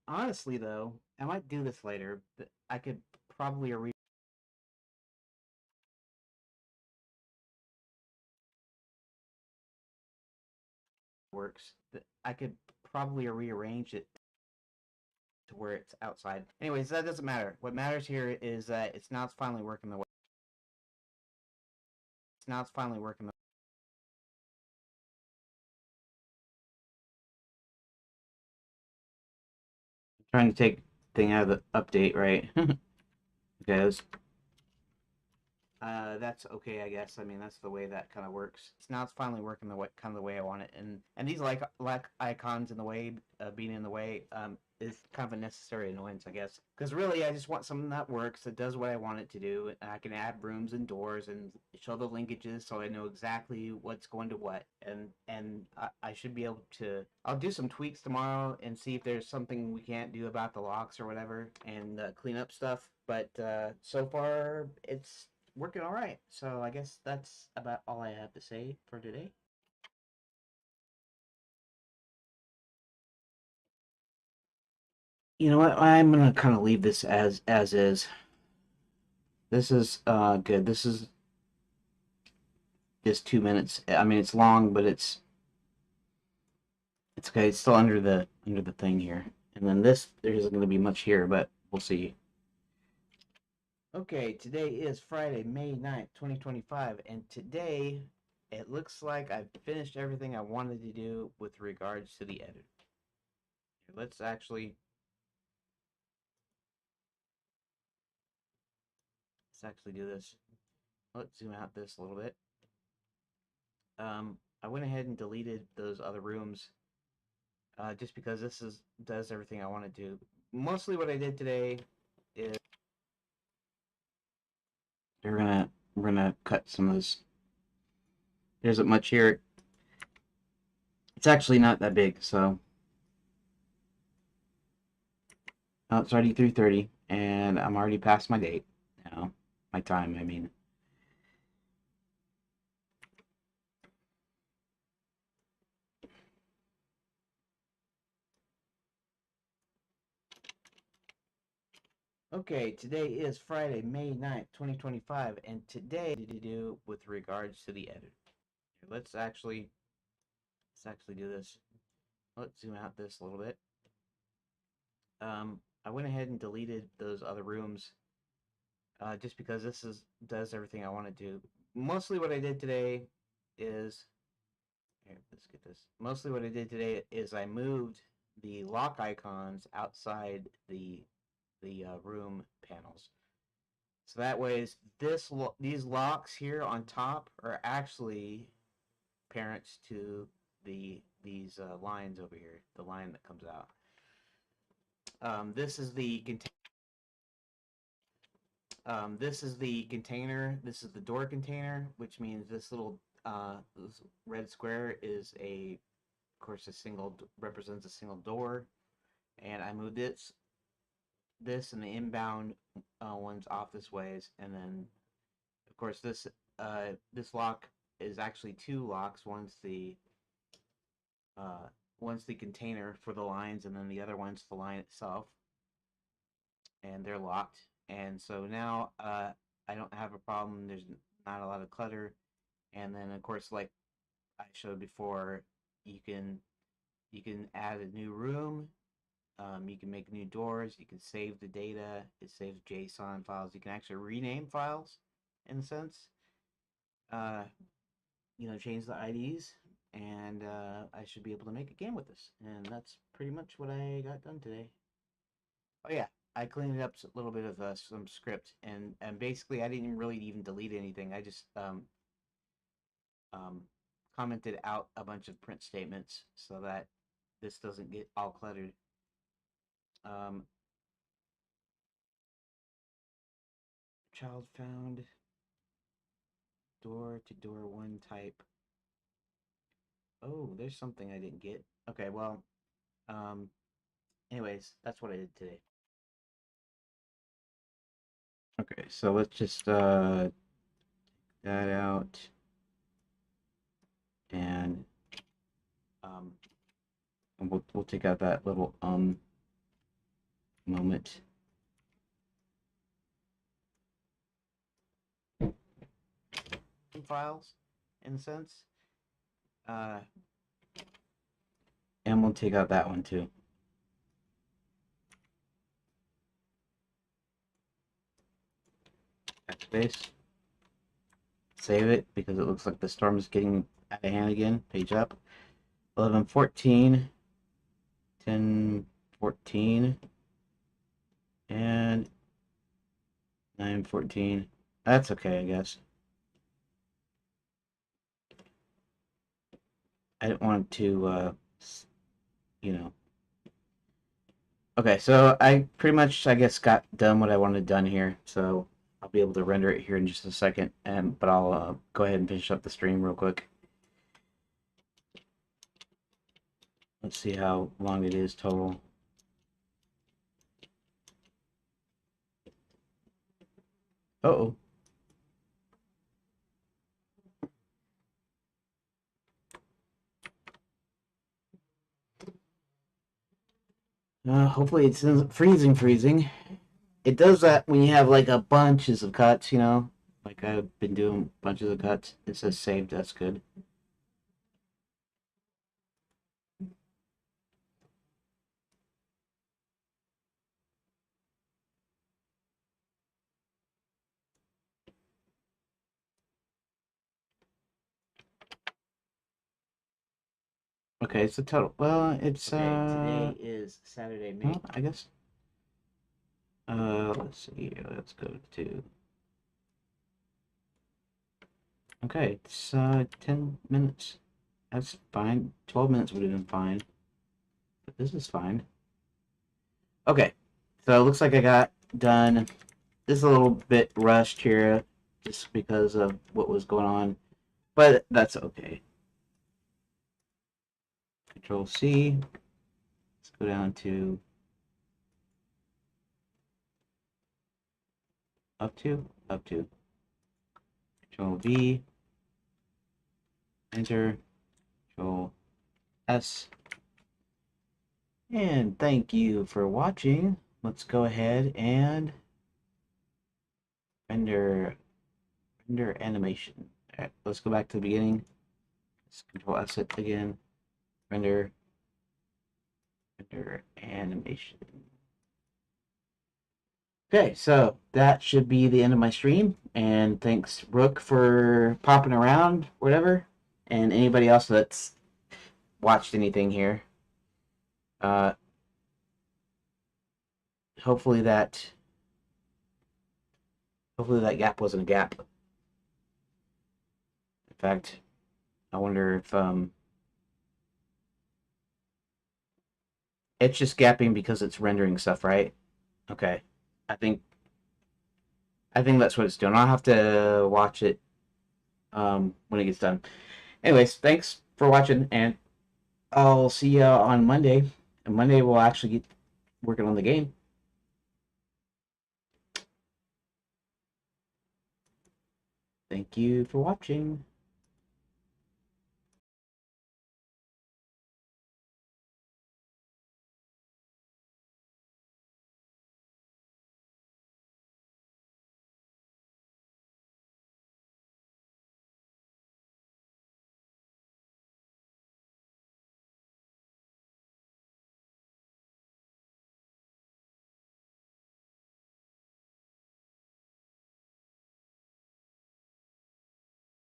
Honestly, though, I might do this later. But I could probably works. I could probably rearrange it to where it's outside. Anyways, that doesn't matter. What matters here is that it's finally working the way. It's finally working the Trying to take thing out of the update, right? Okay, that's okay, I guess. I mean, that's the way that kind of works. It's finally working the way kind of the way I want it, and these like icons in the way, being in the way, is kind of a necessary annoyance, I guess. Because really, I just want something that works, that does what I want it to do, and I can add rooms and doors and show the linkages so I know exactly what's going to what, and I should be able to. I'll do some tweaks tomorrow and see if there's something we can't do about the locks or whatever, and clean up stuff. But so far, it's working all right. So I guess that's about all I have to say for today. You know what? I'm gonna kind of leave this as is. This is good. This is just 2 minutes. I mean, it's long, but it's okay. It's still under the thing here. And then this, there isn't going to be much here, but we'll see. Okay, today is Friday, May 9th, 2025, and today it looks like I've finished everything I wanted to do with regards to the edit. Let's actually do this. Let's zoom out this a little bit. I went ahead and deleted those other rooms, just because this does everything I want to do. Mostly what I did today is we're gonna cut some of this. There isn't much here. It's actually not that big, so it's already 3:30, and I'm already past my date. My time. I mean. Okay, today is Friday, May 9th, 2025, and today to do with regards to the edit. Let's actually do this. Let's zoom out this a little bit. I went ahead and deleted those other rooms, just because does everything I want to do. Mostly what I did today is here, let's get this. Mostly what I did today is I moved the lock icons outside the room panels. So that way, these locks here on top are actually parents to these lines over here. The line that comes out. This is the this is the container. This is the door container, which means this red square is of course, represents a single door, and I moved this and the inbound ones off this ways, and then of course this lock is actually two locks. One's the container for the lines, and then the other one's the line itself, and they're locked. And so now I don't have a problem. There's not a lot of clutter, and then of course, like I showed before, you can add a new room. You can make new doors. You can save the data. It saves JSON files. You can actually rename files, in a sense. Uh, change the IDs, and I should be able to make a game with this. And that's pretty much what I got done today. Oh yeah, I cleaned up a little bit of some script, and basically I didn't really even delete anything. I just um, commented out a bunch of print statements so that this doesn't get all cluttered. Um, Child found, door to door one type. Oh, there's something I didn't get. Okay, well, um, anyways, that's what I did today. Okay, so let's just that out, and um and we'll take out that little moment. Files, in a sense. Uh, and we'll take out that one too. Backspace. Save it because it looks like the storm is getting out of hand again. Page up. 11:14. 10:14. And 9:14. That's okay, I guess. I didn't want to, you know. Okay, so I pretty much, I guess, got done what I wanted done here. So I'll be able to render it here in just a second. But I'll go ahead and finish up the stream real quick. Let's see how long it is total. Uh-oh. Hopefully it's not freezing. It does that when you have like a bunches of cuts, you know? Like I've been doing bunches of cuts. It says saved, that's good. Okay, it's the total. Well, it's Okay, today is Saturday, May. well, I guess. Let's see. Let's go to. Okay, it's 10 minutes. That's fine. 12 minutes would have been fine. But this is fine. Okay, so it looks like I got done. This is a little bit rushed here just because of what was going on, but that's okay. Control C. Let's go down to up to. Control V. Enter. Control S. And thank you for watching. Let's go ahead and render animation. All right, let's go back to the beginning. Let's Control S it again. Render animation. Okay, so that should be the end of my stream. And thanks, Brooke, for popping around, whatever, and anybody else that's watched anything here. Uh, hopefully that gap wasn't a gap. In fact, I wonder if it's just gapping because it's rendering stuff, right? Okay. I think that's what it's doing. I'll have to watch it when it gets done. Anyways, thanks for watching, and I'll see you on Monday. And Monday we'll actually get working on the game. Thank you for watching.